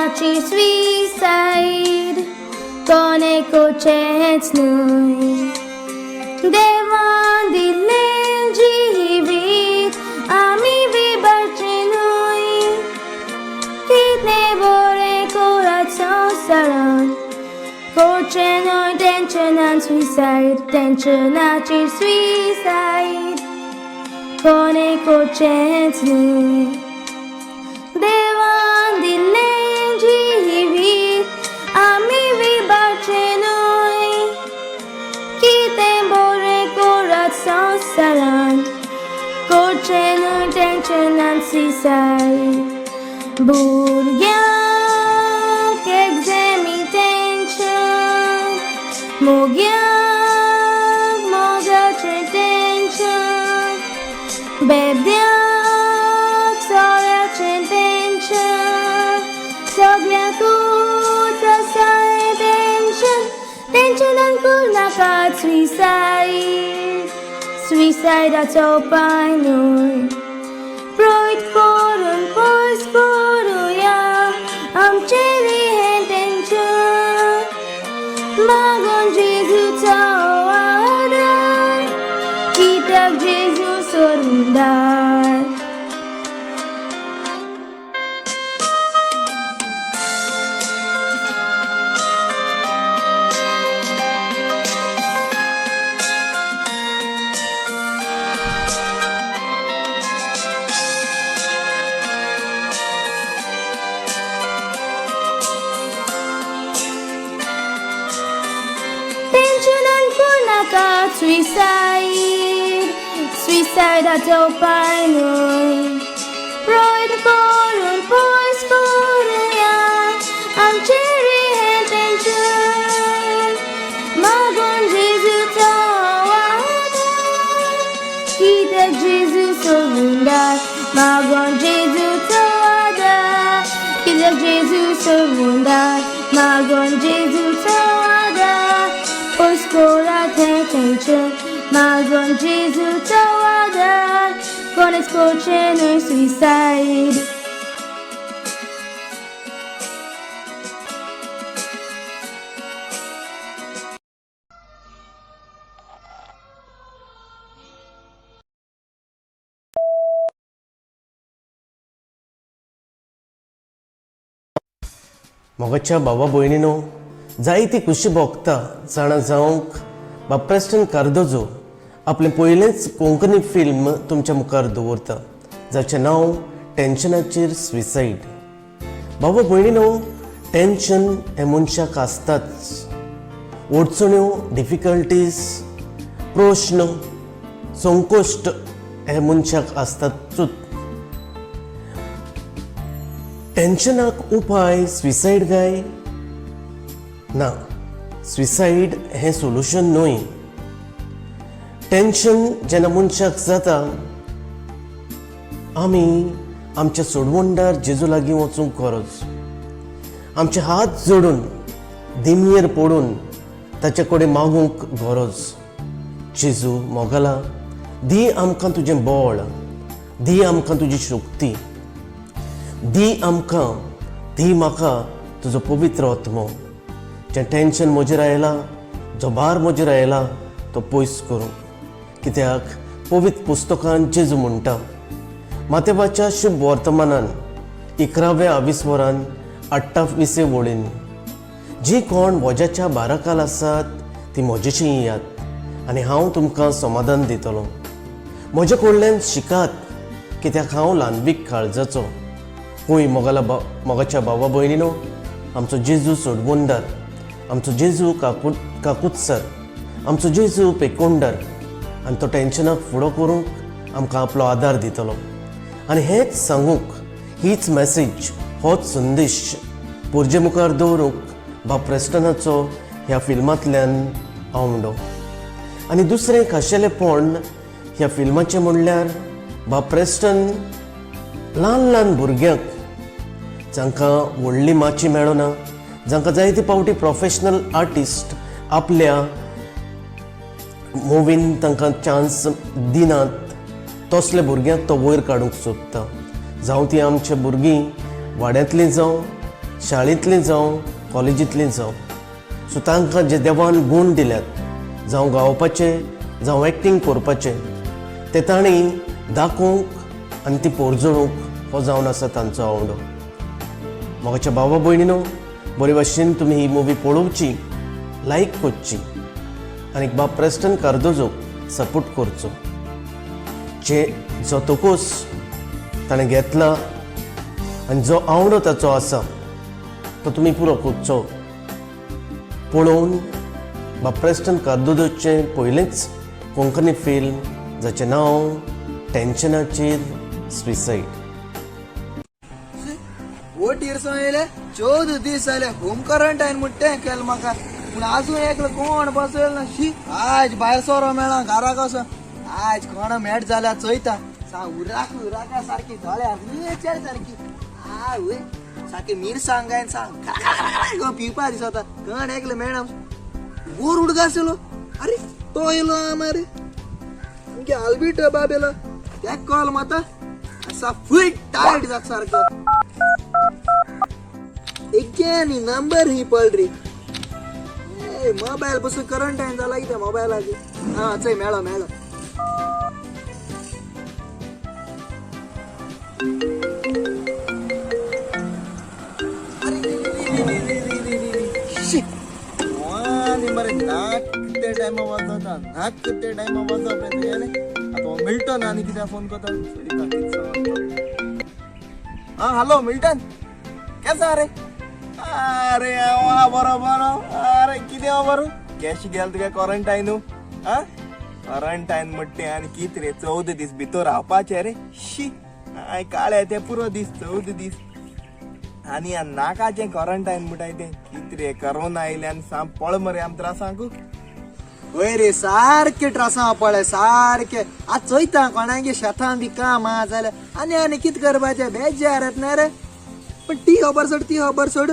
टेंशनाची suicide कोणेच न्हय देवान दिल्लें जिवीत आमी विबारचें न्हय कितलें बरें करात संवसारान करचें न्हय टेंशनान सुसाईड टेंशनाची सुसाईड कोणेच न्हय देवान दिल्लें जिवीत आमी विबारचें न्हय कितें बरें करात संवसारान करचें न्हय टेंशनान सुसाईड भुरग्यांक एग्जामी टेंशन मोगाचें टेंशन बेब्द्यांक सोऱ्याचें टेंशन सगळ्यांकूच आसा हें टेंशनान करनाकात सुसाईडाचो उपाय न्हय प्रोयत करून पयस करुया आमचेर हें टेंशन मागोन जेजूचो आदार कित्याक जेजू सोडूंदार टेंशनान करनाकात सुसाईडाचो उपाय न्हय प्रोयत करून पयस करुया आमचेर हें टेंशन मागोन जेजूचो आदार कित्याक जेजू सोडूंदार मागोन जेजूचो आदार कित्याक जेजू सोडूंदार मागोन जेजूचो आदार पयस करात हें टेंशन मागोन जेजूचो आदार कोणेच करचें न्हय सुसाईड मोगाच्या भावा भयणीनो जायती खुशी भोगता जाणा जावंक बाब प्रेस्टन कार्दोजो आपलें पयलेंच कोंकणी फिल्म तुमच्या मुखार दवरता जाचें नांव टेंशनाचेर सुसाईड भावा भयणीनो टेंशन हें मनशाक आसताच अडचण्यो डिफिकल्टीज प्रश्न संकोश्ट हे मनशाक आसतातूच टेंशनाक उपाय सुसाईड काय ना सुसाईड हें सोल्युशन न्हय टेंशन जेन्ना मनशाक जाता आमी आमच्या सोडवणदार जेजू लागीं वचूंक गरज आमचे हात जोडून दिमयेर पडून ताचे कडेन मागूंक गरज जेजू मोगाला दी आमकां तुजें बळ दी आमकां तुजी शक्ती दी आमकां दी म्हाका तुजो पवित्र आत्मो जें टेंशन म्हजेर आयलां जो भार म्हजेर आयला तो पयस करूं कित्याक पवित्र पुस्तकांत जेजू म्हणटा मातेवाच्या शुभ वर्तमानान 11व्या वरान 28 वळीन जी कोण वजाच्या बाराकाल आसात ती म्हजेशी येयात आनी हांव तुमकां समाधान दितलो म्हजे कडल्यान शिकात कित्याक हांव ल्हानवीक काळजाचो खूंय मोगाच्या भावा भयणीनो आमचो जेजू सोडवणदार आमचो जेजू काकुत्सर आमचो जेजू पेकोंडर आनी तो टेंशनाक फुडो करूंक आमकां आपलो आदार दितलो आनी हेंच सांगूंक हीच मॅसेज होच संदेश पुरजे मुखार दवरूंक बाब प्रेस्टनाचो ह्या फिल्मांतल्यान आवडो आनी दुसरें खाशेलेपण ह्या फिल्माचें म्हणल्यार बाब प्रेस्टन ल्हान ल्हान भुरग्यांक जांकां व्हडली माची मेळना जांकां जायते पावटी प्रोफेशनल आर्टिस्ट आपल्या मुवीन तांकां चान्स दिनात तसले भुरग्यांक तो वयर काडूंक सोदता जावं ती आमचे भुरगीं वाड्यांतलीं जावं शाळेंतलीं जावं कॉलेजींतलीं जावं सो तांकां जे देवान गूण दिल्यात जावं गावपाचे जावं एक्टींग करपाचें ते तांणी दाखोवंक आनी ती पोरजोवंक हो जावन आसा तांचो आवडो. म्हाज्या भावा भयणीनो, बरे भाशेन तुमी ही मुवी पळोवची, लायक करची आनी बाब प्रेस्टन कार्दोजोक सपोर्ट करचो. जो तोकोस ताणें घेतला आनी जो आवडो ताचो आसा तो तुमी पुरो करचो. पळोवन बाब प्रेस्टन कार्दोजोचें पयलेंच कोंकणी फिल्म जाचें नांव टेन्शनाचेर सुसायड. वो टिरसो येले 14 दीस जाले होम क्वारंटाईन मुट्टे केल म्हाका पूण आजून एकलो कोण बसयलो ना. शी आज भायर सोरो मेळा घरा कसो आज कोण मेट जाल्यार चोयता सांग उराका सारकी दोळ्यार न्हंयचेर सारकी आवय सारकी मिरसांग गायन सांग गो पिवपा दिसता कोण एकलो मेळा बोर उडगा आसलो. अरे तो येलो आमारे तुमगे आल्बीट बाबेलो त्या कॉल माता असा फुल टायट जाता सारको again नंबर ही पडरी मोबाईल बसून क्वारंटाईन जाला कितें मोबायलाक. हा चय मेळो मरे नाक कितने टाइम वाजता नाक कितने टाइम वाजता आता मिल्टन आनी कित्याक फोन करता. हा हॅलो मिल्टन केसा रे. अरे बरोबर अरे कितें बरो कॅश गेल तुगे क्वारंटायन क्वारंटायन म्हणटे आनी कित रे 14 दीस भितर रावपाचे रे. शी काळे ते पुरो दीस 14 दीस आनी नाकाचें क्वारंटायन म्हणटाय तें कित रे करोना आयल्यान साम पळ मरे आम त्रासांकू. वय रे सारखे त्रासां पळय सारखे आज चोयता कोणागे शेतां बी काम आहा जाल्यार आनी कित करपाचें बेजार येतना रे. पण ती खबर सोड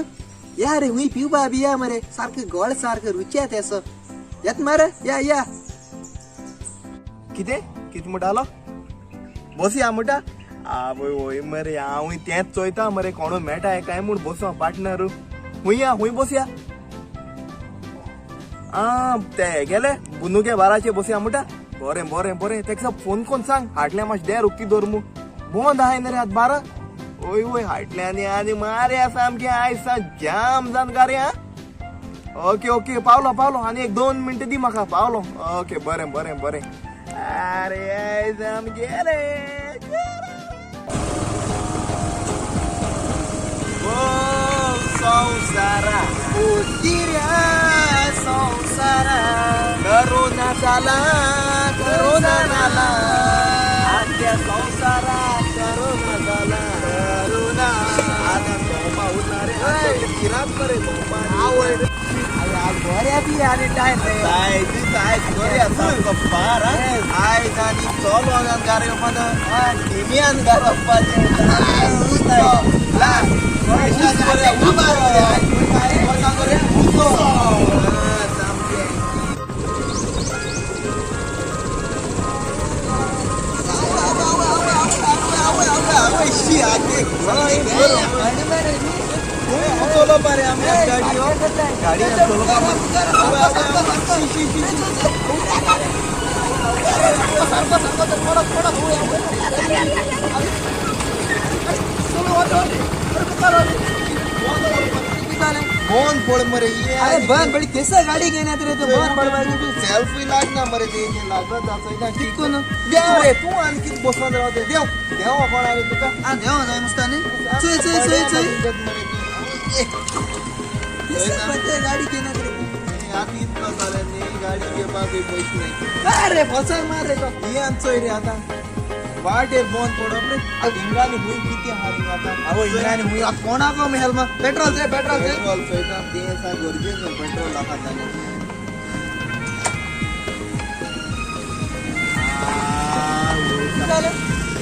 या रे हुई पिवपा बी या मरे सारखं गोळ सारखं रुच्यात असं येत मरे या कित म्हणटालो बसया म्हणटा. आवय वय मरे हांव तेंच चोयता मरे कोण मेळटा काय म्हूण बसो पार्टनर हुंय बसया. ते गेले बुनुगे बाराचे बसया म्हणटा. बरें तेका फोन कोन सांग हाटल्या मातशें देर उक्ती दवरमू बंद आहाय ना रे आत 12. वय हाटल्यानी आनी मारे सामके आयज जाम जावन गारे. हा ओके पावलो आनी 1-2 मिनटां दी म्हाका पावलो. ओके बरें अरे आयज आम गेले संसारा संसारा करोना जाला आत्या संसारा करोना जाला करोना आता झोपा उरणारे किरात करे झोपा आवड आज बऱ्या बी आनी टाइम बऱ्या सारको पार आयज आनी चलो गारे टिमियान गारपाचें ला चलो पारे गाड़ी फोन पड़ मरे अरे बंद बड़ी कैसा गाड़ी घेना तेरे तो बंद पडवायची सेल्फी लाग ना मरे ते लागत जायना कितून देव रे तू आणखी बसवून राहते देव कोण आले तुका आ देव जाय नुसता नी चल गाड़ी घेना तेरे आती इतना सारे नहीं गाड़ी के पास भी पैसे नहीं अरे फसर मारे तो ये आंचोय रे आता वाटेर बंद पडो रे अब इंद्रानी हुई किती हारी आता अहो इंद्रानी हुई आता कोणाको मेहल मा पेट्रोल सोयता ते सा गरजेचं पेट्रोल लागा जाने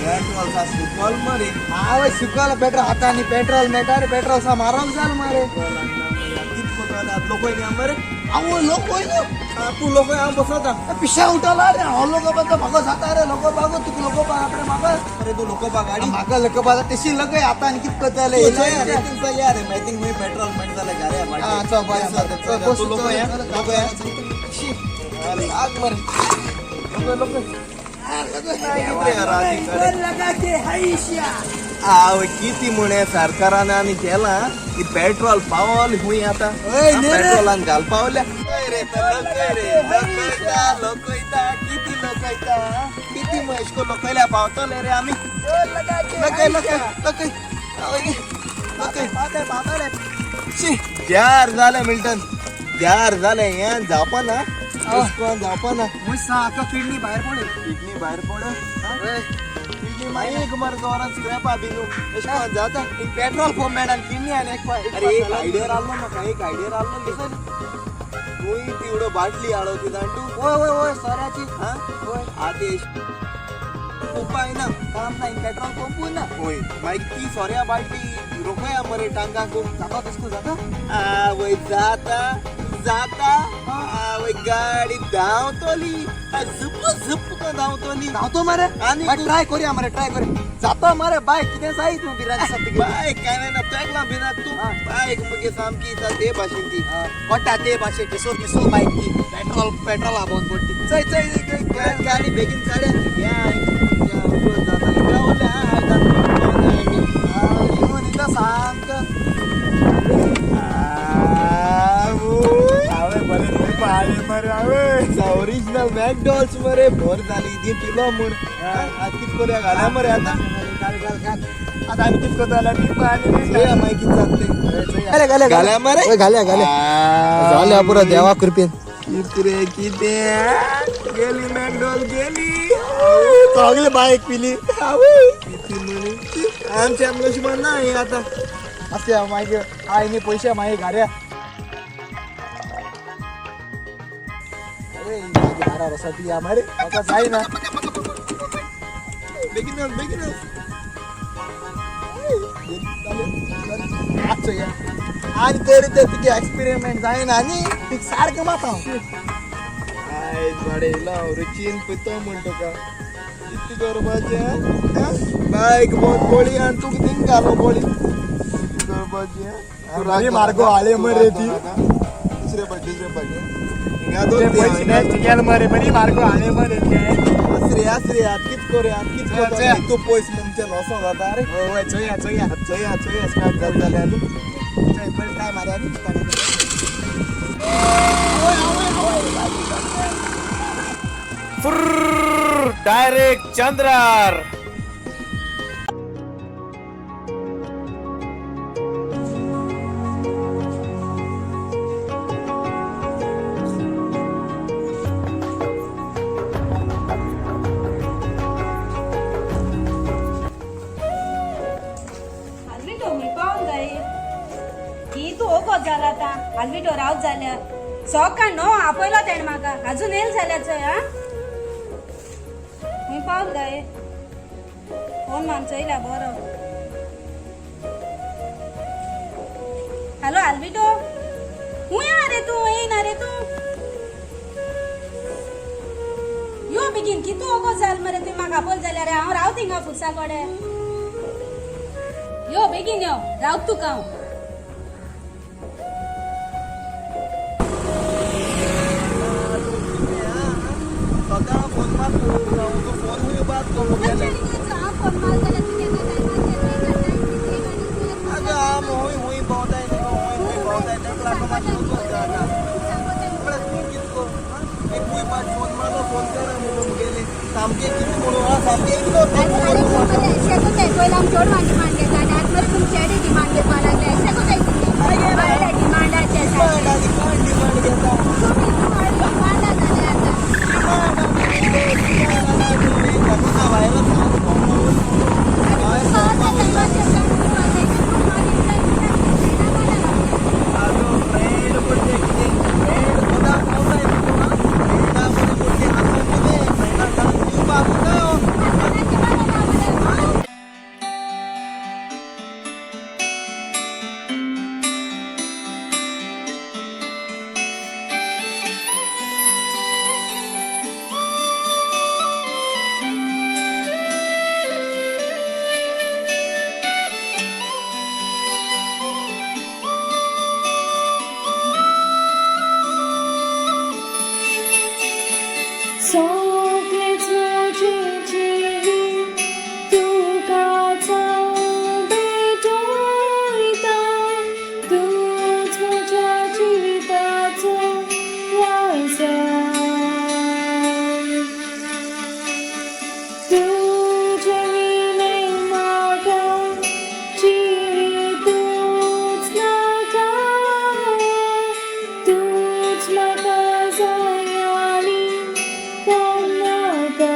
पेट्रोल सा सुकल मरे आवय सुकल पेट्रोल हातानी पेट्रोल मेटारे पेट्रोल सा मारक जाल मारे कित लोक मरे अहो लोक होय ना तू लोक बसवता पिशा उठाला रे हो लोक बघ भाग जाता रे लोक भाग तू लोक भाग आपल्या माग अरे तू लोक बा गाडी माग लोक भाग तेशी लग आता आणखी कतले यार माहिती मी पेट्रोल मिळत झालं गाड्या तू लोक या लोक या अरे आग मरे लोक किती म्हणे सरकाराने आणि केला की पेट्रोल पावल हुई आता पेट्रोल आणि घाल पावल्या लोक किती लोक किती महेशको लोकायला पावतले रे आम्ही जार झालं मिल्टन जार झालं या जापा ना जापा ना किडनी बाहेर पडेल किडनी बाहेर पड एक मर दोरा स्क्रॅपा बिनू जाता पेट्रोल पंप मॅडम किडनी आणि एक अरे एक आयडिया आलो ना काही एक आयडिया आलो दिसत तू तिवडं बाटली आळवती दांटू होय होय होय सराची हा होय आदेश उपाय ना काम नाही पेट्रोल पंप ना होय माहिती ती सोऱ्या बाटली रोखया मरे टांगा को जाता तसको जाता वय जाता जाता वय गाडी धावतोली झुप झुप तो धावतोली धावतो मारे आणि आणि ट्राय करूया मारे ट्राय करे जातो मारे बाईक किती जाई तू बिराजी साठी बाईक काय नाही ना त्यागला बिना तू बाईक मगे सामकी ते भाषेन ती कोटा ते भाषे किसो किसो बाईक ती पेट्रोल पेट्रोल आबोन पडती चल चल गाडी बेगीन काढ्या या जाता गावल्या येऊन इथं सांग ओरिजिनल मॅकडॉल्स मरे भर झाली ती पिलो म्हण आज कित करूया घाल्या मरे आता आता आम्ही किती करतो आला मी माहिती चालते घाल्या मरे घाल्या झाल्या पुरा देवा कृपेन किती रे किती गेली मॅकडॉल गेली चांगली बाईक पिली किती म्हणे आमच्या लक्ष्मण नाही आता असे माहिती आईने पैसे माही घाऱ्या रसाती हमारे आता जाई ना बेगिनर्स बेगिनर्स आणि तरी ते तुझे एक्सपेरिमेंट जाईन आणि ती सारखं माता काय झाडेला रुचीन पितो म्हणतो का किती गरबाचे बाईक बहुत बोळी आणि तू किती घालो बोळी गरबाचे मार्गो आले मरे ती दुसरे बघ मरे बरी मार्गो आले मरे आसरे आसरे आत कित करे आत कित करे तू पयस ममच्या नसो जाता रे होय चोया चोया चोया चोया स्टार्ट जात जाल्या न्हू चोय पण काय मारे आणि डायरेक्ट चंद्रार आल्विटो रावत जाल्या सोका नो आपयलो तेण म्हाका अजून येल जाल्याच हा मी पावल गाय फोन मान चयला बरो हॅलो आल्विटो हूं येणार रे तू येणार रे तू यो बेगीन कितू ओगो जाल मरे तू म्हाका आपयल जाल्यार रे हांव राव थिंगा फुसा कोडे यो बेगीन यो राव तुका हांव Sokle's magic तुकाचा भेटोयता तूच माझ्या जीविताचा राजा तुझे विने माझा जीव तूच नका तूच नका जायाली कोणाका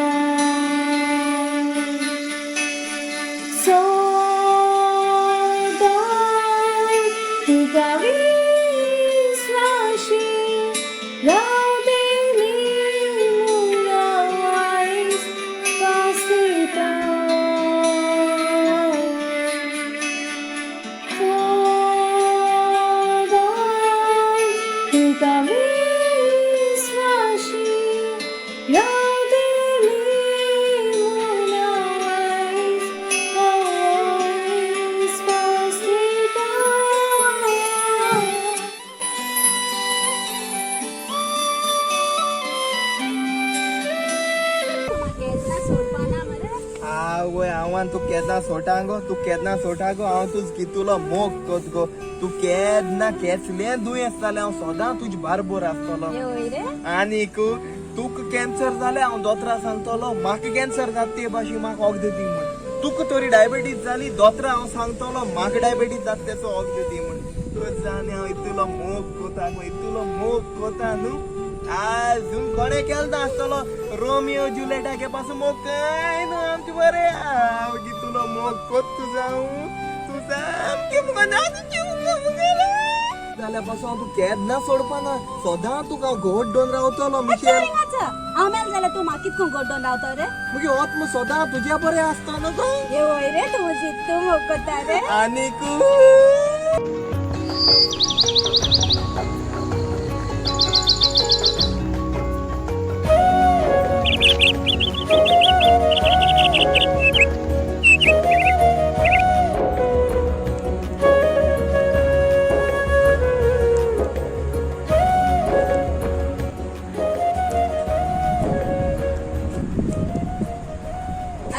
सोदाय तुका विश्वासी रावतेली मुलावाईस वासिता सोदाय तुका विश्वासी रावतेली मुलावाईस वासिता केन्ना सोडपाना मरे आवय आव्हान तू केन्ना सोटांगो हांव तुज कितुलो मोग कोत गो तू केन्ना केसले दुयेंस जालें हांव सोदां तुज बारबोर आसतलो हे वय रे आनीक तुका कॅन्सर जालें हांव दोतोरा सांगतलो म्हाका कॅन्सर जाता ते भाशेन म्हाका वखद दी म्हण तुका तरी डायबिटीज जाली दोतोरा हांव सांगतलो म्हाका डायबिटीज जाता तेचो वखद दी म्हण तूं जाणें हांव इतुलो मोग कोता न्हू आजून कोणे केलो आसतलो रोमियो जुलिएटा पासून मोग काय न्हू आमचे बरें हांव कितुलो मोग कोत तूं सामकें जाल्यार पासून हांव तूं केन्ना सोडपाना सदां तुका घोट दोन रावतलो मिशेल हांव मेल जाल्यार तूं म्हाका कितको गोड्डोन रावतो रे मुगे आत्म सदां तुज्या बरें आसता न्हू गो हे वय रे तूं जितू मोग कोता रे आनीक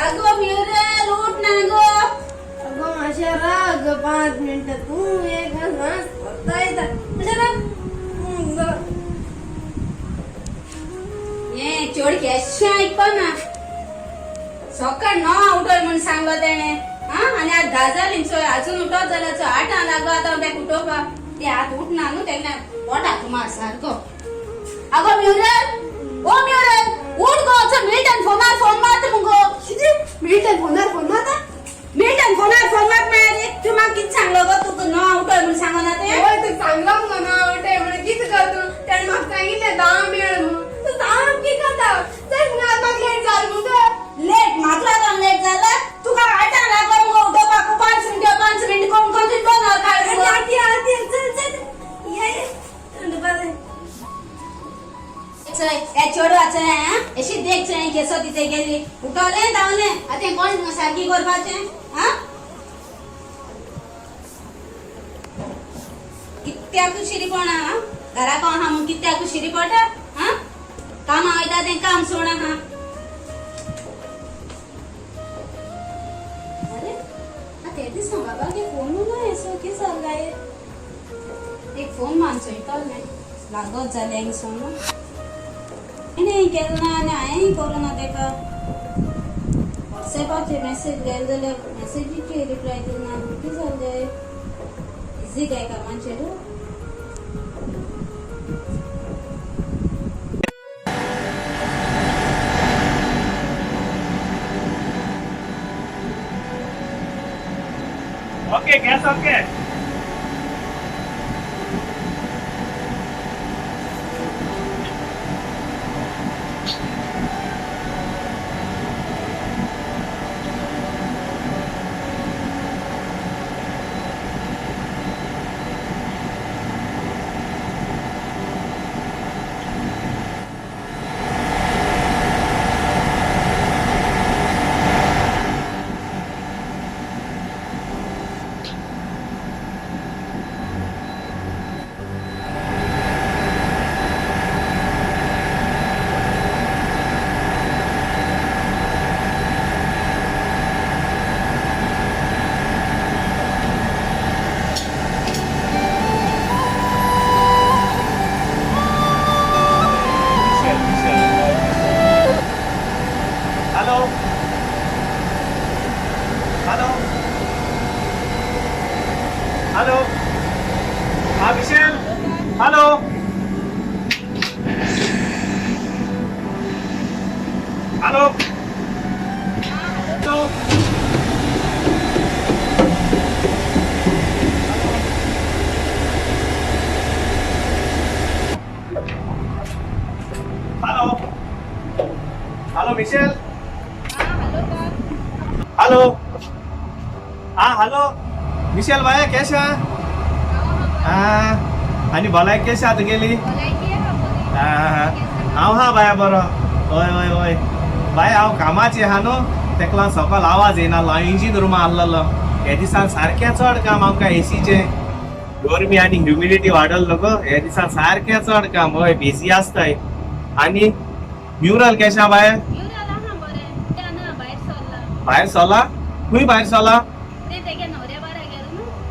अगो म्युरल उठ ना गो अगं माझ्या राग 5 मिनिटं तू एक घास करता येतात ये चोड केशें आयकपाना सकाळ 9 उठोय म्हण सांगलो तेणे हा आनी आज 10 जालीं चोय अजून उठोत जाल्यार 8 लागलो आतां तेका उठोवपाक ते आत उठना न्हू तेन्ना पोटाक मार सारको अगो म्युरल ओ म्युरल उठ गो चल मिल्टन फोन मारता मुगो मिल्टन फोनार फोन मारता रे तू म्हाका कितें सांगलो गो तुका 9 उठोय म्हण सांगो ना ते होय तू चांगला म्हणा वाटे म्हणजे किती करतो त्याने म्हाका सांगितलं 10 मिळेल म्हणून तू सामकी करता चल ना आता लेट झालं मुगो लेट म्हाका लागून लेट जाला तुका 8 लागलो मुगो उठोवपाक 5 मिनिट कोण तुझी 2 वर काढ आती चल ये चल ए छोडो चल हां अशी देख चल केसो तिथे गेली उठवले धावले आता कोण सारखी करपाचे हां कित्याक शिरी कोणा घरा कोण हा मग कित्याक शिरी पडा हां काम वयता ते काम सोडा हां अरे आता दिस ना बाबा के फोन ना ऐसो की सगाय एक फोन मानसो इतले लागत जाले सोनो नहीं केलना ने आए कोरोना देखा व्हाट्सएपाचे मेसेज गेल जाल्यार मेसेजीचे रिप्लाय दिना कितें जालें इजी काय कामाचेर Okay, gas okay. Hello hello hello hello hello Michelle hello हा हॅलो मिशेल बाया केशा हा आणि भलाय केशा आत गेली हा बाया बरं होय होय होय बाय हांव कामाची हा न्हू तेका सकाळ आवाज येना इंजीन रुमा आहलो हे दिसान सारकें चड काम आमकां एसीचे गरमी आनी ह्युमिडिटी वाडल न्हू हे दिसान सारकें चड काम हय बिजी आसताय आनी म्युरल केशा बाय भायर सोला खूंय भायर सोला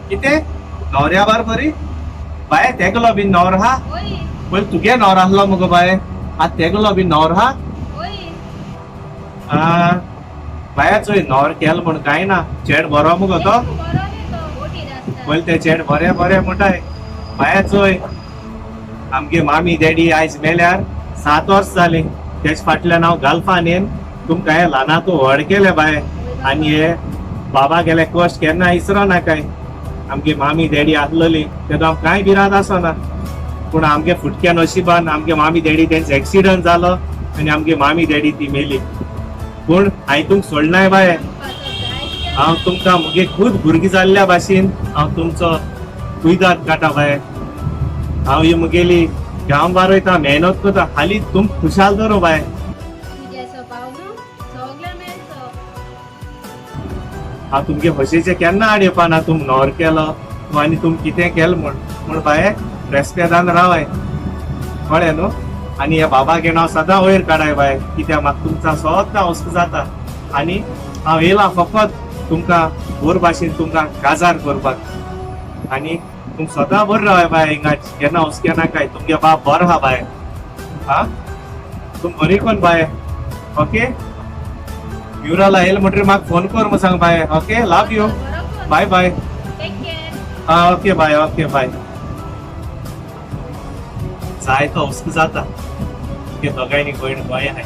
कितें न्हवऱ्या बार बरी बाय तेगलो बीन न्हवर हा पयलीं तुगे न्हवर आहलो मुगो बाय आतां तेगलो बीन न्हवर हा बाया चोय न्हवर केल म्हण कांय ना चेड बरो मुगो तो पयलीं ते चेड बरे बरे म्हणटाय बाया चोय आमगे मामी डॅडी आयज मेल्यार 7 वर्स जालीं तेच फाटल्यान हांव गाल्फान येन तुमकां हे ल्हानाचो व्हड केले बाय आनी हे बाबा गेले कश्ट केन्ना इसरो नाकाय आमगे मामी डॅडी आसलोली तेदो हांव कांय भिरांत आसना पूण आमगे फुटक्या नशिबान आमगे मामी डॅडी तेंचो एक्सिडंट जालो आनी आमगे मामी डॅडी ती मेली पूण हांवें तुमकां सोडनाय बाय हांव तुमकां मुगे खूद भुरगीं जाल्ल्या भाशेन हांव तुमचो कुयदाद काडटा बाय हांव ही मुगेली गांव बारयता मेहनत करता हाली तुम खुशाल दवरो बाय हांव तुमगे हशेचे केन्ना आड येवपाना तुम न्हवर केलो आनी तुम कितें केलें म्हण बाय रेस्पेदान रावाय कळ्ळें न्हू आनी हे बाबागे हांव सदां वयर काडाय बाय कित्याक म्हाका तुमचा सदां हुस्को जाता आनी हांव येयलां फकत तुमकां बोर भाशेन तुमकां काजार करपाक आनी तुम सदां बरो रावाय बाय हिंगा केन्ना हुस्के नाकाय तुमगे बाप बरो आहा बाय हा तुम बरी कोन बाय ओके म्युरला येयला म्हणटरी म्हाका फोन कर म्हूण सांग bye okay love you bye bye okay bye जाय तो हुस्को जाता तुगे दोगांयनी भयण गोंय आहाय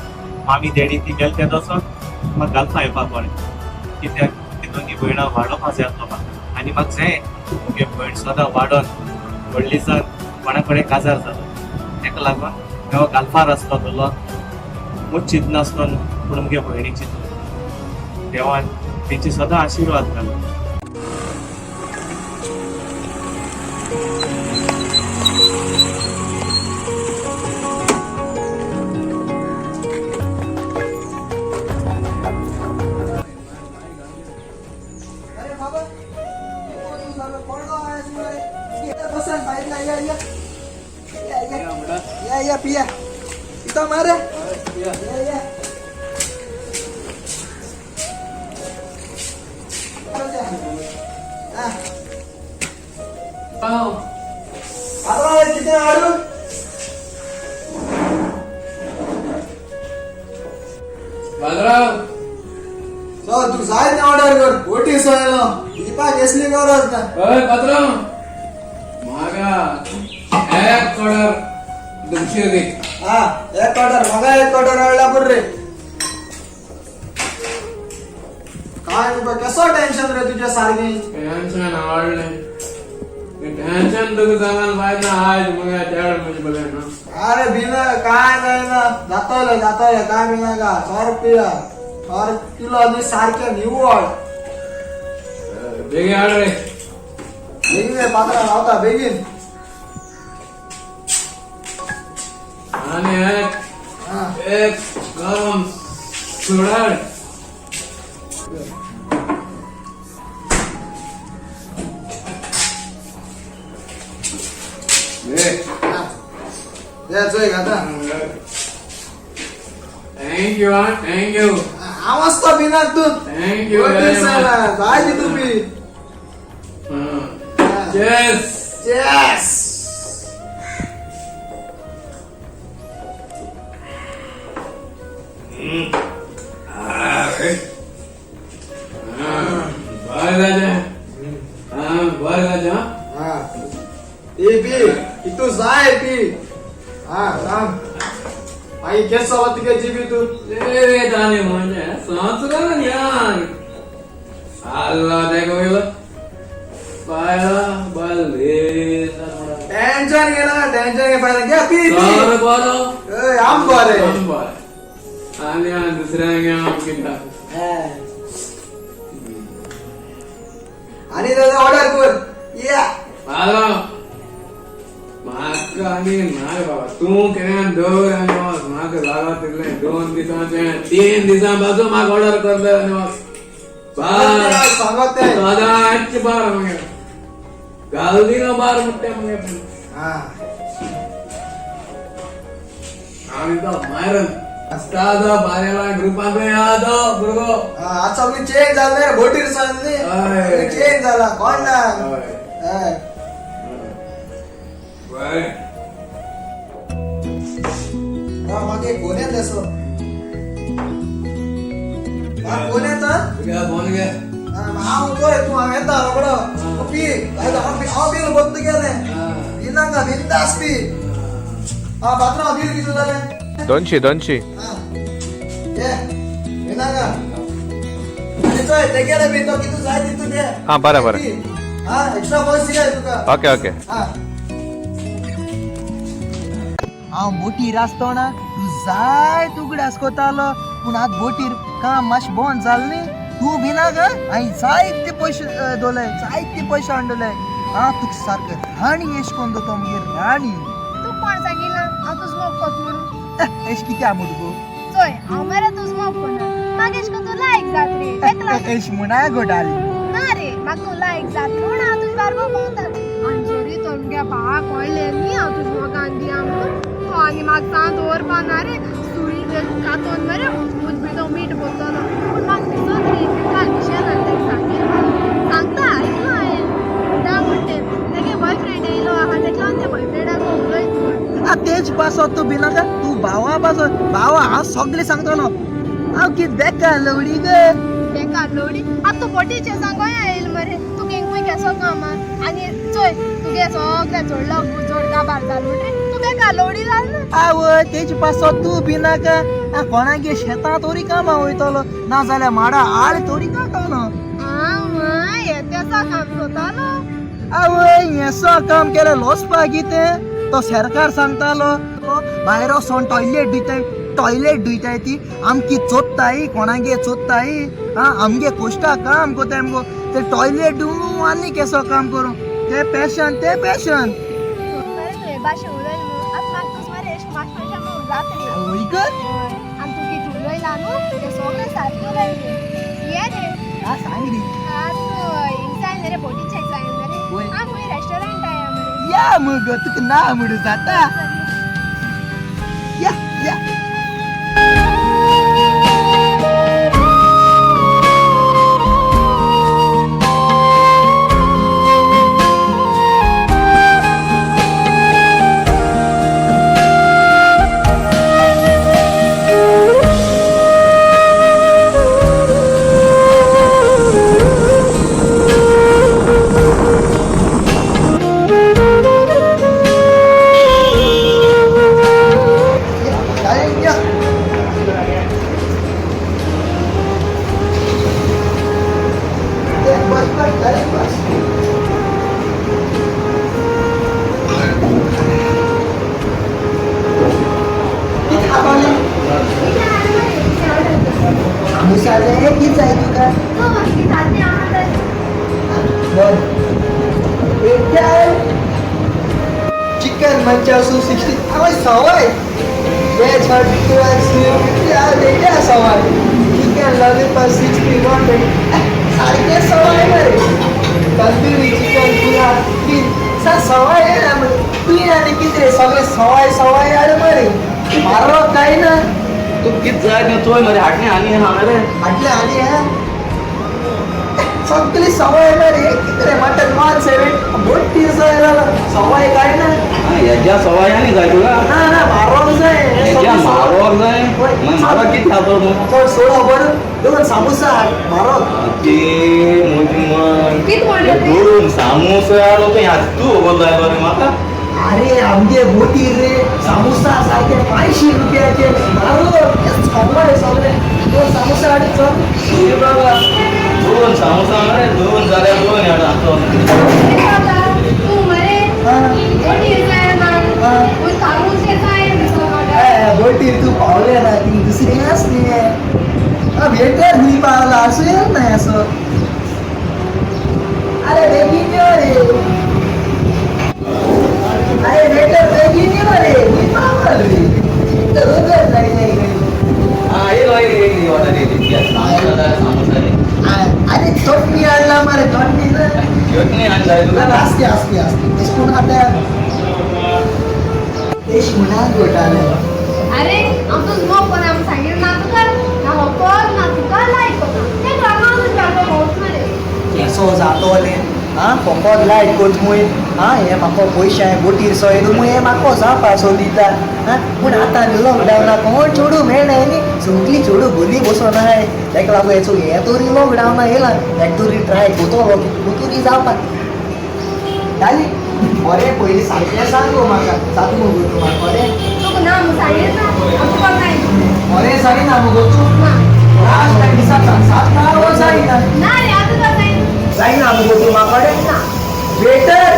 मामी डॅडी ती गेल ते दसोन म्हाका घालपा येवपाक पडलें कित्याक ती दोगी भयणां वाडोवपा जाय आसलो म्हाका आनी म्हाका जाय तुगे भयण सदां वाडोन व्हडली जावन कोणा कडेन काजार जालो तेका लागून हांव घालपार आसलो तुलो मूच चिंत नासलो पूण मुगे भयणी चिंतलो देवान तेंची सदां आशिर्वाद घालो अरे बाबा तू झालं पडलो आहे तुला बसन बाहेर या पिया इथं मारे या किती आडू तू जाय ना ऑर्डर कर ओटी सोयलो दीपा घेसली गरज ना मागा एक ऑर्डर 200 दे हा एक ऑर्डर मगा एक ऑर्डर आवडला बरे काय तुका कसो टेन्शन रे तुझ्या सारखी टेन्शन आवडले टेन्शन तुका सांगाल पाहिजे ना आज मग त्याड म्हणजे बघा ना अरे बिना काय जायना जातोले काय बिना का 100 रुपया 100 किलो आणि सारखे निवड बेगी ऑर्डर रे बेगीन पात्रा लावता बेगीन आणि एक गरम सुडाड द्यायचोय आता थँक्यू थँक्यू आवाज तो बिना तू थँक्यू जायची तुम्ही चेस येस बाय राजा बाय राजा हा ए बी इथं जाय चाय पी हा सांग आई केस सोबत तुगे जीबी तू ए दाने म्हणजे सांचरा यार अल्लाह देखो ये पाया बले टेंशन घे पाहिजे घ्या पी सारे बोलो ए आम बरे आणि दुसऱ्या घ्या किती आणि दादा ऑर्डर कर या आलो माका आणि नाही बाबा तू केन दोर आणि माका जागा तिले 2 दिवसांचे 3 दिवसांपासून माका ऑर्डर करले आणि बार सांगत आहे दादा आजची बार मग गालदीनो बार मुट्टे मग हा आम्ही तो मारन अस्तादा बारेला ग्रुपांत यादो बुरगो आज सगळी चेंज झाले बोटीर चालली अय. चेंज झाला कोण ना अय. बाय मागे कोण्यात असो कोण्याचा तुझ्या फोन घे हा होतोय तू येता रबड पी हा बिल बंद केले बिनांगा बिंदास पी हा बात्रा बिल किती झाले 200 हा ये बिनांगा नितोय ते गेले मी तो किती जाय तिथून दे हा, बरं, बरं. हा एक्स्ट्रा पैसे काय तुका ओके ओके हा हांव बोटीर आसतना तू जाय तुगड्यास कोतालो पूण आज बोटीर काम मातशें बंद जालें न्ही तूं भिना गा हांवें जायते पयशे दोले जायते पयशे हाडले हांव तुका सारकें राणी एश कोन्न दोतो मगे राणी तू कोण सांगितलं हांव तुझ मोफत म्हणून एश कित्या म्हणू गो चोय हांव मरे तुझ मोफत मागीर एश कोन्न तू लायक जात रे एकला एश म्हणा घोटाली ना रे म्हाका तू लायक जात म्हूण हांव तुझ बारबो पावतालें अंजरी तमगे भावा कळ्ळें न्ही हांव तुझ मोगान दिया म्हणून तो आनी म्हाका सांग दवरपा ना रे सुरी कातोन मरे उदबिटो मीठ बोलतलो पूण म्हाका दिसत रे काल मिशेलान तेका सांगता आयकलो हांवें ना म्हणटे तेगे बॉयफ्रेंड येयलो आहा तेका लागून ते बॉयफ्रेंडाक उलयत म्हण तेच पासत तू भिना गा तू भावा पासत भावा हांव सगळें सांगतलो हांव कितें बेकार लवडी ग बेकार लोडी आतां तूं पोटीचे सांगोया येयल मरे तू केंकूय केसो कामार आनी चोय तुगे सगळें चोडलो जोड काबार जालो रे तू बेकार लोडी जाल ना आवय तेच पासत तू भिना का कोणागे शेतां तोरी कामा वयतलो ना जाल्यार माडा आळ तोरी काडटलो येतेसा काम करतालो आवय हेसो काम केलें लोसपा कितें तो सरकार सांगतालो भायर वचोन टॉयलेट धुयताय ती आमकी चोत्ताय कोणागे चोत्ताय आमगे कोश्टा काम कोताय मगो ते टॉयलेट धुवून आनी केसो काम करूं ते पॅशन तुवें भाशे उलयल न्हू आतां म्हाका तुज मरे एश मातशें म्हणून जात रे आवय ग आनी तूं कितें उलयला न्हू तें सगळें सारकें उलयलें ये रे सांग रे जाय रे बोटीचें जाय वय. रे आमी रेस्टॉरंट आया मरे या मग तुका ना म्हणू जाता या या चिकन मंचासू 60 आवय सवाय वेज 32 and soup या बेटा सवाय चिकन लॉलीपॉप 60 100 सारखे सवाय मरे तंदूरी चिकन पुरा तीन सा सवाय आहे ना मग तू आणि किती सगळे सवाय आले मरे मारो काय ना तू कित जाय नेतोय मरे हाटणे आनी हा मरे आटले आली है सगळी सवाय मरे किती मटन 170 मोठी सवाय काय ना याच्या सवायानी जाय तुला ना ना मारो जाय याच्या मारोर जाय मग मारा कित खातो मग तर सोडा बर दोन समोसा मारो ते मोजी मग कित म्हणले ते? दोन समोसा आलो ते आज तू बोललाय बरे माका अरे आमगे बोटी रे समोसा सारखे 500 रुपयाचे सवय सगळे तो समोसा आणि चल हे बाबा दोन समोसा रे दोन झाले दोन याडा तू मरे कोणी येणार ना कोण सांगून येणार बोटी तू पावले ना ती दुसरी असते भेटर मी पावला असेल नाही असं अरे बेगीन ये रे अरे भेटर बेगीन ये रे मी पावला रे तर नाही नाही हा ये लोय रे ऑर्डर दिली समोसा रे अरे चटणी आणला मारे चटणी ना चटणी आणलाय तुला असते असते असते तेच आता देश म्हणा घोटाळे अरे आमचं मग पण आम्ही सांगितलं ना तुका ना होकर ना तुका लाईक होता ते ग्रामातून जातो होत मध्ये केसो जातोले हा फकत लायट कोच मुय हा हे म्हाका पयशे बोटीर सोय मुय हे म्हाका जावपा सोदिता हा पूण आतां लॉकडावनाक कोण चोडू मेळनाय न्ही सगळीं चोडू भुरगीं बसून आहाय ताका लागून हेचो हे तरी लॉकडावना येयला एक तरी ट्राय कोतो तरी जावपा जाली बरें पयलीं सारकें सांग गो म्हाका सांग मुगो तूं म्हाका बरें तुका ना मग सांगितलं ना तुका काय बरें जायना मुगो तूं ना लास्ट दिसाक सांग ना जायना ना रे आता जाता जायना मुगो तूं म्हाका बरें वेटर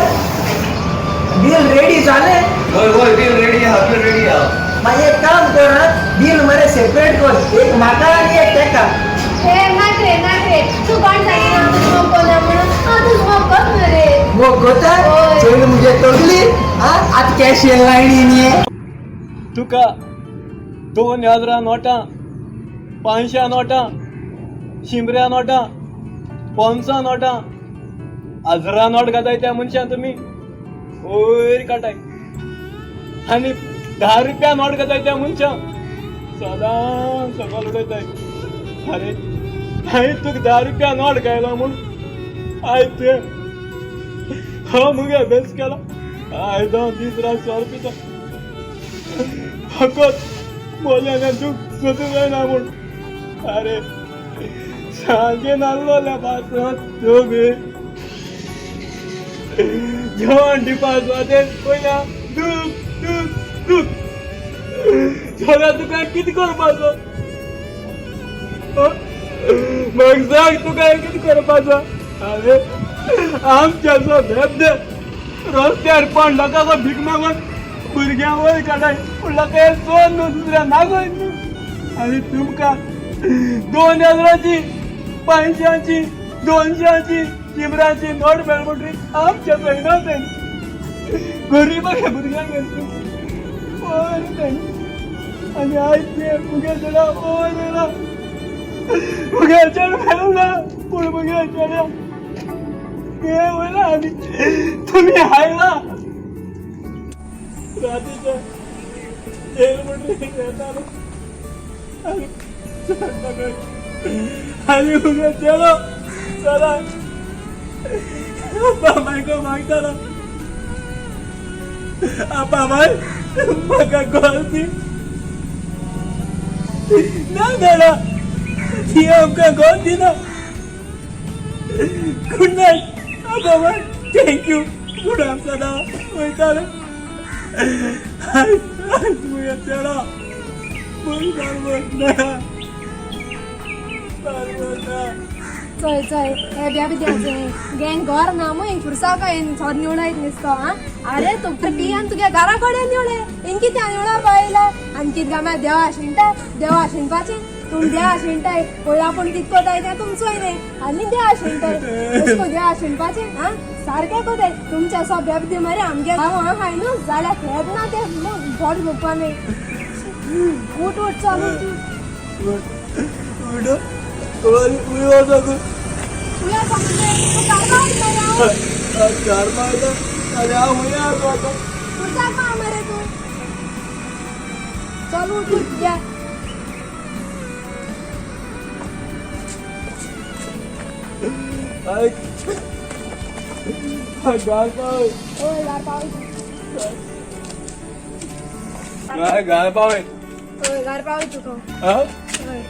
बिल रेडी जालें होय होय बिल रेडी हा बिल रेडी हा मागीर एक काम कर बिल मरे सेपरेट कर एक म्हाका आनी एक तेका हे नाक रे तू कोण सांगितलं आमचं मग कोणा म्हणून तू मग बघ ना रे वो गोता होय. चल मुझे तगली हां आज कॅश लायनी तुका 2000 नोटां 500 नोटां 100 नोटां 500 नोटां 1000 नोट घाताय त्या मनशान तुमी वयर काटाय आनी 10 रुपया नोट घाताय त्या मनशान सदां सकल उडयताय अरे हांवें तुका 10 रुपया नोट घायला म्हूण आयज ते हो मुगे अभ्यास केला आयदां दीस रात 100 रुपया फकत बोलयाने तू सोदूंक जायना म्हूण अरे सांगे नासलोल्या पासून तूं बी जेवण दिवपाक वाटेन पयल्या दूख दूख दूख जाल्यार तुका कितें करपाचो म्हाका सांग तुका कितें करपाचो अरे आमच्या जो भेबदेब रस्त्यार पण लोकांचो भीक मागून भुरग्यां वयर काडाय पूण लोकां हे चोर न्हू दुसऱ्या नागोय न्हू आनी तुमकां 2000ची 500ची 200ची 100ची नोट मेळ म्हणटरी आमच्या चयना तें गरीबाच्या भुरग्यांक वयर तें आनी आयज ते मुगे चेडा वयर येयला मुगे चेड मेळना पूण मुगे चेड्या हे वयला आनी तुमी हायला रातीचे येल म्हणटरी येतालो आनी आनी मुगे चेडो चला आपा मायको मागतालो आपा माय म्हाका गोल दी ना मेळा ती आमकां गोल दिना गुड नायट आपा माय थँक्यू गुड आमचा वयताले मुगे चेडो चल चल हे ब्या विद्याचे गेन घर ना मग फुरसा का इन सर निवडायत निसतो हा अरे तू बियान तुगे घरा कडेन निवडे इन कित्या निवडा पळयला आनी कित गामा देवा देवा शिंपाचे तुम देवा शिंटाय पळय आपूण कित कोताय तें तुमचोय न्ही आनी देवा शिंटाय तुमको देवा शिंपाचे हा सारकें कोताय तुमच्या सो बेबदी मरे आमगे गांवां हाय न्हू जाल्यार खेळत ना ते बोट घेवपा न्ही उठ उठ चल उया सांगते तू कारवा पुढचा काय मरे तू चल उठ उठ घ्या गार पाव ओय गार पाव गार पाव ओय गार पाव तुको हा ओय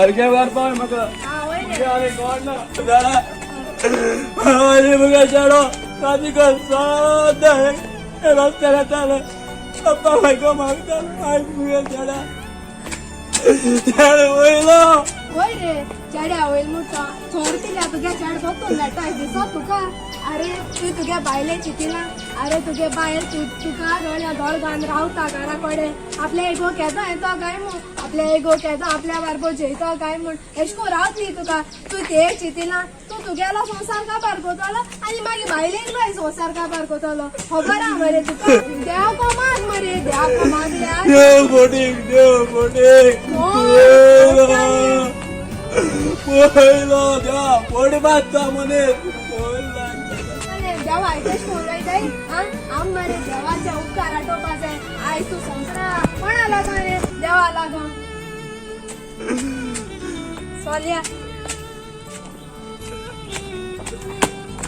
अरे क्या गार पाव म्हाका हा ओय रे अरे कोण ना अरे बघा चेडो कादी कर साद रस्त्यार येतालो पप्पा बायको मागतालो आयज मुगे चेडा चेड वयलो वय रे चेड्या वयल मुठा थोर तिल्या तुगे चेड बघतो नेटाय दिसत तुका अरे तू तुगे बायले चितिना अरे तुगे बायल तुका दोळ्या दोळ घालून रावता घरा कडेन आपल्या एगो केदो येतो काय म्हूण आपल्या एगो केदो आपल्या बारबो जेयतो काय म्हूण एशको रावत न्ही तुका तू ते चितिना तू तुगेलो संसार काबार कोतलो आनी मागीर बायलेन बाय संसार काबार कोतलो खबर आहा मरे तुका देव कोमाक मरे देव कोमाक देव बोटीक पयलो देवा पोट बांदता मने देवा आयतेश उलयताय आम मरे देवाच्या उपकार आटोवपा जाय आयज तू संसार कोणा लागून रे देवा लागून सोनिया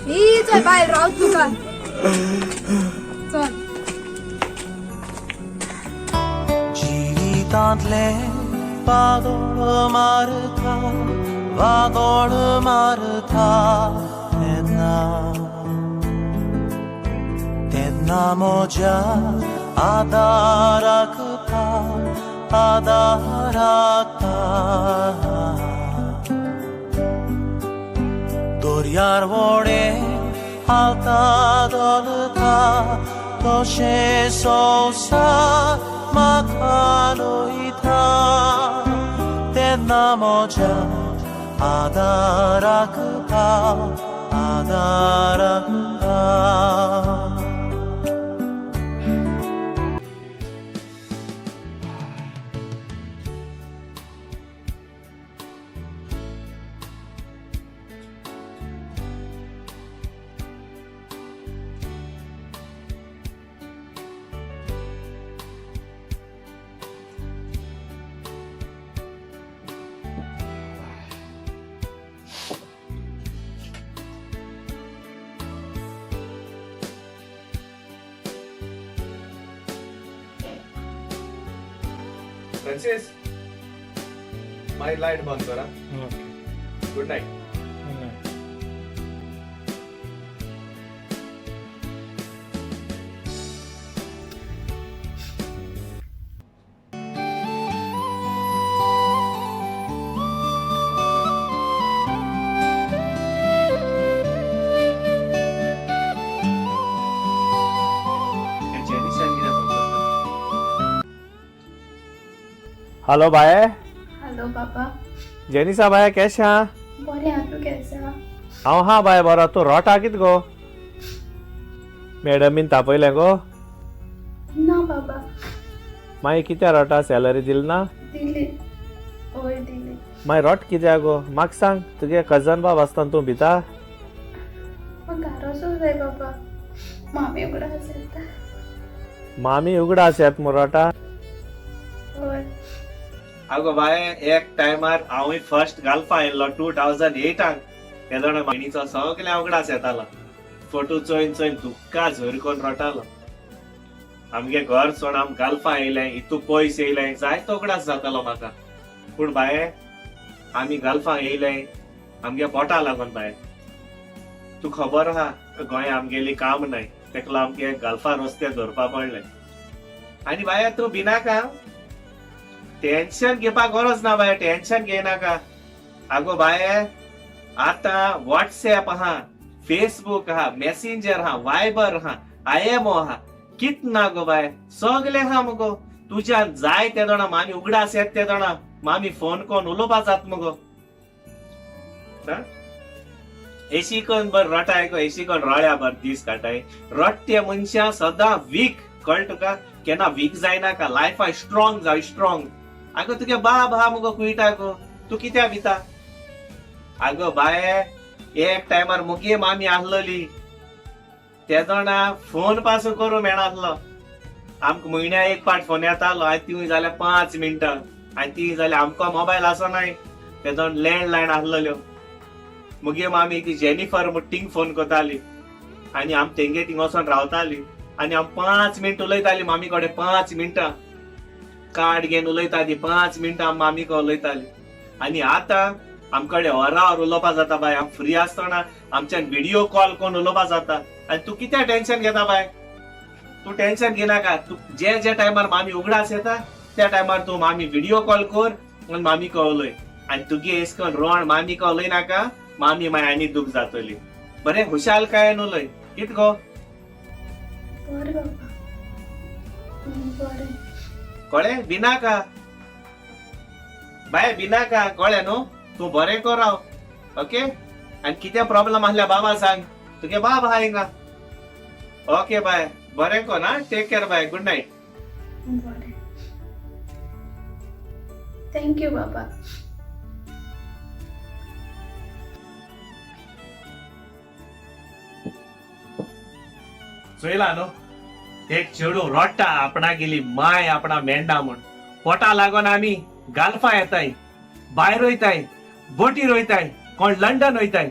ही चल भायर राव तुका चल जिवितांतले वादळ मारता तेन्ना तेन्ना म्हज्या आदाराक दर्यार वडे हालता दोलता तशें संवसार म्हाका लोयता तेन्ना म्हज्या आदाराक फ्रांसिस माई लाइट बंद करा good night hello bye hello पापा जेनिसा बाय केशें आहा बरें आहा तूं केशें आहा हांव हा बाय बरो तूं रोटा कित गो मॅडमीन तापयलें गो ना बाबा मागीर कित्या रोटा सॅलरी दिली ना दिली हय दिली मागीर रोट कित्या गो म्हाका सांग तुगे कजन बाब आसतना तूं भिता म्हाका घारोसो जाय बाबा मामी उगडा आसता मामी उगडा शेत मु रोटा हय आगो बाय एक टायमार हांवूय फर्स्ट घालपा आयिल्लो 2008 केदोना मणीचो सगळ्या उगडास येतालो फोटो चोयन दुख्खा झोर कोन रोटालो आमगे घर सोड आम घालपा येयलें इतू पयस येयलें जायतो उगडास जातालो म्हाका पूण बाये आमी घालपा येयलें आमगे पोटा लागून बाय तू खबर आहा गोंय आमगेली काम नाय तेका लागून आमगे घालपा रस्ते धरपा पडले आनी बाया तूं भिनाका टेन्शन घेवपाक गरज ना बाय टेन्शन घेयनाका आगो बाय आता व्हॉट्सएप आहा फेसबुक आहा मेसेंजर आहा वायबर आहा IMO आहा कित ना गो बाय सगळे आहा मगो तुज्यान जाय ते जाणा मामी उगडास येत ते जाणा मामी फोन कोन उलोवपा जात मगो एशी कोन बर रटाय गो एशी कोन रळ्या बर दीस काटाय रट्टे मनशा सदां वीक कळ तुका केन्ना वीक जायना का लायफ आय स्ट्रॉंग जाय स्ट्रॉंग आगो तुगे बाब आहा मगो कुयटा गो तू कित्या भिता आगो बाय एक टायमार मुगे मामी आहलोली ते जाणा फोन पासून करूं मेळनासलो आमकां म्हयन्या एक पाट फोन येतालो आनी ती जाल्यार 5 मिनटां आनी ती जाल्यार आमकां मोबायल आसनाय ते जाण लँडलायन आहलोल्यो मुगे मामी ती जेनिफर मुट्टींक फोन करताली आनी आम तेंगे थिंग वचोन रावताली आनी हांव 5 मिनट उलयताली मामी कडेन 5 मिनटां कार्ड घेवन उलयताली 5 मिनटां मामी कडेन उलयताली आनी आतां आमकडे वरांवर उलोवपा जाता बाय आम फ्री आसतना आमच्यान व्हिडिओ कॉल कोन्न उलोवपा जाता आनी तू कित्या टेन्शन घेता बाय तू टेन्शन घेनाका. तू जे टायमार मामी उगडास येता त्या टायमार तू मामी व्हिडिओ कॉल कर आणि मामी कळलोय. आणि तुगे एस करून रोण मामी कळलोय नाका, मामी माय आनी दुख जातली. बरे हुशाल काय नुलय कित गो? बरें बाबा बरें. कळे बिनाका बाय बिनाका कळे न्हू. तू बरें कर राव. ओके. आणि कितें प्रॉब्लेम आसल्या बाबा सांग. तुगे बाब आहा हिंगा. Okay bye. बरें कर ना. Take care bye. Good night. बरें. थँक्यू बाबा. चोयला न्हू. एक चेडू रोडटा आपणा गेली माय आपणा मेंढा म्हण. पोटा लागून आमी गाल्फा येताय, भायर वयताय, बोटी रोयताय, कोण लंडन वयताय.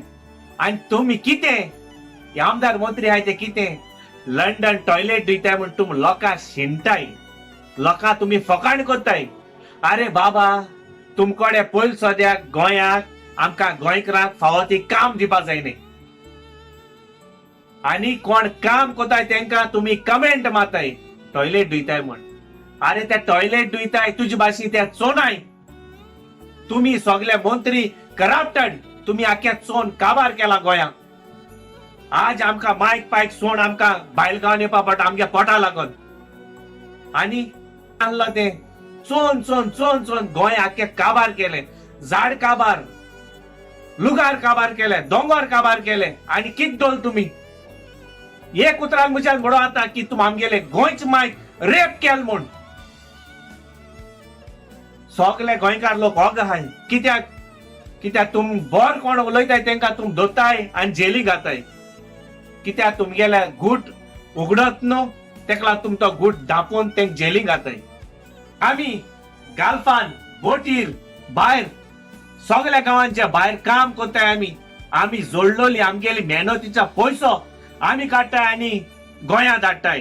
आणि तुम्ही कितें आमदार मंत्री आहाय ते कितें लंडन टॉयलेट दिताय म्हण तुम लोकां शिंटाय, लोकां तुम्ही फकाण करताय. अरे बाबा तुमकडे पयल सद्याक गोंयाक आमकां गोंयकारांक फावो ती काम दिवपा जाय न्ही. आणि कोण काम कोताय तेंका तुम्ही कमेंट मारताय टॉयलेट धुयताय म्हण. अरे त्या टॉयलेट धुयताय तुझी भाशी त्या चोनाय. तुम्ही सगळे मंत्री करप्टेड. तुम्ही आख्या चोन काबार केला गोंयाक. आज आमका मायक पायक सोन आमका भायलगांव येवपा पडटा आमच्या पोटा लागून. आणि आणलं ते चोन चोन चोन चोन गोंय आख्या काबार केले. झाड काबार, लुगार काबार केले, दोंगर काबार केले. आणि कित दोल तुम्ही एक उतरान मुझ्यान म्हणो आता की तुम आमगेले गोंयच मायक रेप केल म्हूण. सगळे गोंयकार लोक होग आहाय. कित्याक कित्याक तुम बोर कोण उलयताय तेंका तुम दोताय आणि जेली घाताय. कित्याक तुमगेले गुट उगडत न्हू तेका लागून तुम तो गुट धापून तेंक जेली घाताय. आमी गाल्फान बोटीर भायर सगळ्या गांवांच्या भायर काम करताय. आमी जोडलोली आमगेली मेहनतीचा पैसो आमी काडटाय आणि गोंया धाडटाय.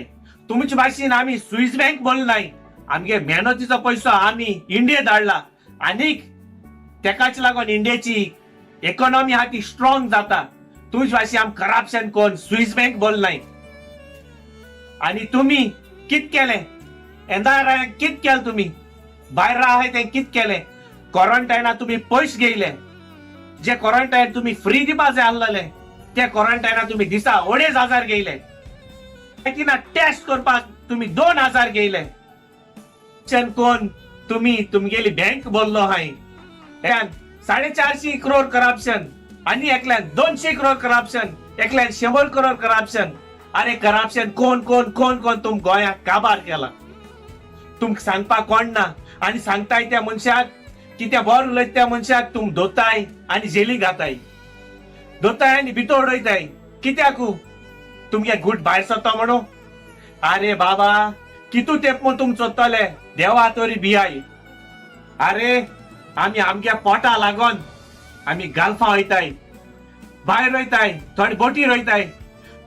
तुमच्या भाशेन आमी स्विस बँक बोलनाय. आमगे मेहनतीचो पैसो आमी इंडिया धाडला. आनीक तेकाच लागून इंडियाची इकॉनॉमी हा ती स्ट्रॉंग जाता. तुमच्या भाशेन आम करप्शन कोण स्विस बँक बोलनाय. आणि तुम्ही कित केले येंदार कित केले तुम्ही भायर राहाय ते कित केले. क्वारंटायनात तुम्ही पयशे घेयले. जे क्वारंटायन तुम्ही फ्री दिवपा जाय आसलेले त्या क्वारंटायनात तुम्ही दिसा 2,500 घेयले. टेस्ट करपाक तुम्ही 2,000 घेयले. कोण तुम्ही तुमगेली बँक बोललो हाय. 450 करोड करप्शन आणि एकल्यान 200 करोड करप्शन, एकल्यान 100 करोड करप्शन. अरे करप्शन कोण कोण कोण कोण तुम गोंयाक काबार केला. तुमक सांगपाक कोण ना. आणि सांगताय त्या मनशाक की त्या बोर उलयत त्या मनशाक तुम दोताय आणि जेली घाताय. दोताय आणि भितर उडयताय. कित्याक तुमगे गुट भायर सरता म्हणू. अरे बाबा कितू तेप म्हूण तुम चोत्तले देवा तोरी भियाय. अरे आमी आमगे पोटा लागोन आमी गाल्फा वयताय, भायर वयताय, थोडी बोटी रोयताय,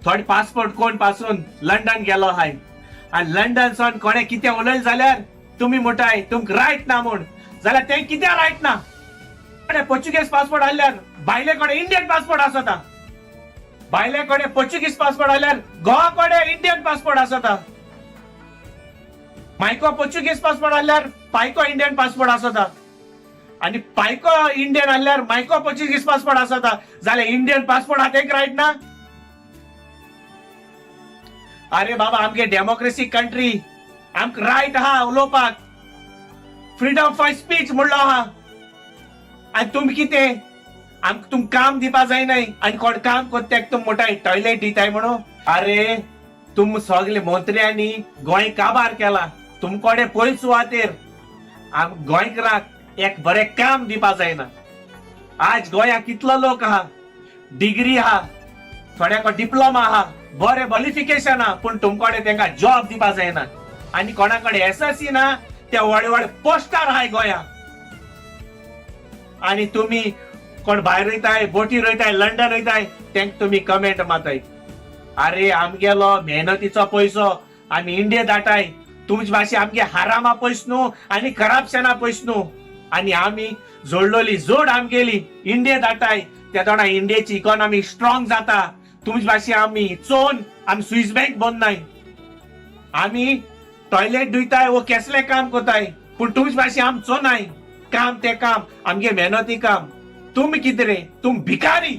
थोडी पासपोर्ट कोण पासून लंडन गेलो हाय. आणि लंडन सोन कोणे कितें उलयले जाल्यार तुम्ही म्हणटाय तुमक रायट ना म्हूण. जाल्यार ते कित्या रायट ना. पोर्चुगीज पासपोर्ट आसल्यार भायले कोणे इंडियन पासपोर्ट आसता. भायले कोणे पोर्चुगीज पासपोर्ट आसल्यार गोवा कोणे इंडियन पासपोर्ट आसता. मायको पोर्चुगीज पासपोर्ट आसल्यार पायको इंडियन पासपोर्ट आसता. आणि पायको इंडियन आसल्यार मायको पोर्चुगीज पासपोर्ट आसता. जाल्यार इंडियन पासपोर्ट हा तेक रायट ना. अरे बाबा आमगे डेमोक्रेसी कंट्री आमक रायट आहा उलोवपाक. फ्रीडम फॉर स्पीच म्हणलो आहा. आणि तुम कितें आमक तुम काम दिवपा जायनाय. आणि कोण काम कोत्याक तुम मोठाय टॉयलेट दिताय म्हणून. अरे तुम सगळे मंत्र्यांनी गोंय काबार केला. तुमकोडे पयल सुवातेर आम गोंयकारांक एक बरें काम दिवपा जायना. आज गोंयाक कितलो लोक आहा, डिग्री आहा, थोड्याक डिप्लोमा आहा, बरें क्वॉलिफिकेशन आहा, पूण तुमकोडे तेंका जॉब दिवपा जायना. आणि कोणाकडे एसएससी ना ते व्हडे व्हडे पोस्टार आहाय गोंया. आणि तुम्ही कोण भायर वयताय, बोटी रोयताय, लंडन वयताय तेंक तुम्ही कमेंट मारताय. अरे आमगेलो मेहनतीचो पैसो आमी इंडिया धाडटाय. तुमचे भाशे आमगे हारामा पयस न्हू आणि करप्शना पयस न्हू. आणि आमी जोडलोली जोड आमगेली इंडिया धाडटाय. त्या तोंडा इंडियाची इकॉनॉमी स्ट्रॉंग जाता. तुमचे भाशे आमी चोन आमी स्विस बँक बोंदनाय. आम्ही टॉयलेट धुयताय वो कसले काम कोताय पूण तुमचे भाशे आमचो नाय काम ते काम आमगे मेहनती काम तुम्ही कितें रे तुम भिकारी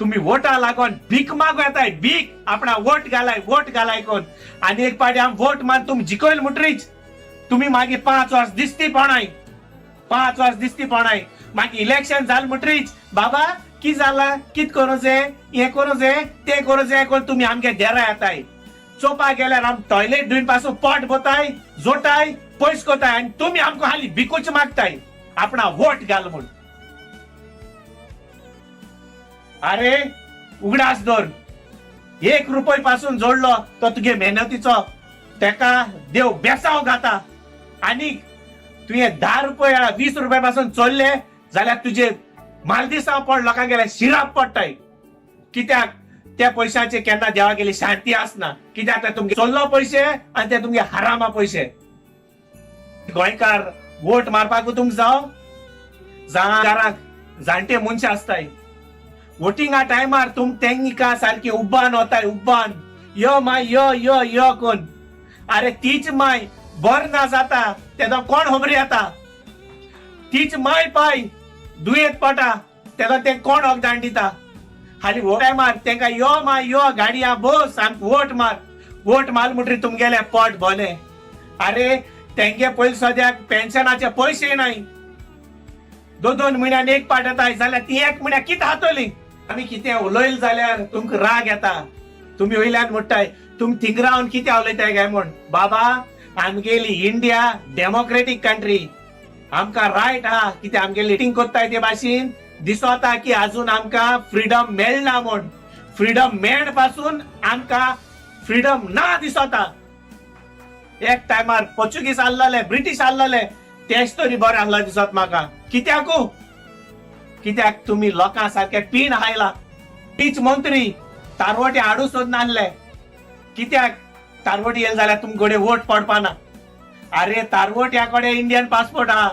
तुम्ही वोटा लागोन भीक मागो येताय भीक आपणा वोट घालाय कोण आणि एक पाटी आम वोट मान तुम जिकोयल मुटरीच तुम्ही मागे 5 वर्ष दिसती पणाय मागे इलेक्शन जाल मुटरीच बाबा की जाला कित करूचे हे करूचे ते करूचे कोण तुम्ही आमगे देरा येताय चोपा गेल्यार आम टॉयलेट धुईन पासून पोट बोताय जोटाय पयस कोताय आणि तुम्ही आमको हाली भिकूच मागताय आपणा वोट घाल म्हूण अरे उगडास दोर 1 रुपये पासून जोडलो तो तुगे मेहनतीचो तेका देव बेसाव घाता आणि तुये 10 रुपये 20 रुपये पासून चोरले जाल्यार तुझे मालदिसाव पड लोकांक गेल्या शिराप पडटाय कित्याक त्या पैशाचे केन्ना देवा गेली शांती आसना कित्याक ते तुमगे चोरलो पैसे आणि ते तुमगे हरामा पैसे गोंयकार वोट मारपाक तुमक घराक जाणटे मनशां आसताय वोटिंगा टायमार तुम तेंका सारखी उब्बान होताय उब्बान यो माय यो कोण अरे तीच माय बर ना जाता तेदो कोण खबरी येता तीच माय पाय दुयेत पडटा तेदो ते कोण वखदाण दिता हाली वोट टायमार तेंका यो माय यो गाडया बोस आमकां वोट माल म्हणटरी तुमगेले पोट भोले अरे तेंगे पयलीं सद्याक पेन्शनाचे पैसे नाय 2 म्हयन्यान एक पाट येताय जाल्यार ती 1 म्हयन्याक कितें हातोली आमी कितें उलयले जाल्यार तुमकां राग येता तुम्ही वयल्यान म्हणटाय तुम थिंग रावन कितें उलयताय काय म्हण बाबा आमगेली इंडिया डेमोक्रेटीक कंट्री आमकां रायट आहा कितें आमगेली लिटींग कोत्ताय ते भाशेन दिसता की अजून आमकां फ्रीडम मेळना म्हण फ्रीडम मेळ पासून आमकां फ्रीडम ना दिसता एक टायमार पोर्चुगीज आसलेले ब्रिटीश आसलेले तेच तरी बरें आसला दिसत म्हाका कित्याक तुम्ही लोकां सारखे पीण हायला तीच मंत्री तारवटी हाडू सोद नासले कित्याक तारवटी येल जाल्यार तुमकडे वोट पडपाना अरे तारवट्या कडेन इंडियन पासपोर्ट आहा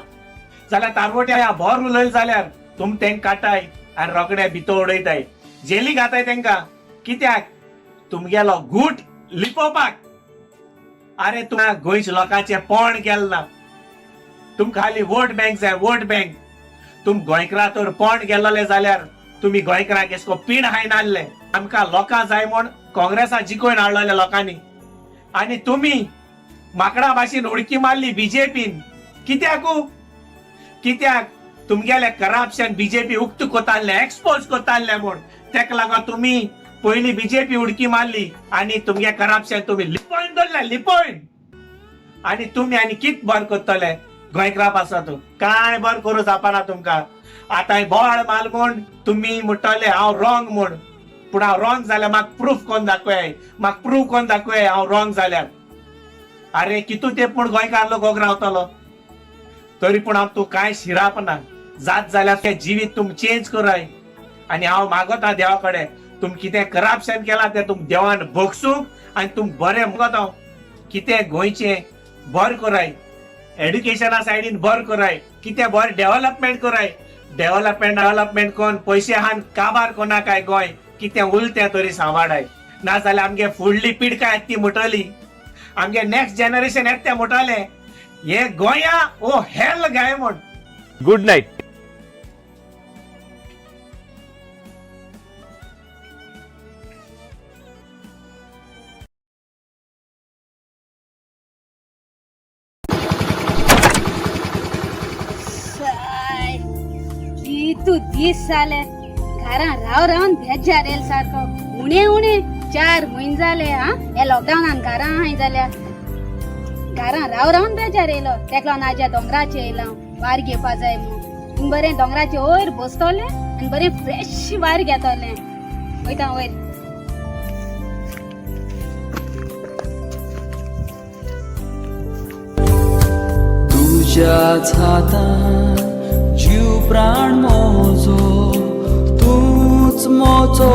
जाल्यार तारवट्या भर उलयले जाल्यार तुम तेंका काटाय आनी रोखडे भितर उडयताय जेली घाताय तेंका कित्याक तुमगेलो घूट लिपोवपाक अरे तुमकां गोंयच्या लोकांचे पोण केलें ना तुमकां खाली वोट बँक जाय वोट बँक तुम गोंयकारा तर पोंड गेल्ले जाल्यार तुम्ही गोंयकारांक एसको पीण हायन हाडले आमकां लोकां जाय म्हण काँग्रेसा जिखोवन हाडलेल्या लोकांनी आनी तुम्ही माकडा भाशेन उडकी मारली बीजेपीन कित्याक तुमगेले करप्शन बीजेपी उक्त कोताले एक्सपोज कोताले म्हण तेका लागून तुम्ही पयली बीजेपी उडकी मारली आनी तुमगे करप्शन तुम्ही लिपोवन दवरले लिपोवन आनी तुम्ही आनी कित बर कोत्तले गोंयकारा पासत काय बर करू जापाना तुमकां आतां बोवाळ माल म्हण तुम्ही म्हणटले हांव रॉंग म्हण पूण हांव रॉंग जाल्यार म्हाका प्रूफ कोण दाखय हांव रॉंग जाल्यार अरे कितू ते पूण गोंयकार लोक ओग रावतलो तरी पूण हांव तूं कांय शिराप ना जात जाल्यार तें जिवीत तुम चेंज कराय आनी हांव मागता देवा कडेन तुम कितें करप्शन केलां तें तुम देवान भोगसूंक आनी तुम बरें मुगता कितें गोंयचें बर कराय एड्युकेशना सायडीन बर कराय कितें बरें डेव्हलपमेंट कराय डेव्हलपमेंट कोण पयशे हान काबार कोना काय गोंय कितें उलतें तरी सांबाळाय ना जाल्यार आमगे फुडली पिडका येत ती मुटली आमगे नेक्स्ट जनरेशन येत ते मुटले हे गोंया ओ हेल गाय म्हण गुड नाईट तू 20 जाले घरा रावन बेजार येल सारको उणे 4 म्हयने जाले हे लॉकडावनान घरा हाय जाल्यार घरा रावन बेजार येयलो तेका लागून आज्या दोंगराचे येयला वार घेवपा जाय म्हूण बरें दोंगराचे वयर बसतले आनी बरें फ्रेश वार घेतले वयता वयर तुझ्याच हातान जीव प्राण मोजो तूच मोजो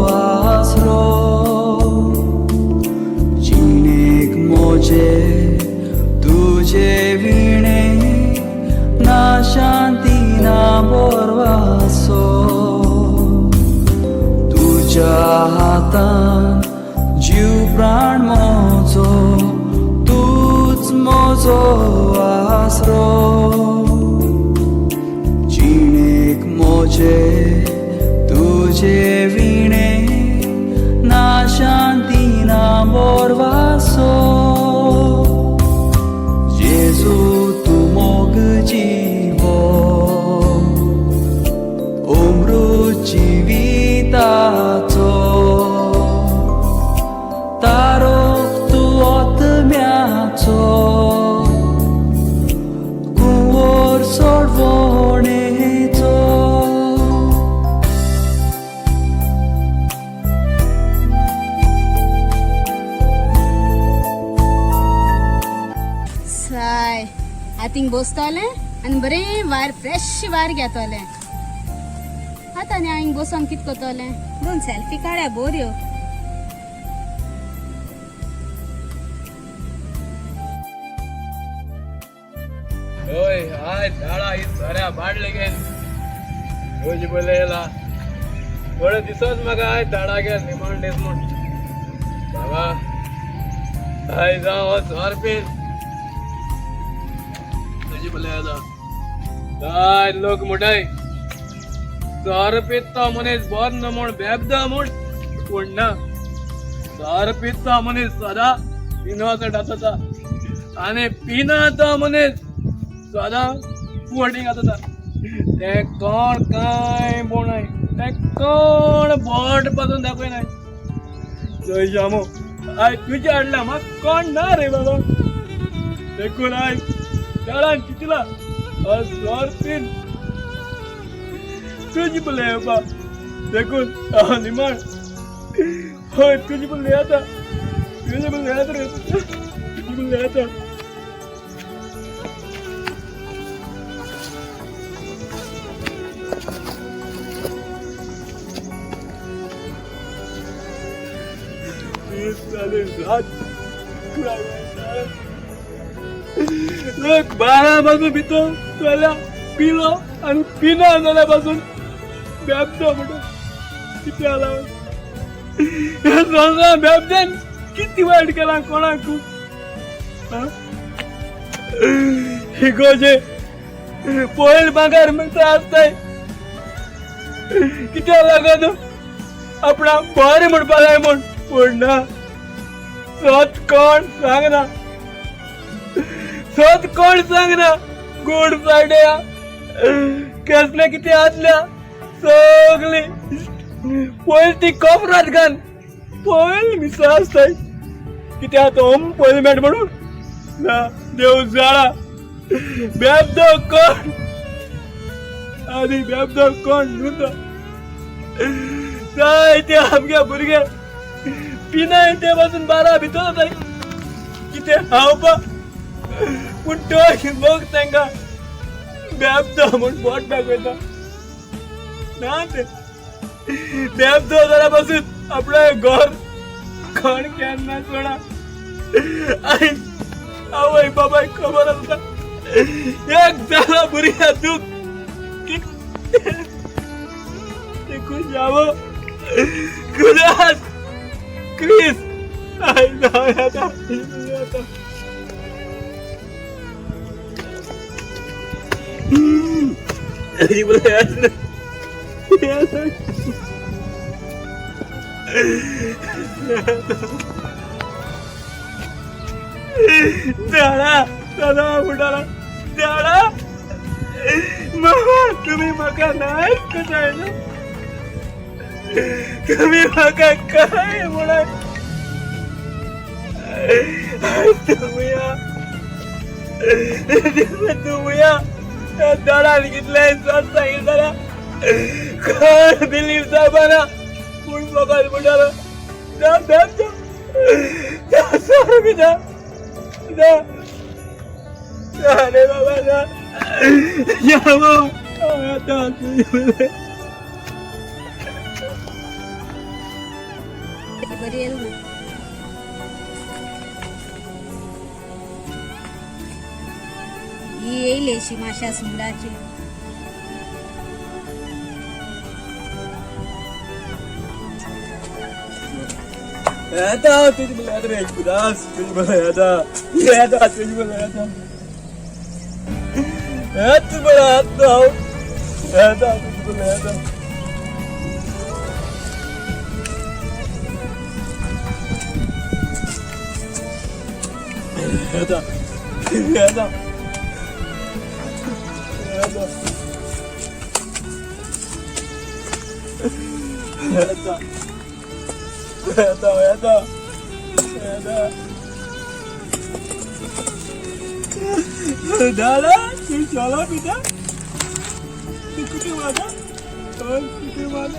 आसरो जिणेक मोजे तुझे विणे ना शांती ना बोरवासो तुझ्या हातान जीव प्राण मोजो असो आसरो जिणेक मोजे तुझे विणे ना शांती ना बोरवासो जेजू तू मोग जीवो अमृत जिविताचो तारोक तू आत्म्याचो कुंवर सोडवणेचो साय हातींक बसतले आनी बरें वार फ्रेश वार घेतले आतां आनी हांवें बसोन कितें करतले दोन सेल्फी काड्या बऱ्यो ओय हाय झाडा ही साऱ्या बाडले गेन रोज बोलेला थोडे दिसत म्हाका हाय झाडा गेल निमण डेस म्हूण बाबा हाय जावं हो झोरपीन तुजी बोलेला हाय लोक मुठाय झोरपीत तो मनीस बोर न म्हूण बेबदा म्हूण पूण ना झोरपीत तो मनीस सदा पिनोसट आसता आनी पिना तो मनीस सदा वोटिंग आता ते कोण काय बोनाय ते कोण बोट पासून दाखय नाही जय श्यामो आय तुझ्या हाडला म्हाका कोण ना रे बाबा देखून आय झाडान चितला सोरपीन तुझी बोले बाबा देखून निमाण होय तुझी बोले आता तुझी बोले आता रे तुझी बोले आता लोक 12 पासून भितो चल्या पिलो आणि पिना जाल्या पासून बेबतो म्हणून किती आला बेबद्यान किती वाईट केला कोणाक गोजे पोयल मागार म्हणता असताय किती लागत आपणा बरें म्हणपा जाय म्हण पूण ना सत कोण सांगना सत कोण सांगना गुड फ्रायडे कसले किती आसल्या सगली पयल ती कोपरात घान पयल मिसा आसताय किती आता ओम पयल मेट म्हणून ना देव जाळा बेबदो कोण आनी बेबदो कोण नुता जायते आमगे भुरगे पिनाय ते पासून 12 भितर जाताय कितें हावपा पूण तो मग तांकां बेबदो म्हूण बोट दाखयता ना ते बेबदो जाल्या पासून आपलें घर कोण केन्ना सोडा आनी आवय बाबाय खबर आसता एक जाला भुरग्या दूख देखून जावो गुलास क्रिस आई आता झाडा दादा फुटाला झाडा मामा तुम्ही म्हाका नाच कसाय ना तुम्ही म्हाका काय म्हणा तुम्ही दडान कितले सांगितलं कोण बिलीव जाबाना पूण बाबा म्हणटालो ना बेबदो ना सोर ना अरे बाबा ना यावो आता बरी येईल ना ही येईल अशी माश्या सुंगडाची येता तुझी मला येता रे खुदास तुझी मला येता येता तुझी मला येता येता मला येता येता तुझी मला येता येता येता येता दादा तू चला पिता तू कुठे माझा कुठे माझा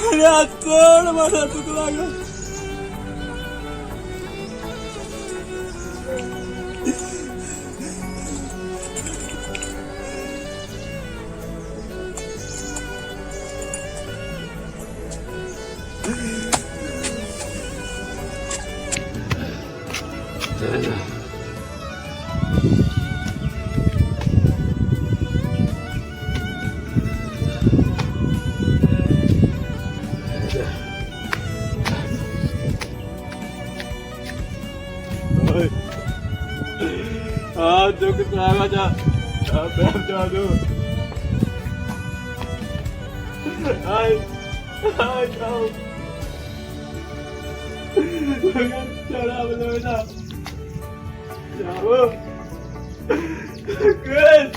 अरे आजकाल माझा चुक लागला दुख सांगायचा जादू आय जाऊ चला बोलो ना जाओ Chris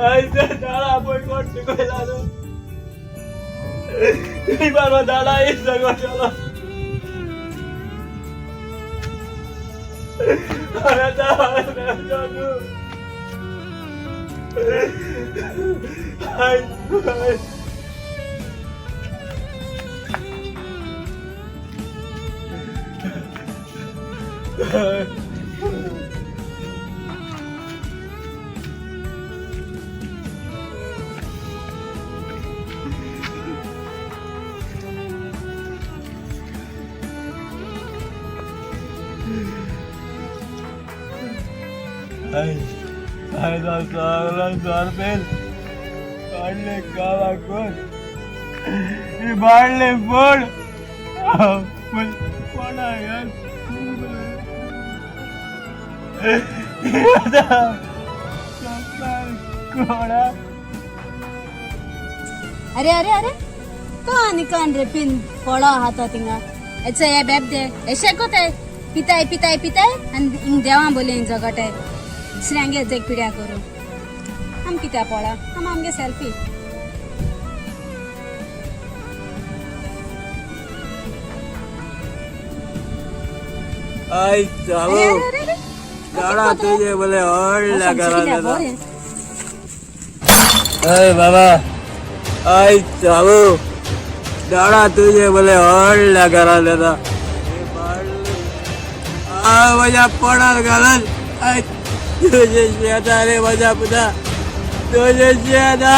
ऐसे दादा बोल कोट कोई लालो ये बार दादा इस जगह चलो अरे जादू हाय Ay da sağlan zarpel. Parle kala kon. Parle por. Pul pona yan. Da. Koda. अरे कौन कौन रे पिन पड़ा हाथा तिंगा अच्छा ये बेब दे ऐसे को ते पिताय आणि इंग देवा बोले इन जगत है श्रृंगे जग पिड्या करू हम कित्या पड़ा हम आमगे सेल्फी Ay chalo दादा तुझे बोले और लगा रहा अरे बाबा आई चलो दादा तुझे बोले और लगा रहा दादा वजह पड़ा गलत तुझे ज्यादा रे वजह पता तुझे ज्यादा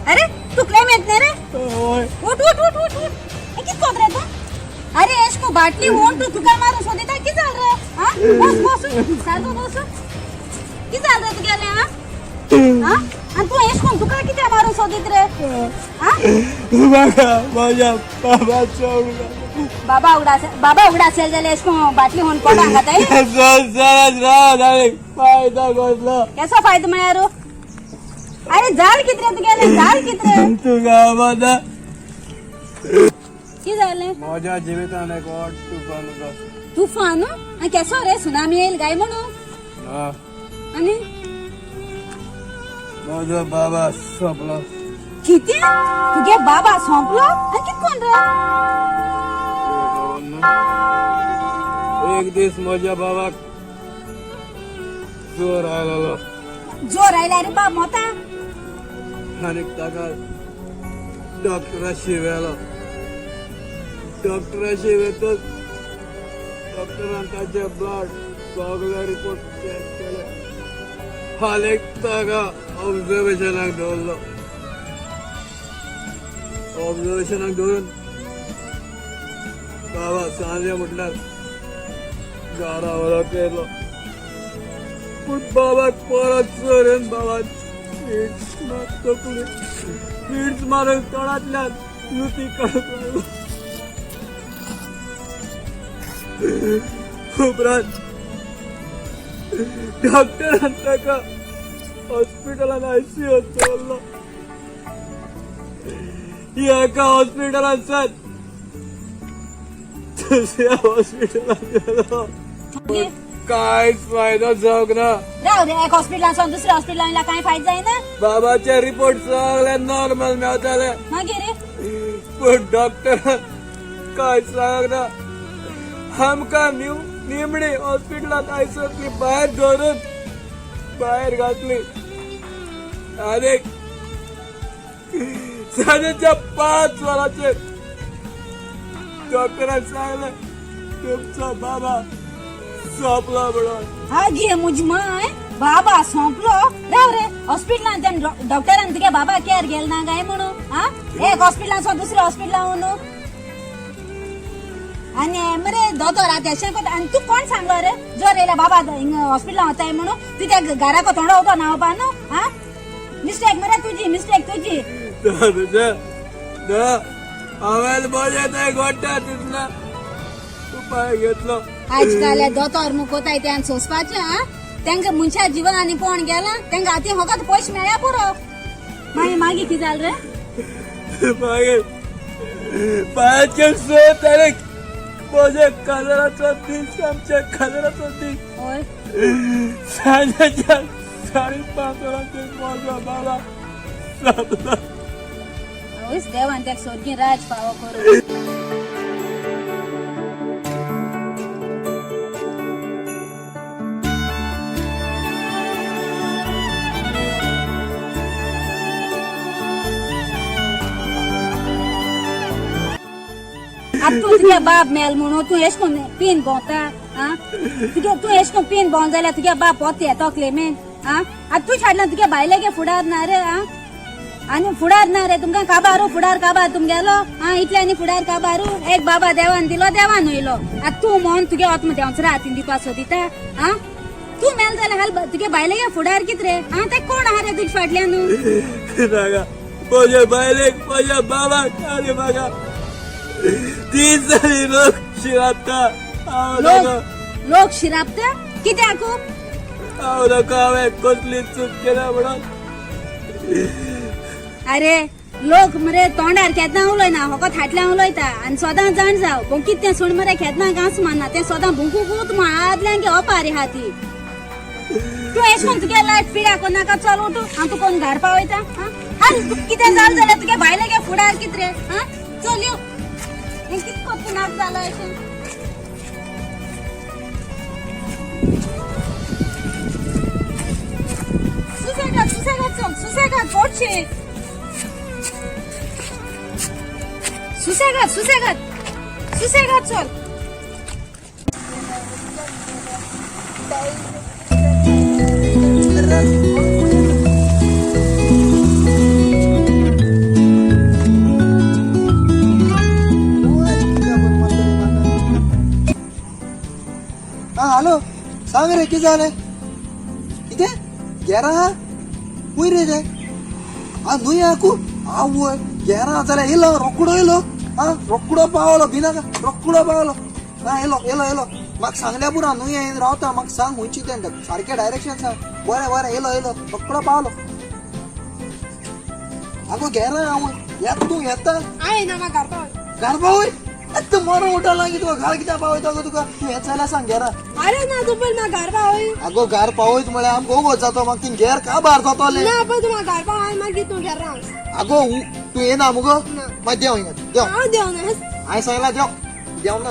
अरे तू क्लेम येत नाही रे उठ किती कोत रे तू अरे इसको बाटली होऊन तू तुका मारू शोधित आहे की चाल रे हा बस साधू बस की चाल रे तू गेले हा आणि तू इसको तुका किती मारू शोधित रे हा माझ्या बाबा उडा असेल जाले इसको बाटली होऊन पडा घात आहे फायदा गोसला कैसा फायदा मिळारो अरे जाल कितरे तू गेले जाल कितरे तू गावात की झाले माझ्या जीविताने गोड तुफान आणि कसं रे सुनामी येईल काय म्हणू आणि माझा बाबा संपला किती तुझे बाबा संपलो आणि किती कोण रे एक दिवस माझ्या बाबा जोर आला जोर आयला रे बाप मोठा आणि ताका डॉक्टराशी वेळा डॉक्टराशी वेळतो डॉक्टरान ताचे ब्लड सगळे रिपोर्ट चेक केले हालेकतागा ऑब्झर्वेशनाक दवरलो ऑब्झर्वेशनाक दवरून बाबा सांजे म्हटल्यार घरा व्हरप केलो पूण बाबाक परत चोरून बाबा स्वीट्स मारून तोंडांतल्यान लुती काडूंक लागलो उपरांत डॉक्टरान ताका हॉस्पिटलान आयसीयूत दवरलो एका हॉस्पिटलांतल्यान दुसऱ्या हॉस्पिटलान गेलो कांयच फायदो जावंक ना राव रे एक हॉस्पिटलांसून दुसऱ्या हॉस्पिटलांना काय फायदो जायना बाबाचे रिपोर्ट सगळे नॉर्मल मेळटाले मागीर पण डॉक्टरान कांयच सांगक ना आमकां निमणी हॉस्पिटलांत आयसतली भायर धरून भायर घातली आनी सांजेच्या 5 वरांचेर डॉक्टरान सांगलें तुमचो बाबा सोंपलो म्हणून आगे मुझ माय बाबा सोंपलो राव रे हॉस्पिटलान त्या डॉक्टरान तुगे बाबा केअर गेल ना काय म्हणून हा एक हॉस्पिटलांसून दुसऱ्या हॉस्पिटलान न्हू आणि मरे दोतोर अशें कोता आनी तू कोण सांगलो रे जोर येयला बाबा हॉस्पिटलान वताय म्हणून तू त्या घराको थोडो होतो नावपा न्हू हा मिस्टेक मरे तुजी मिस्टेक तुजी हांवें बजें थंय गोट्टा तितलो उपाय घेतलो आजकाल दोतोर न्हू कोताय त्यान सोंसपाचें हा तांकां मनशा जिवनांनी पोण गेला तांकां आतां फकत पयशे मेळ्या पुरो मागीर कितें जालें रे मागीर पांचशे 6 तारीख म्हजे काजराचो दीस आमच्या काजराचो दीस होय सांजेच्या 5:30 वरांचेर म्हजो बाबा सोंपलो होयच देवान त्याक सोडगी राज फावो करूं अब तू तुगे बाप मेल म्हणून तू एश कोन पिन बोंता हा तू एश कोन पिन बोन जाल्यार तुगे बाप पोते तोकले मेन हा अब तू छाडला तुगे बायलेगे फुडार ना रे हा आनी फुडार ना रे तुमकां काबारू फुडार काबार तुमगेलो हा इतल्यानी फुडार काबारू एक बाबा देवान दिलो देवान वयलो आता तू मोहन तुगे आत्मदेवांचो हातीन दिवपा सोदिता हा तू मेल जाल्यार हाल तुगे बायलेगे फुडार कित रे हा ते कोण आहा रे तुजे फाटल्यान म्हज्या बायलेक म्हज्या बाबाक आनी म्हाका 3 जाली लोक शिरापता लोक शिरापता कित्याक हांवें कसली चूक केल्या म्हणून अरे लोक मरे तोंडार केदना उलयना फकत फाटल्यान उलयता आनी सोदां जाण जाव पूण कितें सुण मरे केदना गांस मारना तें सोदां भुंकूकूत म्हण आदल्यान गे ओपारी हाती तू एश कोन तुगे लायफ पिड्या कोण नाका चल उठ हांव तू कोण घर पावयता हाल कितें जालें जाल्यार तुगे बायलेगे फुडार कित रे हा चल यो हें कित कोत्ता नाक जाला अशें सुसेगाद चल सुसेगाद पोटशे सुसेगाद चल हा हॅलो सांग रे कितें जालें कितें गेरा खूंय रे ते न्हू आकू आवय गेरा जाल्यार येयलो रोकडो येयलो रोकडो पावलो भिनाका रोकडो पावलो येयलो म्हाका सांगल्या पुरो न्हू येयन रावता म्हाका सांग खुंयची तें सारकें डायरेक्शन सांग बरें येयलो रोकडो पावलो आगो गेरा हांव येता तूं येता घर पावय तू मरो उठला की तुका घर कित्याक पावयता गो तुका तूं हें जाल्यार सांग गेरा अरे ना तू पण घर पावय आगो घर पावयत म्हळ्यार आमकां ओगोत जातो म्हाका तीं घेर काबार जातोलें ना पण तू घर पावय मागीर तू घर राव आगो तू येना मुगो मागीर देव हिंगा देव हांव देवना हांवें सांगलां देव ना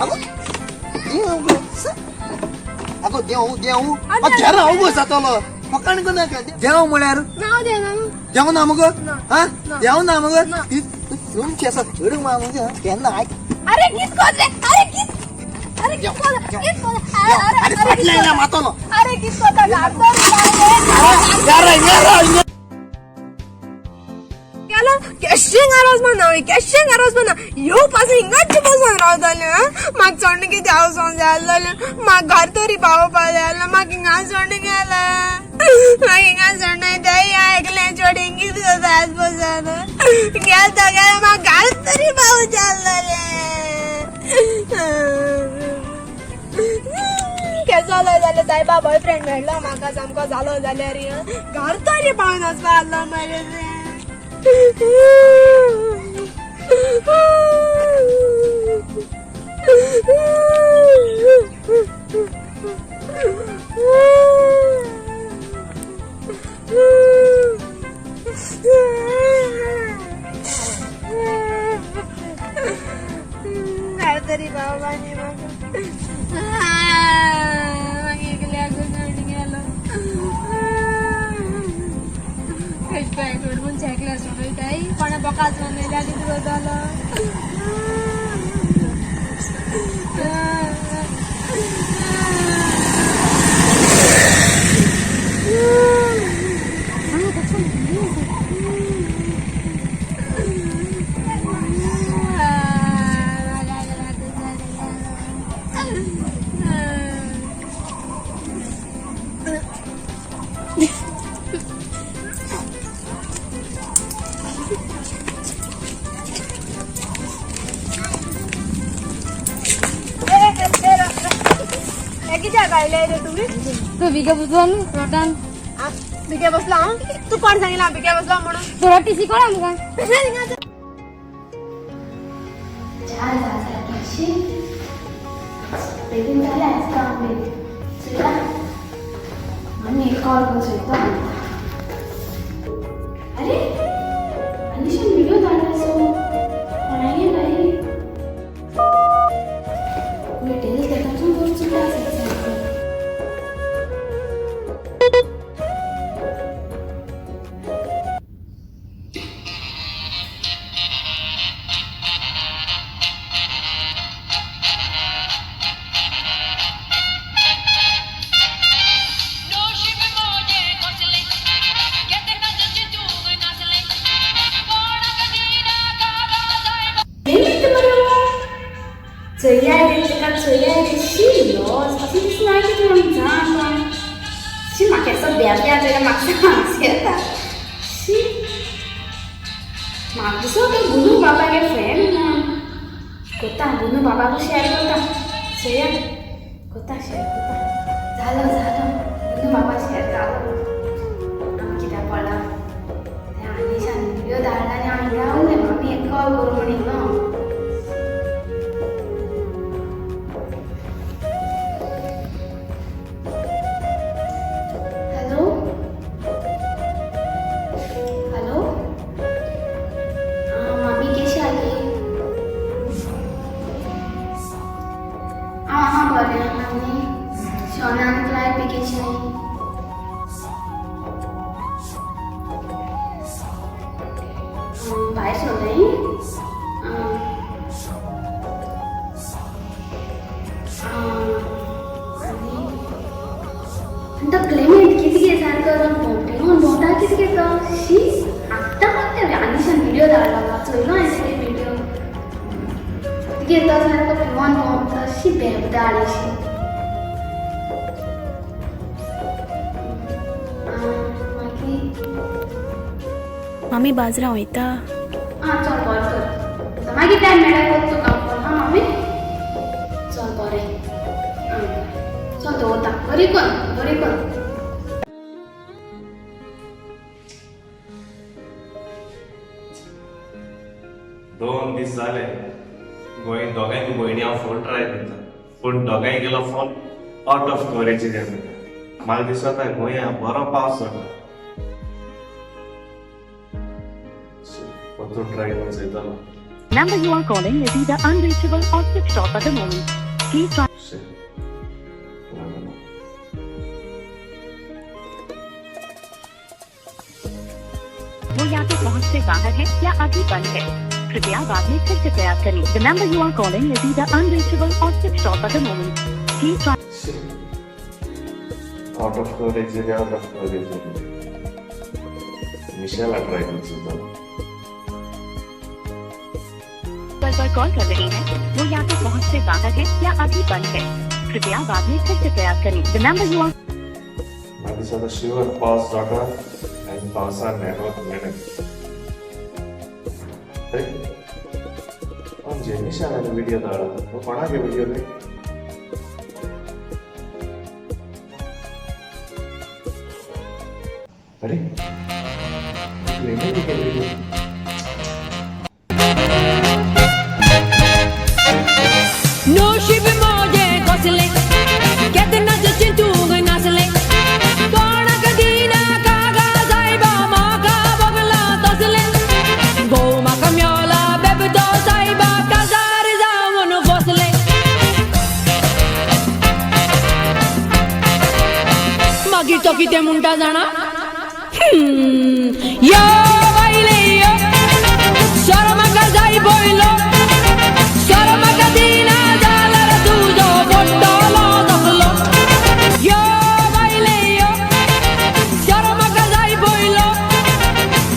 आगो आगो देव घेरा ओगोत जातलो फकाण को नाका देव म्हळ्यार देव ना मुगो हा देव ना मुगो तुमची आसा धरून मा मुगो केन्ना आयक अरे कित कोत रे अरे कित अरे किसको अरे फाटलंय ना मातो अरे किसको कॅशिंग आरोज म्हणा येऊ पास हिंगाची बसून रावताले म्हाका चोडणे कितें हांव जालें म्हाका घर तरी पावोवपा जाय म्हाका हिंगा चोडणे गेला म्हाका हिंगा चोडणे दही ऐकलें चोड हिंगी सुद्दां आज बसून गेलता गेल्या म्हाका घर तरी पावू जालें केसो जाल्यार सायबा बॉयफ्रेंड मेळ्ळो म्हाका सामको जालो जाल्यार घर तरी पावून वचपा आसलो मरे तरी बाबाने सोडून चॅकला सोडून काही कोणा बकाच मेल्या किती झालं तू बिगे बसलो रोटान बिगे बसला तू कोण सांगितलं बिगे बसला म्हणून तुला टीसी कोण आमका बेगीन जालें आज काम बी चला आमी एक कॉल करून सोयता अरे अनिशन व्हिडिओ धाडला सो कोणागे बाई भेटेल तेकाचून खूब चुका आसा गुनू बाबा के फ्रेंड ना कोता गुनू बाबा को शेयर करता शेयर कोता शेयर कोता झालं गुनू बाबा शेयर झालं आम्ही कित्याक पडला त्या आनिशान व्हिडिओ धाडला आनी आमी रावले आमी एक कॉल करू म्हणीन न्हू क्लायमेट कितके सारको भोंवटेन भोंवता कितके तो शी आत्तां ते आनिशान व्हिडिओ धाडला चोयलो हांवें ते व्हिडिओ कितके तो सारको भिवून भोंवता शी बेबदाड अशी मामी बाजरा वयता चल बरें मागीर टायम मेळ्ळ्यार करता तुका फोन हा मामी चल बरें चल दवरता बरी कर दोन दीस जाले दोगांयक भयणी हांव फोन ट्राय करता पूण दोगांय गेलो फोन आउट ऑफ कवरेज म्हाका दिसता गोंया बरो पावस जाता वचून ट्राय करून चयतलो Number you are calling is either unreachable or switched off at the moment. Please try. वो या तो पहुंच से बाहर है या अभी बंद है। कृपया बाद में फिर से प्रयास करें. The number you are calling is either unreachable or switched off at the moment. Please try. Out of storage है, आउट ऑफ स्टोरेज है. मिशेल ट्राई कर पर कॉल कर रहे हैं वो या तो पहुंच से बाहर है या अभी बंद है. कृपया बाद में फिर से प्रयास करें. The number you are माझी सदा शिवर पाऊस जाता आणि पावसात नेटवर्क मिळत. म्हणजे निशाने व्हिडिओ दाडा तो कोणाचे व्हिडिओ रे. अरे व्हिडिओ नशीब माझे कसले केदनाचे चिंतून नासले कोणाक दिना कागा सायबा म्हाका बगला तसले घोव म्हाका मेवला बेबतो सायबा काजार जावन बसले मागीर तो कितें म्हणटा जाणा यो बायले यो सर म्हाका जाय पयलो सर म्हाका दिना जाल्यार तुजो पोट्टलो धकलो यो बायले यो सर म्हाका जाय पयलो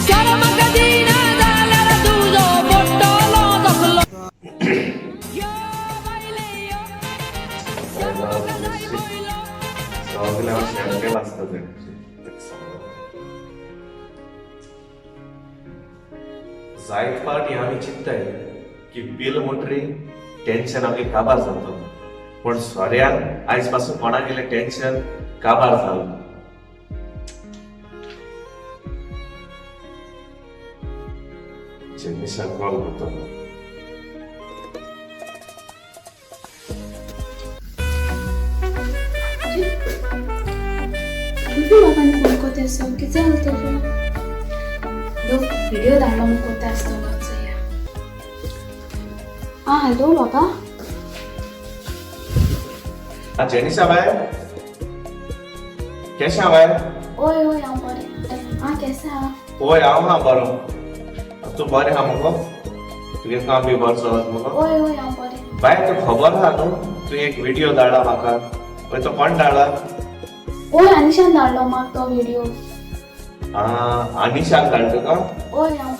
सर म्हाका दिना जाल्यार तुजो पोट्टलो धकलो यो बायले यो सर म्हाका जाय पयलो सगळ्या शेअर असतात. जायत फावटी आम्ही चिंताय की बिल मोटरी टेन्शन आमगे काबार जातो, पण सोऱ्यान आयज पासून कोणा गेले टेन्शन काबार जालें. जेनिशाक कॉल करतो. बाबांनी फोन करते असो किती झालं तुझं व्हिडिओ धाडला म्हणून करते असतो या हा हॅलो बाबा. जेनिशा बाय केशा बाय. ओय ओय हांव बरें. हा केसा हा. ओय हांव हा बरो. तूं बरें हा मुगो. तुगे काम बी बरें चलत मुगो. ओय ओय हांव बरें. बाय तूं खबर आहा न्हू तूं एक व्हिडिओ धाडला म्हाका. पळय तो कोण धाडला. ओय अनिशान धाडलो म्हाका तो व्हिडिओ. अनिशाक धाडलो का. ओय हांव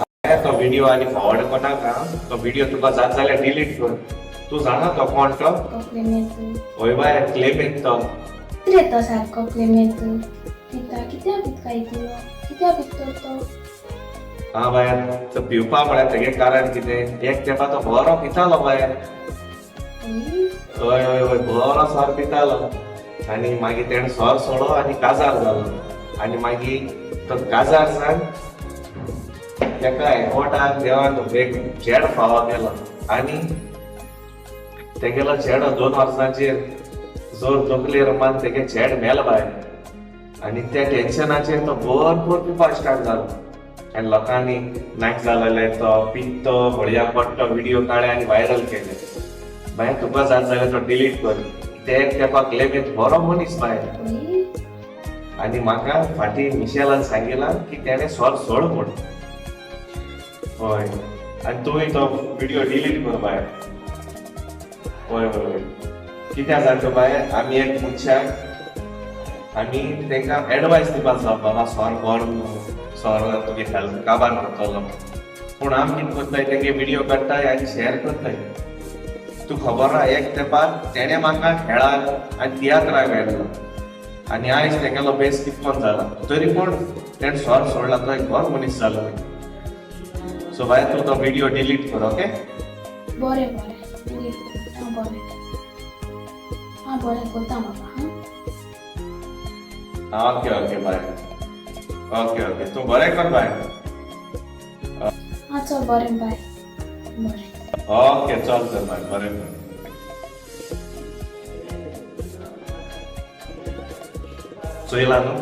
तो व्हिडिओ आनी फॉरवर्ड कोनाका. तो व्हिडिओ तुका जात जाल्यार डिलीट कर. तू जाणा तो कोण तो. क्लेमेंत. ओय बाय क्लेमेंत तो. कितें तो सारको क्लेमेंत पिता कित्याक पितका इतलो कित्याक पितो तो. हा बाय तो पिवपा म्हळ्यार तेगे कारण कितें. एक तेंपा तो बरो पितालो बाय. हय हय हय बरो सोर पितालो आनी मागीर तेणें सोर सोडलो आनी काजार जालो. आनी मागीर तो काजार जावन तेका एकोटाक देवान एक चेड फावो गेलो आनी तेगेलो चेडो 2 वर्सांचेर जोर तकलेर मान तेगे चेड मेलो बाय. आनी त्या टेन्शनाचेर तो भरपूर पिवपाक स्टार्ट जालो. आनी लोकांनी नाक जालेले तो पित्तो घोडया पडटो व्हिडिओ काडले आनी व्हायरल केले. बाय तुका जात जाल्यार तो डिलीट कर. ते तेका क्लेमेंत बरो मनीस बाय. आनी म्हाका फाटीं मिशेलान सांगिलां की तेणें सोर सोड म्हूण. हय आनी तुवें तो व्हिडिओ डिलीट कर बाय. हय हय हय कित्याक जाता बाय आमी एक मनशाक आमी तांकां एडवायस दिवपाक जाय बाबा सोर बरो सोर तुगे हेल्थ काबार करतलो. पूण आमी कितें करताय तेगे व्हिडिओ काडटाय आनी शेअर करताय. तू खबर आहा एक तेंपार तेणें म्हाका खेळाक आनी तियात्राक व्हेल्लो आनी आयज तेगेलो बेस कितकोन जाला. तरी पूण तेणें सोर सोडला तो एक बरो मनीस जालो. सो बाय तूं तो व्हिडिओ डिलीट कर. ओके बरें बरें डिलीट कर. हा बरें हा बरें करता बाबा. हा okay okay bye. Okay okay तूं बरें कर बाय. हा चल बरें बाय. बरें ओके चल तर बाय बरें कर. चोयला न्हू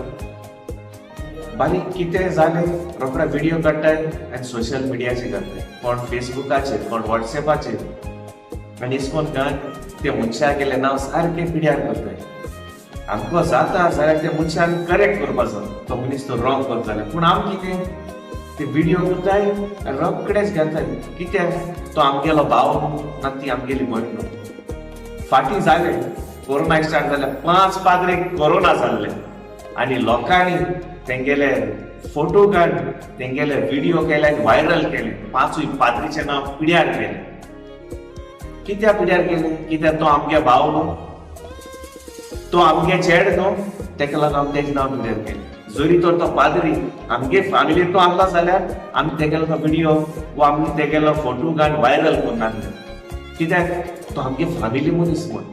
बारीक कितें जालें रोखडे व्हिडिओ काडटाय आनी सोशल मिडियाचेर घालताय. कोण फेसबुकाचेर कोण वॉट्सॅपाचेर आनी इसकोन घेवन ते मनशा गेलें नांव सारकें पिड्यार करताय. आमकां जाता जाल्यार त्या मनशान करेक्ट करपाचो तो मनीस तो रॉंग करता जाल्यार. पूण आमी कितें ते व्हिडिओ करताय रोकडेच घेताय कित्याक तो आमगेलो भाव ना ती आमगेली म्हण फाटी जाले कोरोना स्टार्ट जाले 5 पाद्रे कोरोना जाल्ले आणि लोकांनी तेंगेले फोटो काढ तेंगेले व्हिडिओ केले व्हायरल केले 5 पाद्रीचे नाव पिड्यार केले कित्या पिड्यार केले कित्याक तो आमगे भाव न्हू तो आमगे चेड न्हू तेका लागून तेजे नाव पिड्यार केले जरी तर तो पाद्री आमगे फॅमिली तो आसला जाल्यार आमी तेगेलो तो व्हिडिओ वो आमी तेगेलो फोटो काढ व्हायरल करनासले कित्याक तो आमगे फॅमिली मनीस म्हण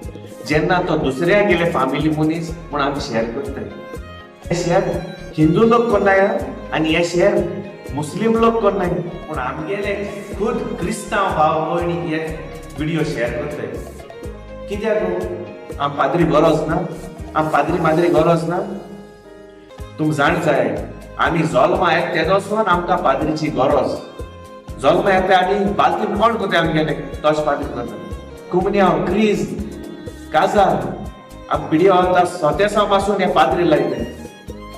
जेन्ना तो दुसऱ्या गेले फॅमिली मनीस म्हण आमी शेअर करताय हे शेअर हिंदू लोक करनाय आणि हे शेअर मुस्लिम लोक करनाय पूण आमगेले खुद क्रिस्तांव भाव भयणी हे व्हिडिओ शेअर करताय कित्याक आम पाद्री गरज ना आम पाद्री माद्री गरज ना तुम जाणताय आमी जल्म आहेत तेदोसून आमकां पाद्रीची गरज जल्म येता आमी बालतीन कोण करता आमगेले तोच पाद्री करता कुमन्याव क्रीज काजा आम पिढी वता सोतेसा पासून हे पाद्री लायताय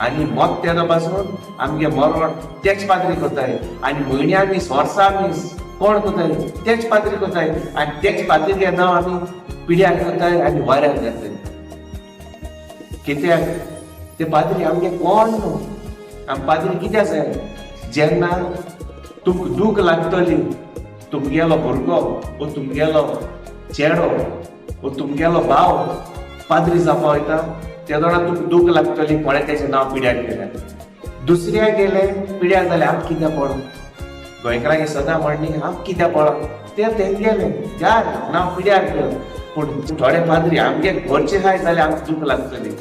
आणि मग तेदो पासून आमगे मरण तेच पाद्री करताय आणि म्हयन्यांनी वर्सांनी कोण करताय तेच पाद्री करताय आणि तेच पाद्रीचे नांव आमी पिड्यार करताय आणि वाऱ्यार घालताय कित्याक ते पाद्री आमगे कोण न्हू आम पाद्री कित्याक जाय जेन्ना तुमकां दूख लागतली तुमगेलो भुरगो वो तुमगेलो चेडो वो तुमगेलो भाव पाद्री जावपा वयता तेदोणा तुमकां दूख लागतली कोणें तेजें नांव पिड्यार केलें दुसऱ्या गेले पिड्यार जाल्यार आम कित्याक पळोवं गोंयकारांक सदां म्हणणी हांव कित्याक पळोवं ते तेंगेले यार नांव पिड्यार केलें पूण थोडे पाद्री आमगे घरचे आहाय जाल्यार आमकां दूख लागतली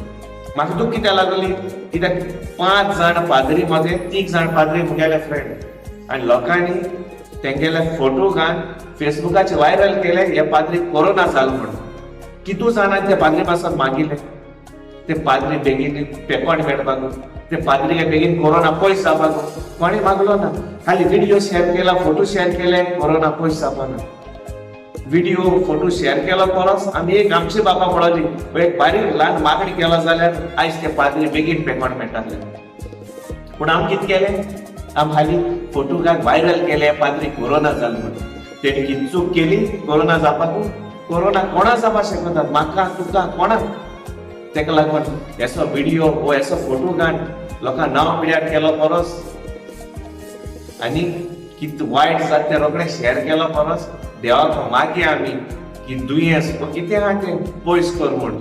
म्हाका दूख कित्याक लागली कित्याक 5 जाण पाद्री मध्ये 3 जाण पाद्री मुगेले फ्रेंड आणि लोकांनी तेंगेले फोटो घाल फेसबुकाचेर व्हायरल केले हे पाद्री कोरोना जालो म्हणून कितू जाणांनी ते पाद्री पासून मागिल्ले ते पाद्री बेगीन पेकोण मेळपाक ते पाद्रीक बेगीन कोरोना पयस जावपाक कोणी मागलो ना खाली व्हिडिओ शेअर केला फोटो शेअर केले कोरोना पयस जावपाना व्हिडिओ फोटो शेअर केलो परस आमी एक आमची बाबा पळयली एक बारीक ल्हान मागणी केला जाल्यार आयज ते पाद्री बेगीन पेकोण मेळटाले पूण आमी कितें केलें आमी खाली फोटो घाल व्हायरल केले पाद्री कोरोना जालो म्हणून तेणी कितें चूक केली कोरोना जावपाक कोरोना कोणा जावपाक शकना म्हाका तुका कोणाक तेका लागून असो व्हिडिओ वो असो फोटो घाल लोकां नांव पिड्यार केलो परस आनी कितें वायट जाता तें रोखडें शेअर केलो परस देवाक मागे आमी की दुयेंस कितें आहा तें पयस कर म्हूण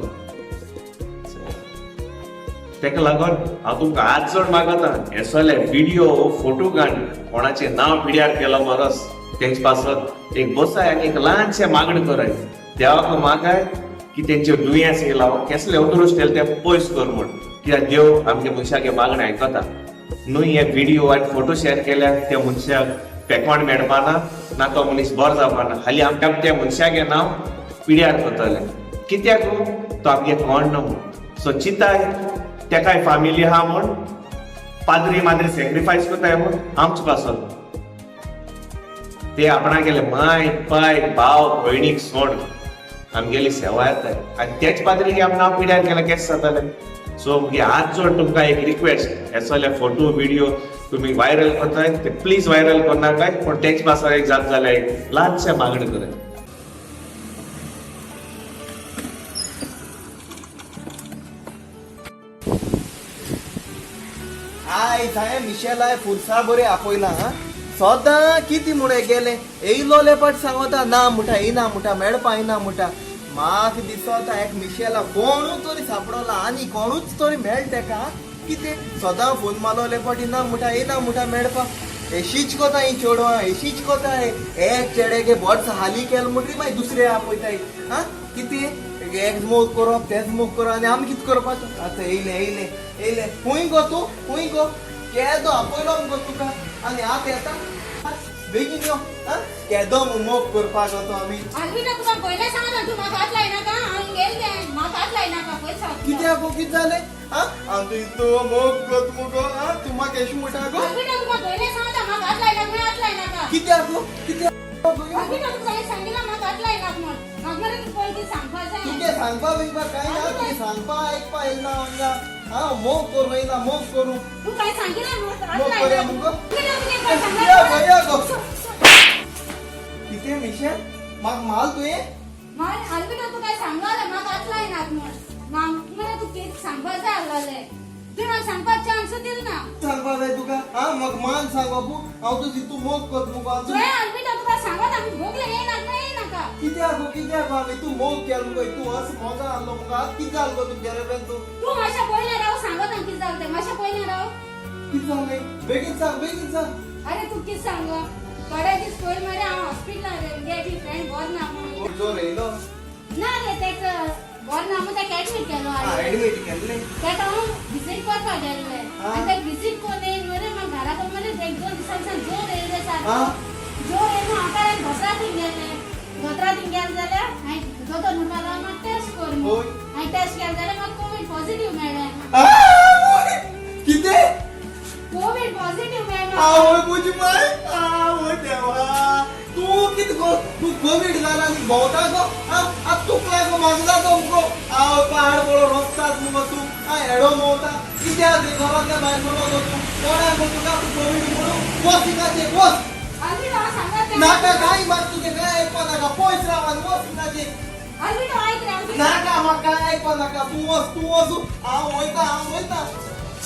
तेका लागून हांव तुमकां हात जोड मागता हे सगळे व्हिडिओ फोटो घाल कोणाचें नांव पिड्यार केलो परस तेंचे पासत एक बसाय आनी एक ल्हानशें मागणी कराय देवाक मागाय की तेंचे दुयेंस येयला कसले अदृश्ट येयला ते पयस कर म्हूण कित्याक देव आमगे मनशागे मागणी आयकता न्हू हे व्हिडिओ आनी फोटो शेअर केल्यार त्या मनशाक पेकोण मेळपाना ना तो मनीस बरो जावपाना हाली आमकां त्या मनशागे नांव पिड्यार करतले कित्याक तो आमगे कोण न्हू सो चिताय तेकाय फॅमिली आहा म्हूण पाद्री माद्री सॅक्रिफायस करताय म्हूण आमचे पासून ते आपणा गेले माय पाय भाव भयणीक सोड आमगेली सेवा येताय आनी तेच पाद्रीक आमी नांव पिड्यार केलें केस जातालें सो मुगे हात जोड तुमकां एक रिक्वेस्ट हे सगळे फोटो व्हिडिओ तुम्ही व्हायरल करताय ते प्लीज व्हायरल करनाकाय पण तेच पासून एक जात जाल्यार एक ल्हानशें मागणी कराय आयज हांवें मिशेलाय पुरसा बरें आपयला सदां कितें मुळे गेले येयलो लेपट सांगता ना मुठा येना मुठा मेळपा येना मुठा म्हाका दिसता एक मिशेला कोणूच तरी सापडला आनी कोणूच तरी मेळ तेका कितें सदां फोन मारलो लेपट येना मुठा मेळपा एशीच कोता ही चेडवां एशीच कोता एक चेड्यागे बोट हाली केल म्हणटरी मागीर दुसरे आपयताय हा कितें एक मोग करप तेच मोग करप आनी आमी कितें करपाचो आतां येयले खूंय गो तूं खूंय गो केदो आपयलो मुगो तुका आनी आतां येता बेगीन यो केदो मोग करपाक वतो आमी तुका पयलें सांगला तूं म्हाका हात लायनाका हांव गेले म्हाका हात लायनाका पळय सांग कित्याक गो कितें जालें आनी तूं मोग करत मुगो तूं म्हाका एश म्हणटा गो तुका पयलें सांगता म्हाका हात लायनाका कित्याक गो कित्याक तुका सांगितला म्हाका हात लायनाका म्हण म्हाका मरे तूं पयलीं सांगपा जाय तुगे सांगपा बिंगपा कांय ना तुगे सांगपा आयकपा येयना हांगा मोग करूं येयना मोग करूं तूं काय सांगितलें मोग करूया मुगो काय सांगणार या तुला? गो, या गो. किती मिशन मग माल तुये माय हलबिटा तू काय सांगले मग आतलाय ना मला तू केक सांगपाचा आलाले तू मला सांगपाच चान्स दिल ना सांगपा जाय तुका हा मग मान सांग बाबू हांव तुजी तू मोग कर मुगो आमचो तुझ्या हलबिटा तुका सांगत आम्ही भोगले ये नका कित्याक आमी तू मोग केलो मुगो तू असं मोगा आणलो मुगो आज किती जाल गो तू गॅरेबेन तू तू माझ्या पहिले राव सांगत किती झालं माझ्या पहिले राव किती जाले बेगीन सांग अरे तू किती सांग कडाची स्टोरी मध्ये हांव हॉस्पिटलार गेली फ्रेंड बोर ना म्हणून जो रेलो ना रे तेक बोर ना म्हणून तेक ऍडमिट केलो आहे ऍडमिट केले तेक हांव विजिट करपाक गेल्ले आनी तेक विजिट कोण येयन मरे म्हाका घरा कोण मरे एक दोन दिसांसान जोर येयले सारको जोर येयन हांव कारण घोत्रातीन गेले जाल्यार हांवें दोतोर म्हणपाक लागलो म्हाका टेस्ट कर म्हणून हांवें टेस्ट केलें जाल्यार म्हाका कोवीड पॉझिटिव्ह मेळ्ळें किती कोवीड पॉझिटिव्ह मेळ्ळें आवय तुजी माय आवय देवा तू किती गो तू कोविड जाला आनी भोंवता गो आज तुकला गो मागला गो मुगो आव पहाड पळो रस्ताच मुगो तू हेडो मोवता कित्याक रे घरांतल्या भायर पळो गो तू कोणाक गो तुका तू कोविड म्हणून वच इकाचे वच हलबिटो हांव सांगत नाका काय मात तुजे काय आयकपा नाका पयस राव आनी वच इकाचे हलबिटो आयक रे हांव नाका म्हाका काय आयकपा नाका तू वच हांव वयता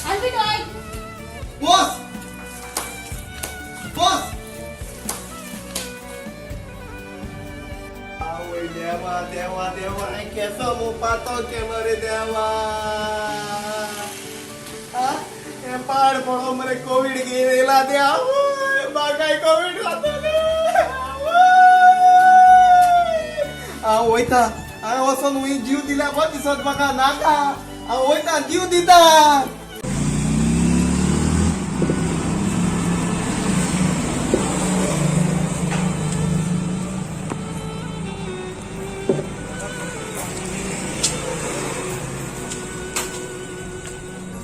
हलबिटो आयक वच वच आवय देवा देवा देवा हांवें केसो मोपातो केलो रे देवा हे पाड पडो मरे कोविड गेला ते आवय म्हाकाय कोविड जातले हांव वयता हांवें वचोन हुंय जीव दिल्या बरें दिसत म्हाका नाका हांव वयता जीव दिता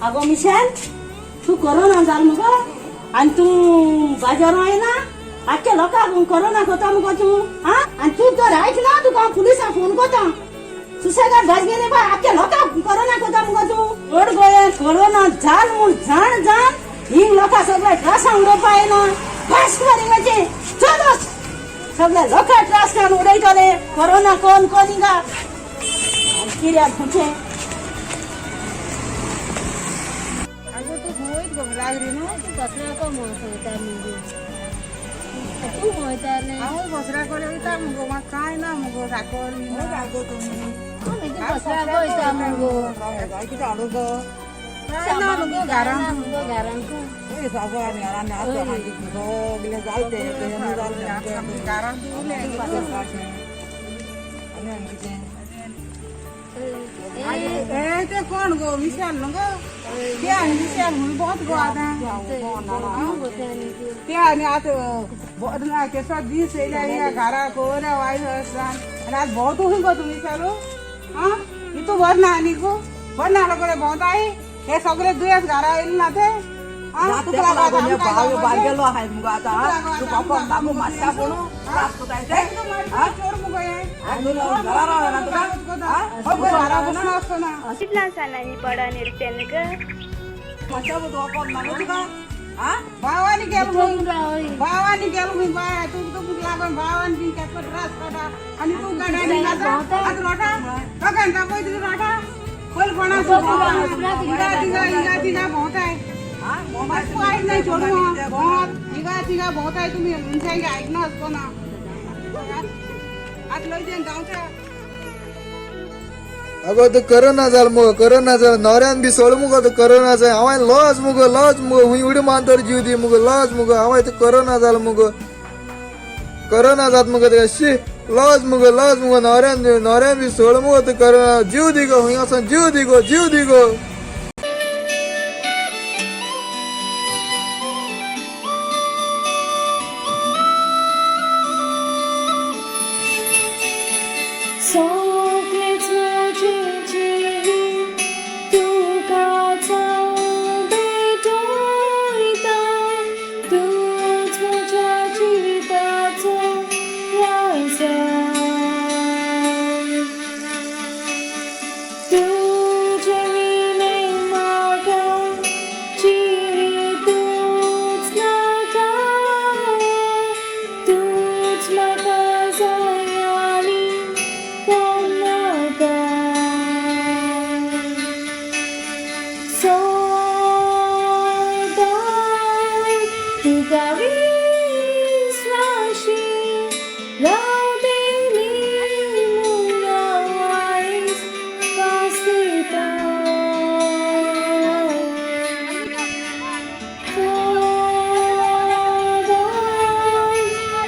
आगो मिशेल तू कोरोना जाल मुगो आनी तू बाजारां आयना आख्या लोकांक कोरोना कोता मुगो तू हा आनी तू तर आयकना तुका हांव पुलिसांक फोन कोता सुसेगाद घास गेले बाय आख्या लोकांक कोरोना कोता मुगो तू चड गोंयांत कोरोना जाल म्हूण जाण हिंग लोकां सगळे ट्रासां उडोवपा येना बस हिंगाचे चलच सगळे लोकां ट्रास काडून उडयतले कोरोना कोण हिंगा कित्याक खुंचे लागली न्हू तू बसऱ्याको वयता मुगो तू वयता न्ही हांव बसऱ्याको वयता मुगो म्हाका कांय ना मुगो साकर सारको तुमी बसऱ्याको वयता मुगो कितें हाडू गो कांय ना मुगो घरान सगळ्यांनी घरान सगळे जायते घरान ते कोण गो विशाल न्हू गो ते आनी विशाल म्हणून बहुत गो आतां ते आनी आतां केसो दीस येयल्या घरा कोवऱ्या वायट आसतात आनी आतां भोंवतो खूंय गो तूं विशालू हा इतू बरें ना आनी गो बरें ना कडेन भोंवताय हे सगळे दुयेंस घरा येयले ना ते गेलो आहाय मुगो आतां तूं पापड लागू मारता पूण कितला सालांनी पडा निर्तेन ग भावानी गेलो खंय बाय तूं लागून भावानी केसो त्रास काडा आनी तूं गाड्यांनी आतां रोटा लोकांनी तापय तुका रोटा पयलीं कोणा तिगा भोंवताय वायट नाही बहुत तिगा भोंवताय तुमी मनशांगे आयकना आसतो ना आतां लय जावच्या अगो तो कोरोना जाल मुगो कोरोना जाल न्हवऱ्यान बी सोड मुगो तो कोरोना जाय हांवें लॉस मुगो हुंय उडी मारतर जीव दी मुगो लॉस मुगो हांवें तो कोरोना जाल मुगो कोरोना जात मुगो तुका शी लॉस मुगो न्हवऱ्यान बी सोड मुगो तो कोरोना जीव दी गो हुंय वचोन जीव दी गो तुझे विने तुका विश्वासी रावते मी मुगा वाईस पासिता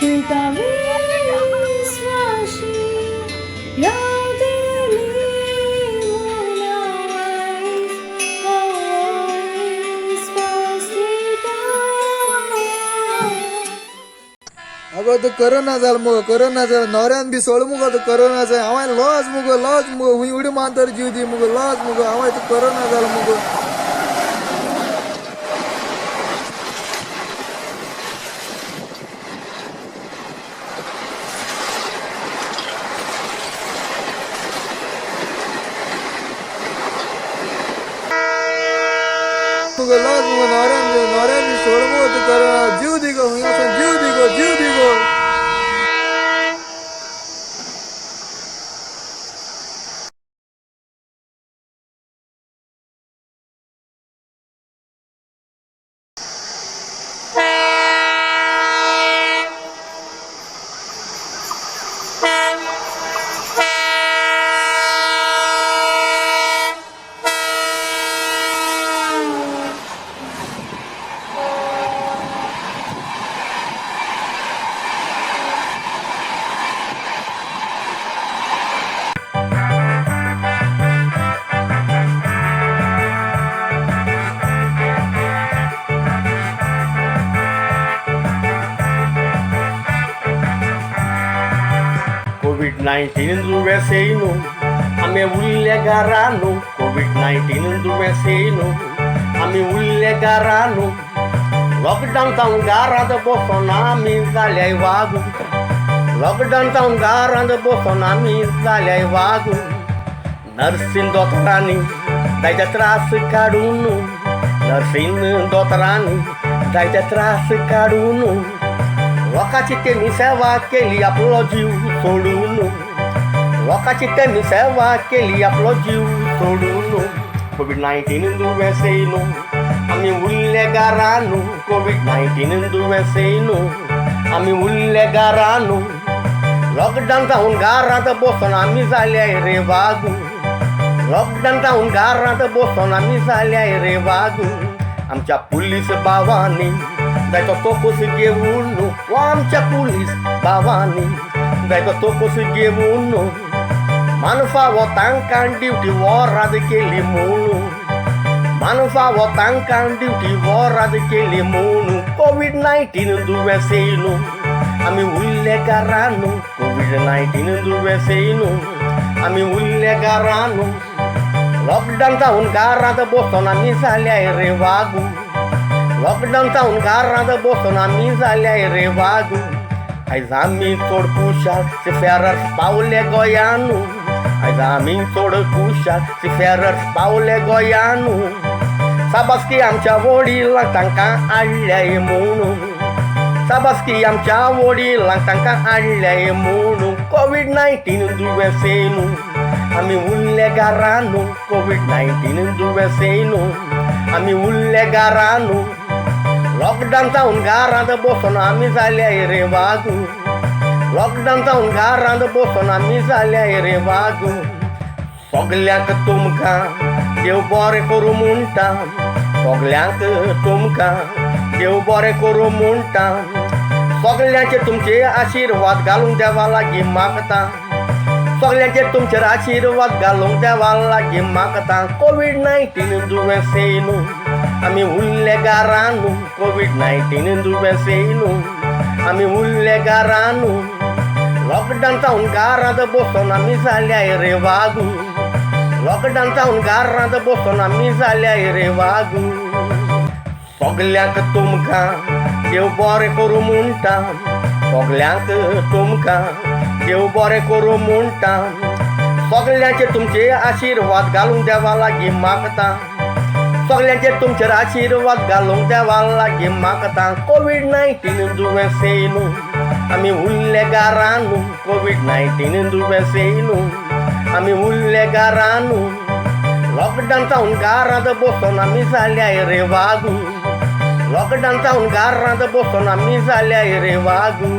तुका विश्वासी रावते मी मुगा वाईस पासिता अगो तो करोना जाल मुगो करोना जाल नवऱ्यान बी सोड मुगो तो करोना जाय हांवें लॉज मुगो हुंय उडी मातर जीव दी मुगो लॉज मुगो हांवें तो करोना जाल मुगो मुगो लॉज मुगो नवऱ्यान बी सोड मुगो तो करोना जीव दी गो हुंय वचून जीव दी गो COVID-19 do vecino, a me ulle garano. COVID-19 do vecino, a me ulle garano. Lockdown tá gara da Bolsonaro, me zalhai vago. Lockdown tá gara da Bolsonaro, me zalhai vago. Nursing doutorani, dai de trás caruno. Nursing doutorani, dai de trás caruno. Wakati temi sewa keli aplodiu soduno. Wakati temi sewa keli aplodiu soduno. COVID-19 do vecino, a me ulle garano. COVID-19 do vecino, a me ulle garano. Lockdown tá gara da Bolsonaro, me zalhai revago. Lockdown tá gara da Bolsonaro, me zalhai revago. Amcha police bavani, dai to conseguiu आमच्या police बाबांनी जायतो तो conseguiu मानफावो तांकां duty वराद केली म्हणून मानफावो तांकां duty वराद केली म्हणून COVID-19 दुवेसेनो आमी उल्लेगारानो COVID-19 दुवेसेनो आमी उल्लेगारानो लॉकडाऊन जाऊन घरात बसून आम्ही झाल्याय रे वागू लॉकडाऊन जाऊन घरात बसून आम्ही झाल्याय रे वागू आयज आम्ही चोड कुशाल सिफेरर्स पावले गोंयानू आयज आम्ही चोड कुशाल सिफेरर्स पावले गोंयानू साबासकी आमच्या वडिलांक तांकां हाडल्याय म्हणून साबासकी आमच्या वडिलांक तांकां हाडल्याय म्हणून COVID-19 दुवेसेनू आम्ही उल्लेगारानू COVID-19 दुवेसेनू आम्ही उल्लेगारानू लॉकडाऊन जाऊन घरात बसून आम्ही झाल्याय रे वागू लॉकडाऊन जाऊन घरात बसून आम्ही झाल्याय रे वागू सगल्यांक तुमकां देव बरें करूं म्हणटा सगल्यांक तुमकां देव बरें करूं म्हणटा सगल्यांचे तुमचे आशिर्वाद घालूंक देवा लागीं मागता सगल्यांचे तुमचेर आशिर्वाद घालूंक देवा लागीं मागता COVID-19 दुवेसेनू आमी उल्लेगारानू COVID-19 दुवेसेनू आमी उल्लेगारानू लॉकडाऊन जाऊन घरात बसून आमी झाल्याय रे वागू लॉकडाऊन जाऊन घरात बसून आमी झाल्याय रे वागू सगल्यांक तुमकां देव बरें करूं म्हणटा सगल्यांक तुमकां देव बरें करूं म्हणटा सगल्यांचे तुमचे आशिर्वाद घालूंक देवा लागीं मागता सगल्यांचे तुमचेर आशिर्वाद घालूंक देवा लागीं मागता COVID-19 दुवेसेनू आमी उल्लेगारानू COVID-19 दुवेसेनू आमी उल्लेगारानू लॉकडाऊन जाऊन घरात बसून आमी झाल्याय रे वागू लॉकडाऊन जाऊन गारात बसून आम्ही झाल्या रे वागू.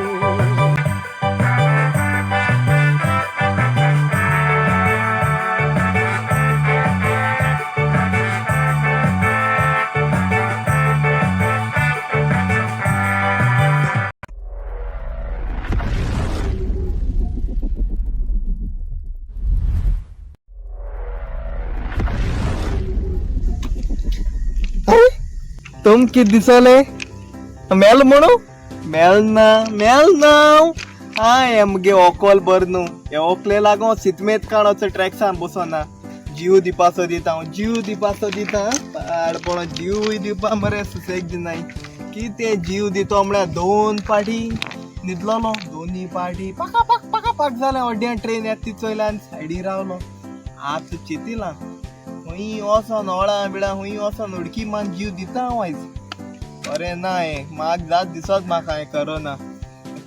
तुम कित दिसले मेल म्हणू मेल ना हाय मगे ओकोल बर न्हू हे ओकले लागो सितमेत काणोचो ट्रॅक्सान बसोना जीव दिपाचो दिता पाडपणो जीव दिवपा मरे सुसेग दिनाय कितें जीव दितो म्हळ्यार 2 पाटी न्हिदलोलो दोनी पाटी पाक जालें वड्ड्यान ट्रेन येता ती चोयला आनी सायडीर रावलो आतां चिंतिलां हुंय वचोन ओळा बिळा हुंय वचोन उडकी मान जीव दिता हांव आयज अरे ना हें म्हाका जात दिसत म्हाका हें करोना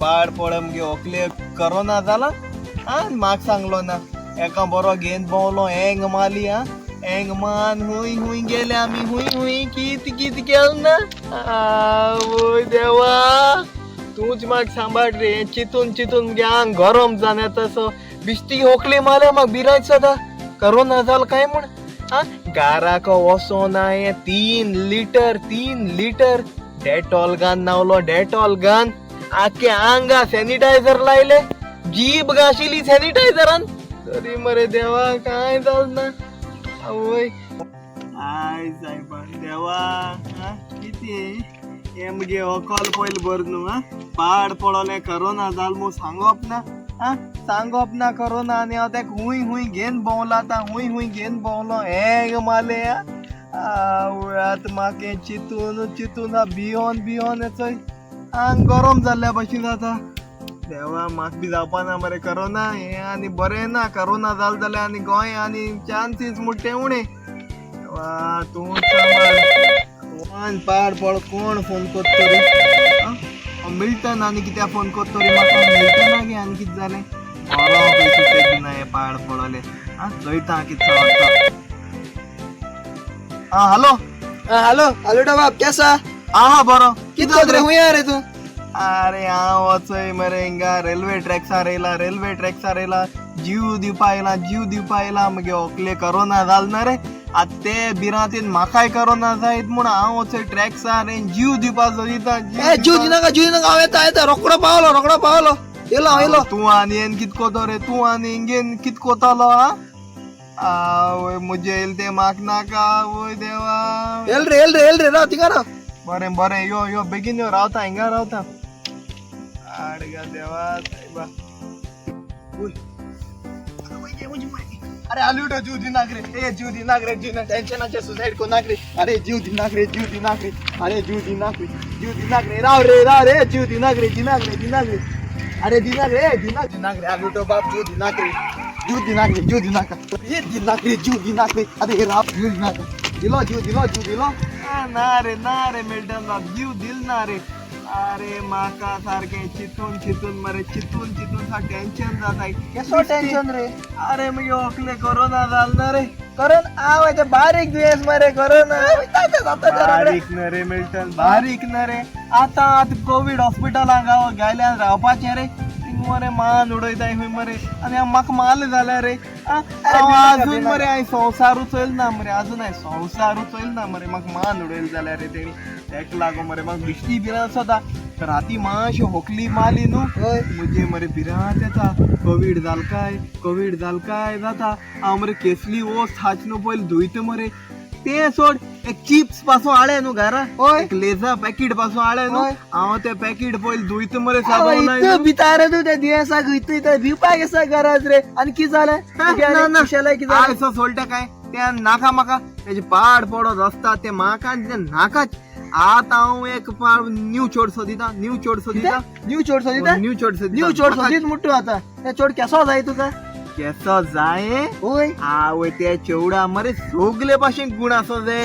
पाड पड मगे ओकले करोना जाला आनी म्हाका सांगलो ना एका बरो घेवन भोंवलो हँग मारली हँग मान हुंय गेले आमी हुंय कित केलें ना आवय देवा तूंच म्हाका सांबाळ रे चिंतून मगे आंग गरम जावन येता सो बिश्टी ओकले मारले म्हाका भिरांत सदा करोना जाला काय म्हण गाराको वसोन हांवें 3 लिटर डेटॉल घान नावलो डेटॉल घान आखे आंगा सॅनिटायझर लायले जीब घाशिली सॅनिटायझरान तरी मरे देवा काय जाल ना आवय आय सायबा देवा कितें हे मगे ओकोल पयल बर न्हू पाड पडोले करोना जाल मू सांगप ना करोना आनी हांव तेका हुंय घेवन भोंवला आतां हुंय घेवन भोंवलो हँग मारले आतां म्हाका चिंतून भियोन चोय आंग गरम जाल्ल्या भशेन जाता देवा म्हाका बी जावपा ना मरे करोना हें आनी बरें ना करोना जालें जाल्यार आनी गोंय आनी चान्सीस मुट्टे उणे तूं सांबाळ पाड पड कोण फोन करता रे मिल्टन आनी कित्याक फोन करता रे म्हाका मिल्टना गे आनी कितें जालें बरो पयशे दिना हे पाड पडोले चोयता कितें वाटता हॅलो बाब केसा बरो कितें कोत रे हुंय रे तूं अरे हांव वचय मरे हिंगा रेल्वे ट्रॅक्सार येयला जीव दिवपा येयला मगे ओकले करोना जाल ना रे आतां ते भिरांतीन म्हाकाय करोना जायत म्हूण हांव वचय ट्रॅक्सार जीव दिवपाचो दिता जीव दिनाका हांव येता रोकडो पावलो येलो तूं आनी हेन कित कोतो रे तूं आनी हिंगेन कित कोतालो आवय म्हजे येयले ते म्हाका नाका आवय देवा येल रे राव थिंगा राव बरें यो बेगीन यो रावता हिंगा रावता आडगा देवा सायबा अरे आलूटो जीव दिनाक रे जीव दिनाक रे टेन्शनाचे सुसाइड कोनाक रे अरे जीव दिनाक रे अरे जीव दिनाक रे राव रे जीव दिनाक रे अरे दिनाक रे आलूटो बाप जीव दिनाक रे अरे राव जीव दिनाक दिलो ना रे मिल्टन बाप जीव दिल ना रे अरे म्हाका सारकें चिंतून मरे चिंतून टेन्शन जाताय केसो टेन्शन रे अरे मगे ओकले करोना जाल ना रे हांव बारीक दुयेंस मरे करोना बारीक न रे मिल्टन बारीक न रे आतां कोविड हॉस्पिटलाक हांव गेल्यार रावपाचें रे मरे मान उडयताय खंय मरे आनी म्हाका मारले जाल्यार रे अजून मरे हांवें संवसारू चोयल ना मरे म्हाका मान उडयले जाल्यार रे तेणी तेका लागून मरे म्हाका बिश्टी भिरांत जाता राती मातशी होकली मारली न्हू म्हणजे मरे भिरांत येता कोविड जाल काय जाता हांव मरे केसली वोस्त हाचनो पयलीं धुयता मरे ते सोड एक चिप्स पासून हाडे न्हू घरा एक लेझा पॅकेट पासून हाडे न्हू हांव ते पॅकेट पयलीं धुयता मरे साबण भितर तूं ते दुयेंसाक वयता भिवपाक येसा गरज रे आनी कितें जालें सोडटा काय ते नाका म्हाका तेजे पाड पडत आसता ते म्हाका आनी ते नाकाच आतां हांव एक न्यू चोडसो दिता न्यू चोडसो दीत मुट्टू आतां ते चोड केसो जाय तुका केसो जाय आवय ते चेवडा मरे सगले भाशेन गुण आसो जाय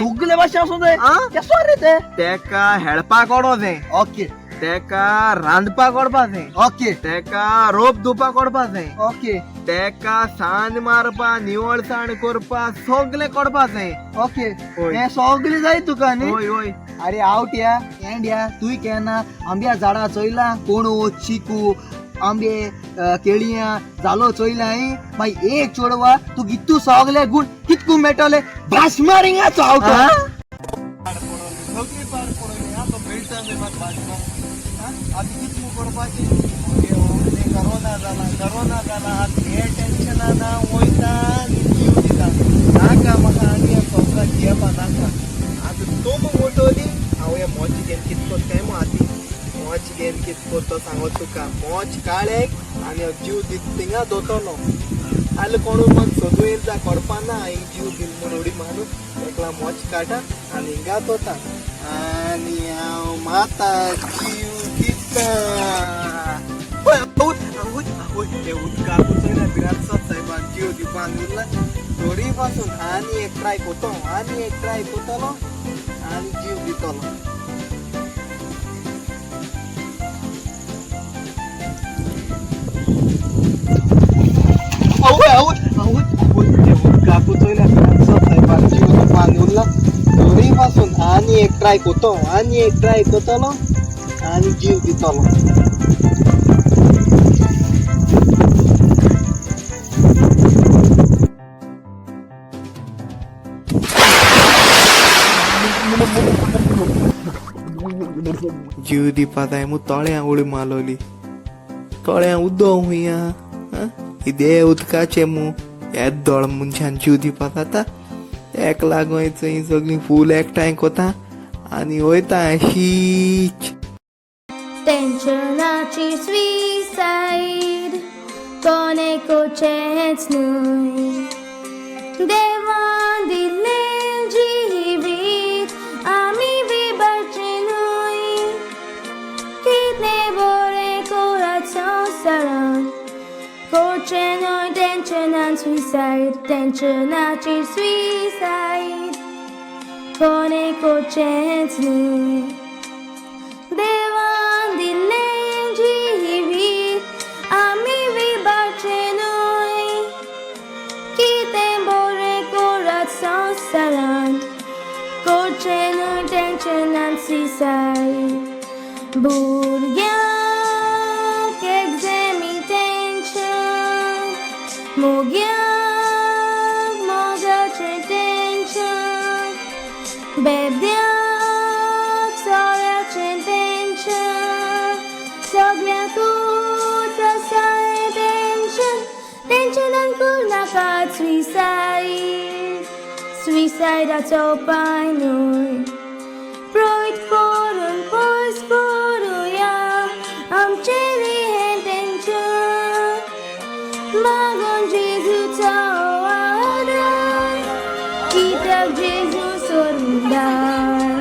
केसो रे ते तेका हेळपाक ओडो जाय ओके तेका रांदपाक ओडपा जाय ओके तेका रोप धुवपाक ओडपा जाय ओके तेका सान्न मारपा निवळसाण करपा सगले करपा जाय ओके हे सगळे जाय तुका न्ही होय अरे आवट या एंड या तूय केन्ना आंब्या झाडां चोयला कोणू चिकू आंबे केळियां जालो चोयलाय मागीर एक चोडवा तू कितू सगले गुण कितकू मेटले भास मारिंगाचो आवट सगळी पार पडोली आतां मेळटा न्ही म्हाका भाजमा आतां कितू करपाची करोना जाला आतां हे टेन्शना ना वयता आनी जीव दिता नाका म्हाका आनी सोंसार घेवपा नाका आतां तो मोटोली हांव हे मोच घेवन कितें करता मो आती मोच घेवन कितें करता सांगत तुका मोच काळेक आनी जीव दित थिंगा दोतलो आल्या कोणू मन सोदू येत जा कोडपाना एक जीव दिल म्हूण उडी मारून एकला मोच काडा आनी हिंगा दोता आनी हांव माता जीव दिता हे उदकाकू चोयला बिराट साहेबान जीव दिवपान उरला थोडी पासून आनी एक ट्राय कोतो आनी एक ट्राय कोतलो आनी जीव दितलो उदकाकू चोयला बिराट साहेबान जीव दिवपान उरला थोडी पासून आनी एक ट्राय कोतो आनी एक ट्राय कोतलो आनी जीव दितलो जीव दिवपा जाय मू तळ्या उडी मारलोली तळ्या उदो हुया इदे उदकाचे मू येद दोळ मनशान जीव दिवपा जाता एक लागोन थंय सगळीं फूल एकठांय कोता आनी वयता शीच टेन्शनाची स्विसाईड कोणेकोचेच न्हय देवान दिल्लें जिवीत आमी विबारचें न्हय कितलें बरें कोरात संवसारान कोचें न्हय टेन्शनान स्विसाईड टेन्शनाची स्विसाईड कोणेकोचेंच न्हय देवान दिल्लें जिवीत आमी विबारचें न्हय कितें बरें कोरात संवसारान कोचें न्हय टेन्शनान स्विसाईड भुरग्यांक एग्जामी टेन्शन मोग्यांक मोगाचें टेन्शन बेब्यांक सोऱ्याचें टेन्शन सगळ्यांकूच आसा हें टेन्शन टेन्शनान करनाकात स्विसाईड स्विसाईडाचो उपाय न्हय प्रोयत करून पयस करुया आमचें हें टेन्शन मागोन जेजूचो आदार कित्याक जेजू सोडूंदार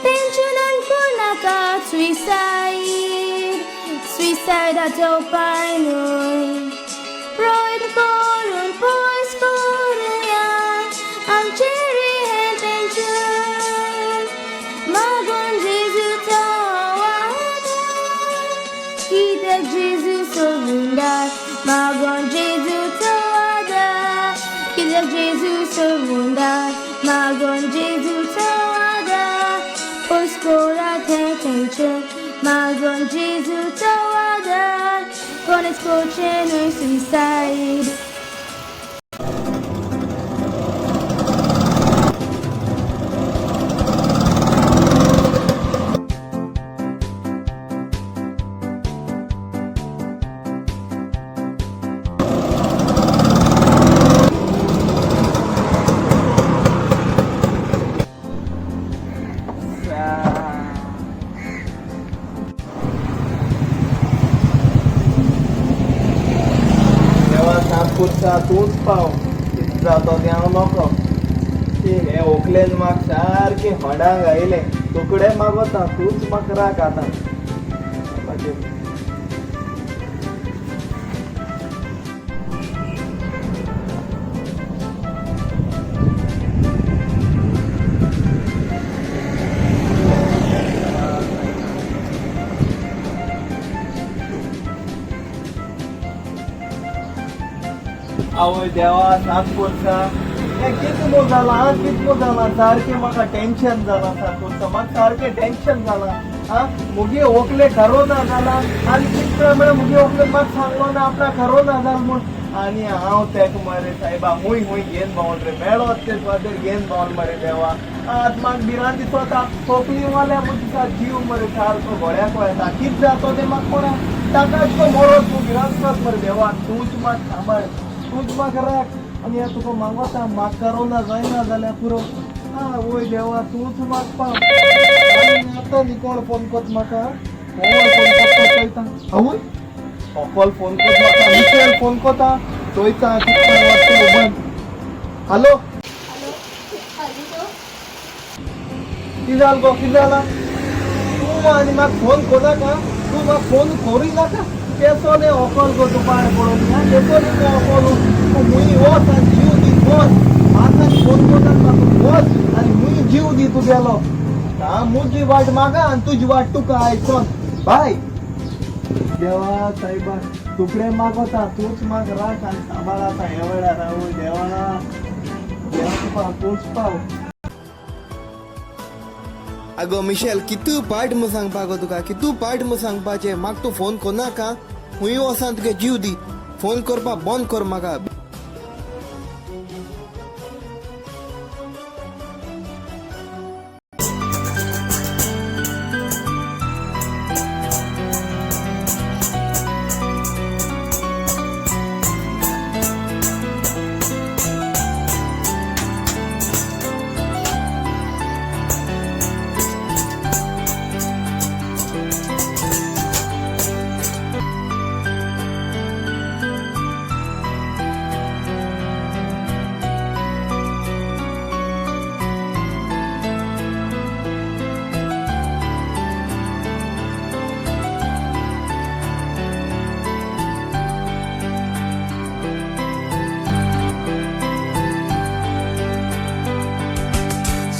टेन्शनान करनाकात स्विसाईड स्विसाईडाचो उपाय न्हय प्रोयत करून पयस करुया आमचेर हें टेन्शन मागोन जेजूचो आदार कित्याक जेजू सोडूंदार मागोन जेजूचो आदार कित्याक जेजू सोडूंदार मागोन जेजूचो आदार पयस कोरात हें टेन्शन मागोन जेजूचो आदार कोणेच कोचें न्हय स्विसाईड kursa tooth पाव कितें जातो तें हांव नोको हे ओकलेन म्हाका सारकें हडांक आयलें तुकडे मागोता तूंच म्हाका राख आतां आवय देवा सांग कोणता हे कितमो जाला कितमो जाला सारखे म्हाका टेन्शन जाला सारको म्हाका सारखें टेन्शन जाला हा मुगे ओकले करोना जाला आनी कितले म्हळ्यार मुगे ओकले म्हाका सांगलो ना आपणा करोना जाला म्हूण आनी हांव तेका मरे सायबा हुंय हुंय घेवन भावल रे मेळो ते सुवातेर घेवन भावल मरे देवा आज म्हाका भिरांत दिसता तकलीवाल्या मुजो जीव मरे सारको गोळ्याक येता कितें जातो ते म्हाका कोणा ताकाच तो मरोत तूं भिरांत दिसता मरे देवा तूंच म्हाका सांबाळ तूंच म्हाका राख आनी हें तुका मागोता म्हाका करोना जायना जाल्यार पुरो वय देवा तूंच म्हाका पाव आनी आतां न्ही कोण फोन कोत म्हाका फोन कोत्ता चोयता आवय ऑफल फोन कोत म्हाका मिशेल फोन कोता चोयता कितें वाटता बंद हॅलो कितें जालें गो कितें जाला तूं आनी म्हाका फोन कोनाका तूं म्हाका फोन करूय नाका केसोले ऑफल गो तूं पाड पडोन केसोले गो ऑफल तूं मुई वच आनी जीव दी वच म्हाका फोन कोनाक म्हाका वच आनी मुई जीव दी तूं गेलो मुजी वाट म्हाका आनी तुजी वाट तुका आयकोन बाय देवा सायबा तुकडे मागोता तूच म्हाका राख आनी सांबाळ आतां हे वेळार आवय देवा देवा तूच पाव आगो मिशेल कितू पाट म्हूण सांगपा गो तुका कितू पाट म्हूण सांगपाचें म्हाका तूं फोन कोनाका हुंय वसान तुगे जीव दी फोन करपा बंद कर म्हाका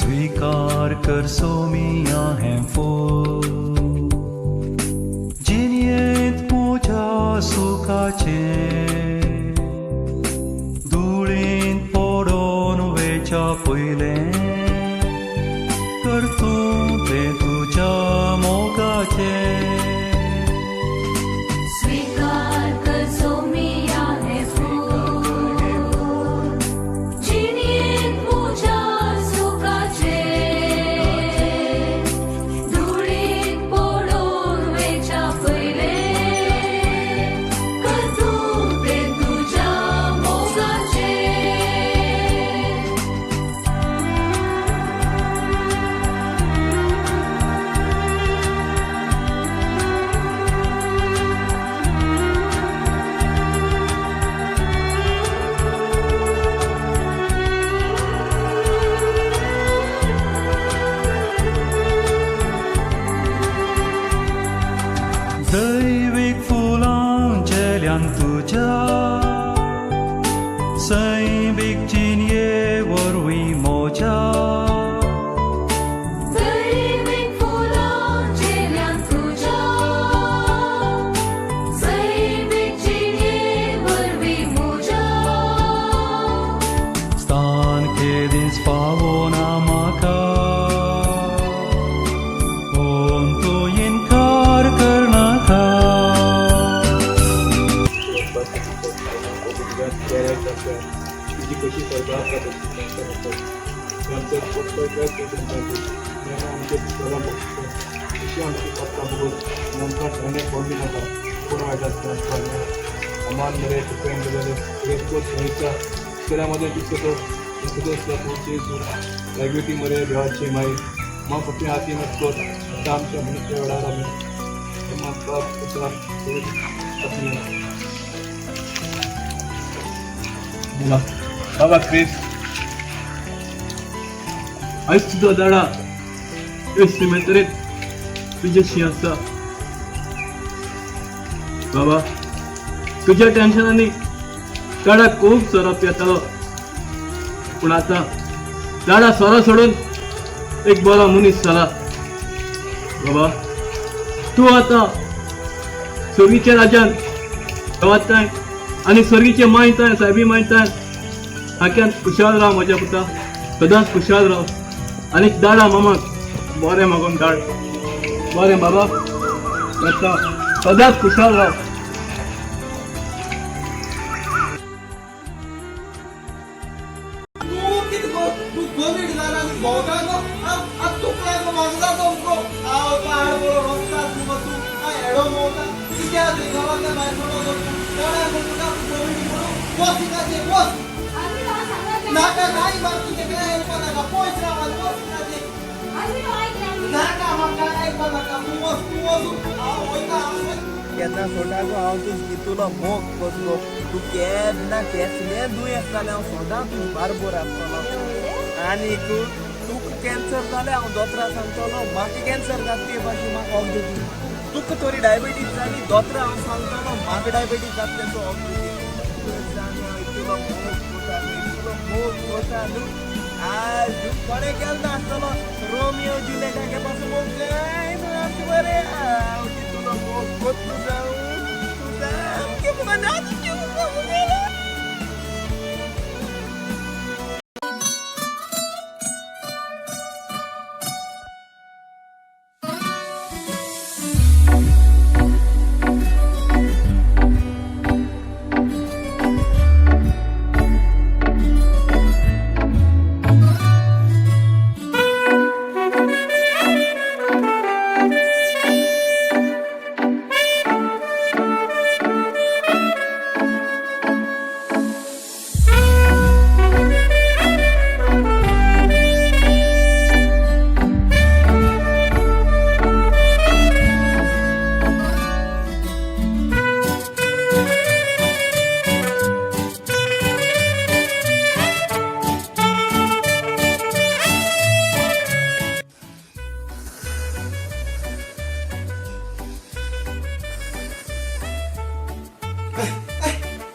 स्वीकार कर सोमिया हैं फूल जिन्येत पूजा सुखाचे धुळींत पडोन वेच्या पयले कर तूं तें तुज्या मोगाचे स्वीकार कर सोमिया हे फूल जिन्येत पूजा सुखाचे धुळींत पडोन वेच्या पयले कर तूं तें तुज्या मोगाचे दैवीक फुलां जेल्यान तुज्या सैमीक जिन्ये वरवीं मोज्या दैवीक फुलां जेल्यान तुज्या सैमीक जिन्ये वरवीं मोज्या स्थान केदीस पावोना म्हाका ओम तूं इन्कार करनाका तुझी कशी सरकार आमचे पत्ता बघून नंतर अनेक बोलली नका कोण वाईट अमान मेरे डिपेंड न्यायच्या शेरामध्ये दिसतो लायबिलिटीमध्ये देवाची माई मग फक्त हाती नसतो आता आमच्या मनुष्य वेळार आम्ही बाबा क्रिस आयज तुजो दाडा एस्टिमेटरीत तुजेशी आसा बाबा तुज्या टेन्शनांनी दाडा खूब सोरोप येतालो पूण आतां दाडा सोरो सोडून एक बरो मनीस जाला बाबा तूं आतां चोवीच्या राज्यान गांवांतल्यान आनी सर्गीचे मायताय साहेबी मायताय हाक्यान खुशाल राव म्हज्या पुता सदांच खुशाल राव आनी धाडा मामाक बरें मागून धाड बरें बाबा येता सदांच खुशाल राव तू कोविड जाला आनी भोंवता गो आतां तुका लागो मागता तो मुगो हांव पहाड बरो रस्ता तुका तू हेडो भोंवता कित्याक रे गांवांतल्या भायर पडो कोणा तुका कोविड म्हणून वच इकाचे वच नाका कांय बाब तुजे काय हेल्प नाका पयस राव आनी वच इकाचे नाका म्हाका आयकपा नाका तूं वच हांव वयता केन्ना सोडा गो हांव तूं भितुलो मोग कसलो तूं केन्ना केसलें दुयेंस जालें हांव सदां तूं बारबोर आसतलो आनीक तुका कॅन्सर जालें हांव दोतोरा सांगतलो म्हाका कॅन्सर जाता ते भाशेन म्हाका ऑक्सिजन तुका तरी डायबिटीज जाली दोतोरा हांव सांगतलो म्हाका डायबिटीज जाता तेचो आज कोणें केल्लो आसतलो रोमियो जुलियटाके पासून मोग कांय ना बरें हांव तुका मोग कोत्तू जावं तूं सामकें मनात घेवन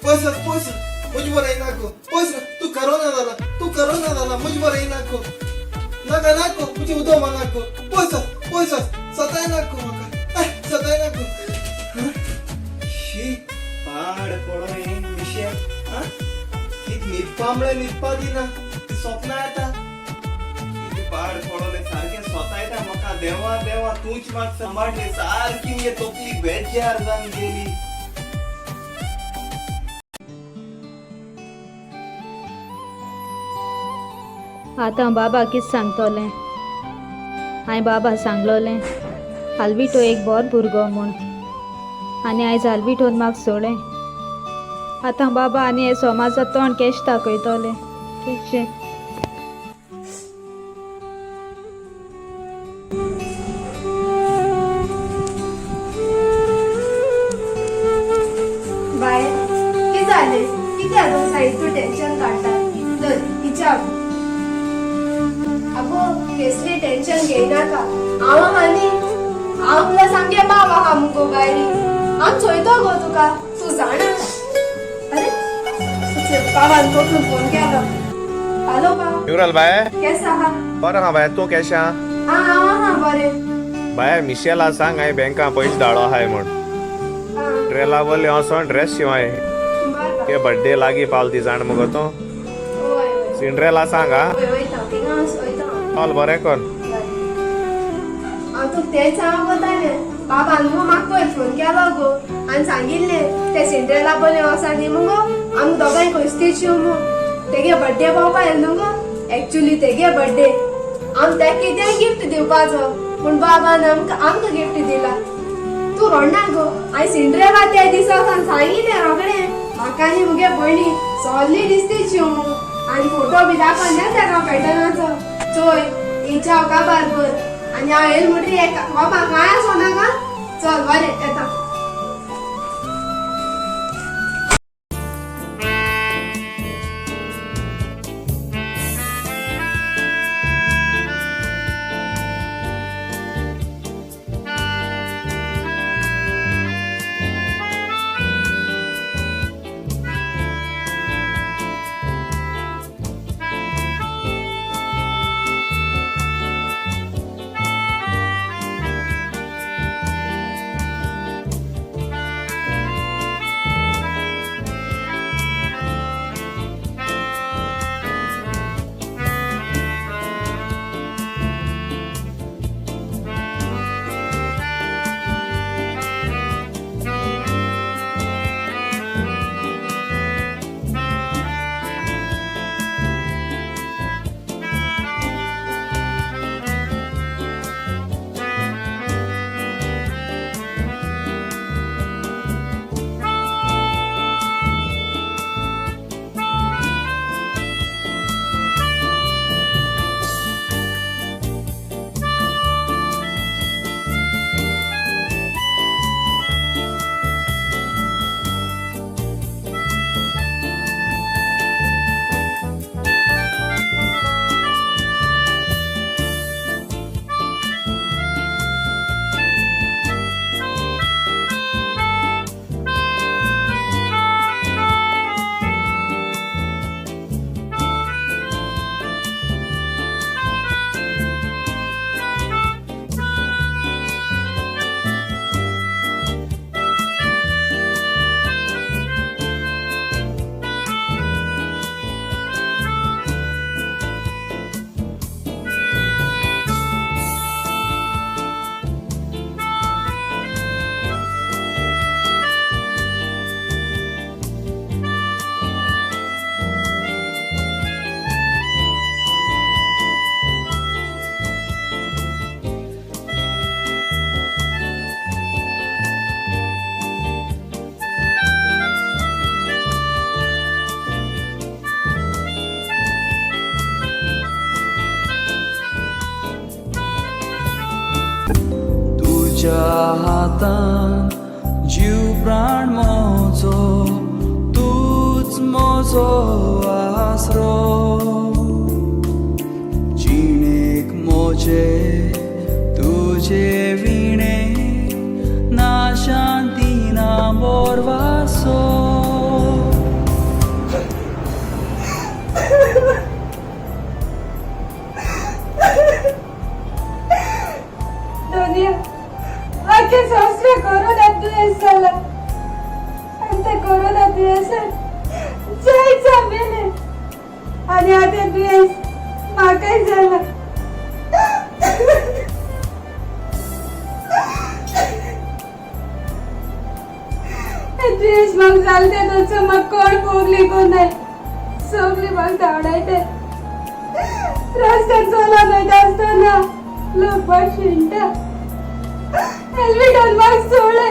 पयस म्हजे बरें नाको पयस तूं करोना जाला म्हजे बरें नाको नाका नाको म्हजे उदोमा नाको पयस सताय नाको म्हाका सताय नाको शी पाड पडो हें विशय कित न्हिदपा म्हळ्यार न्हिदपा दिना सपनां येता पाड पडोलें सारकें स्वता येता म्हाका देवा देवा तूंच म्हाका सांबाळली सारकी मगे तकली बेजार जावन गेली आतां बाबा कितें सांगतलें हांवें बाबा सांगलोलें हालविटो एक बरो भुरगो म्हूण आनी आयज हालविटोन म्हाका सोडें आतां बाबा आनी हे समाजांत तोंड केश दाखयतलें केशें बाय कितें जालें कित्याक दोन सायड तूं टेन्शन काडटा तर विचार अगो केसली टेन्शन घेयनाका हांव आनी हांव तुला सांगे बाब आहा मुगो गायरी हांव चोयतो गो तुका तूं जाणा अरे तुजे बाबान तोखून फोन केलो हॅलो बा युवराल बाय केस आहा बरो आहा बाय तूं केश आहा हांव आहा बरें बाय मिशेला सांग हांवें बँकां पयशे धाडो आहाय म्हूण ट्रेला वयले वचोन ड्रेस शिवाय के बर्थडे लागीं पावली जाण मुगो तूं सिंड्रेला सांग हा चल बरें कर हांव तुका तेंच सांगतालें बाबान मुगो म्हाका पयर फोन केलो गो आनी सांगिल्लें ते सिंड्रेला बरें वसा न्ही मुगो आमकां दोगांय खंयच शिव मू तेगे बर्थडे पावपा येल न्हू गो एक्चुली तेगे बर्थडे हांव तेका कितें गिफ्ट दिवपाचो पूण बाबान आमकां गिफ्ट दिला तूं रोडना गो हांवें सिंड्रेला त्या दिसा सांगिल्लें रोखडें म्हाका आनी मुगे भयणी सोल्ली दिसती शिव मू आनी फोटो बी दाखयले तेका पॅटर्नाचो चोय हिच्या काबार कर आनी हांव येल म्हणटरी बाबा कांय आसो नाका चल बरें येता हातान जीव प्राण मोजो तूच मोजो आसरो जिणेक मोजे तुझे विणे ना शांती ना बोरवासो दुनिया आखे संस्था कोरोना दुयेस झाला आणि त्या कोरोना दुयेसात जायचा मेले आणि आता दुयेस म्हाकाय झाला दुयेस मग चालते तसं मग कोण भोगली कोण नाही सगळी मग धावडायते रस्त्यात चला नाही असताना लोक शिंटा हेल्मेट आणि मास्क सोडले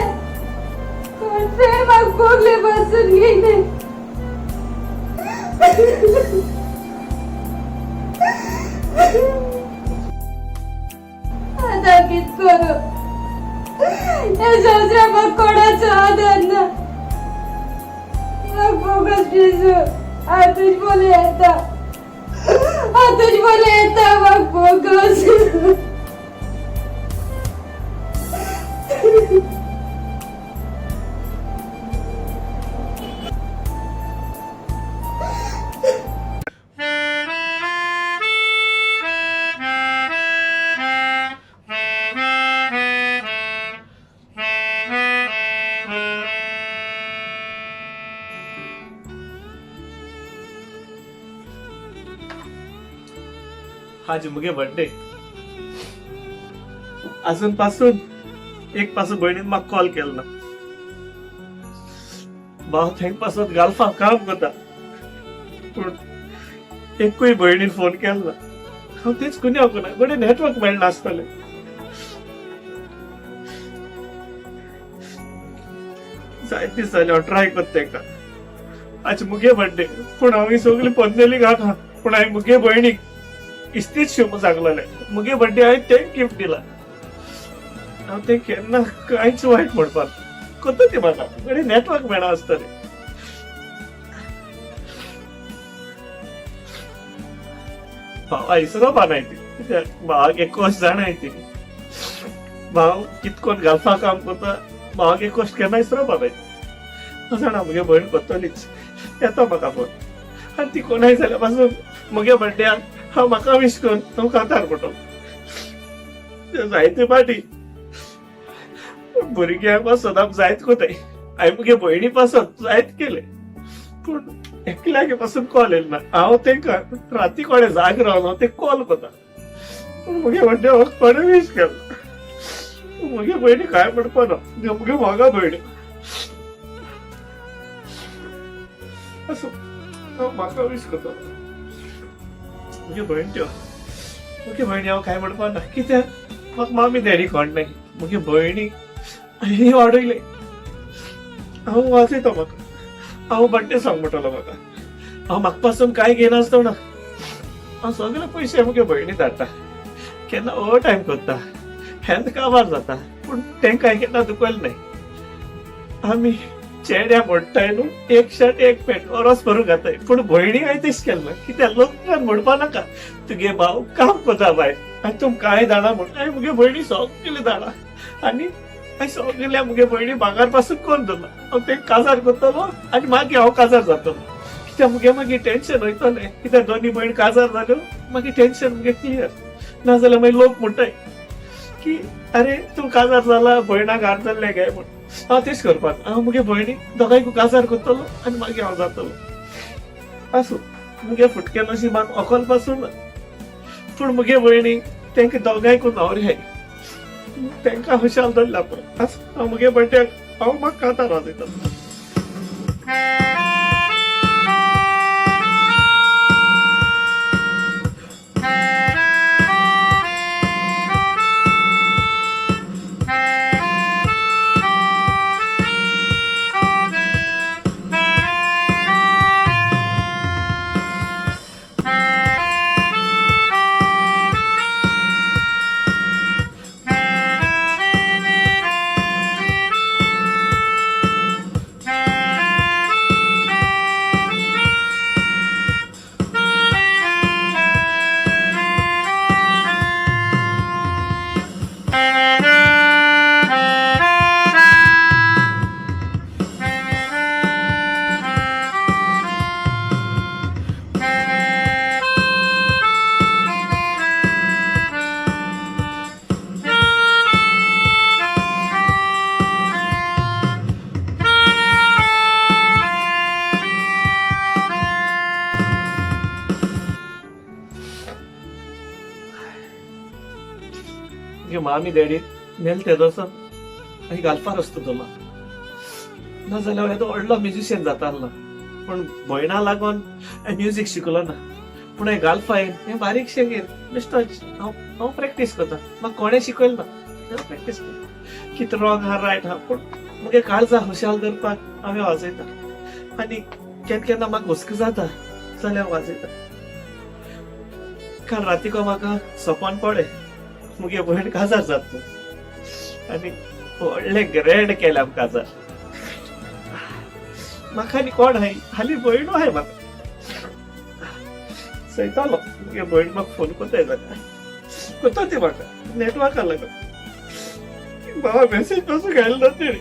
कोण फेर मग भोगले बसून गेले आता कित करू हे सासऱ्या मग कोणाचं आदर ना मग बोगस जेजू आतुच बोले येता आतुच बोले येता मग बोगस आज मुगे बर्थडे अजून पासून एक पासून बहिणीन म्हाका कॉल केलो ना भाव थंग पासून गाल्फा काम करता पूण एकूय बहिणीन फोन केलो ना हांव तेच कोणी ना बरें नेटवर्क मेळना आसतलें जायत दीस जाले हांव ट्राय करता तेका आज मुगे बर्थडे पूण हांव ही सगळी पद्दली घाटा पूण हांवें मुगे भयणीक इस्तीच शुभ सांगलेले मुगे बर्थडे हांवें तें गिफ्ट दिला हांव तें केन्ना कांयच वायट म्हणपाक कोता ती म्हाका बरें नेटवर्क मेळना आसतलें भावा इसरो बानाय ती भावाक 21 जाणाय ती भाव कितकोन घालपा काम करता भावाक 21 केन्ना इसरो बानाय जाणा मुगे भयण कोत्तलीच येता म्हाका फोन आनी ती कोणाय जाल्या पासून मुगे बर्थडेक हांव म्हाका विश करून हांव कांतार पडटलो जायते पाटी भुरग्यांक सदांच जायत कोताय हांवें मुगे भयणी पासून जायत केले पूण एकल्यागे पासून कॉल येयलो ना हांव तेंका राती कोणे जाग रावन हांव ते कॉल कोता पूण मुगे बर्थडे हांव कोणे विश केलो मुगे भयणी काय म्हणपा ना मुगे मोगा भयणी असो हांव म्हाका विश करतलो मुगे भयण त्यो मुगे भयणी हांव काय म्हणपा ना कित्याक म्हाका मामी डॅडी कोण नाय मुगे भयणी आनी वाडयले हांव वाजयता म्हाका हांव बर्थडे सॉंग म्हणटलो म्हाका हांव म्हाका पासून कांय घेयनासतना हांव सगळे पयशे मुगे भयणी धाडटा केन्ना ओवर टायम करता हेल्थ काबार जाता पूण तेंकां केन्ना दुखयलें नाय आमी चेड्या म्हणटाय न्हू एक शर्ट एक पॅन्ट ओरोस भरूंक घाताय पूण भयणी हांवें तेश केलें ना कित्याक लोकांक म्हणपा नाका तुगे भाव काम करता बाय आनी तूं कांय धाडा म्हण हांवें मुगे भयणी सगळे धाडा आनी हांवें सगळ्या मुगे भयणी भांगार पासून कोण दवरला हांव तें काजार करतलो आनी मागीर हांव काजार जातलो कित्याक मुगे मागीर टेन्शन वयतलें कित्याक दोनी भयण काजार जाल्यो मागीर टेन्शन मुगे क्लियर नाजाल्यार मागीर लोक म्हणटाय की अरे तूं काजार जाला भयणाक हात जाल्ले काय म्हण हांव तेच करपाक हांव मुगे भयणी दोगांयकू काजार करतलो आनी मागीर हांव जातलो आसूं मुगे फुटके नशिबान अकोल पासून पूण मुगे भयणी तेंका दोगांयकू न्हवऱ्याय तेंकां हुशाल धरला पळय आसूं हांव मुगे बर्थडेक हांव म्हाका कांतार वाजयतलो तुगे मामी डॅडी मेल ते दोसन आनी घालपार आसता तुला नाजाल्यार येदो व्हडलो म्युजिशियन जाता आसलो पूण भयणा लागून म्युजीक शिकलो ना पूण हे घालपा हें बारीकशें घेन बेश्टो हांव प्रॅक्टीस करता म्हाका कोणें शिकयलें ना प्रॅक्टीस करता कितें रॉंग आहा रायट आहा पूण मुगे काळजा खुशाल करपाक हांवें वाजयता आनी केन्ना केन्ना म्हाका हुस्को जाता जाल्यार वाजयता काल रातीको म्हाका सपन पडे मुगे भयण काजार जाता आनी व्हडले ग्रँड केल्या काजार म्हाका आनी कोण आहाय हाली भयणू आहाय म्हाका सयतालो मुगे भयण म्हाका फोन कोताय कोता ती म्हाका नेटवर्का लागून बाबा मेसेज पासून घायल ना तेणी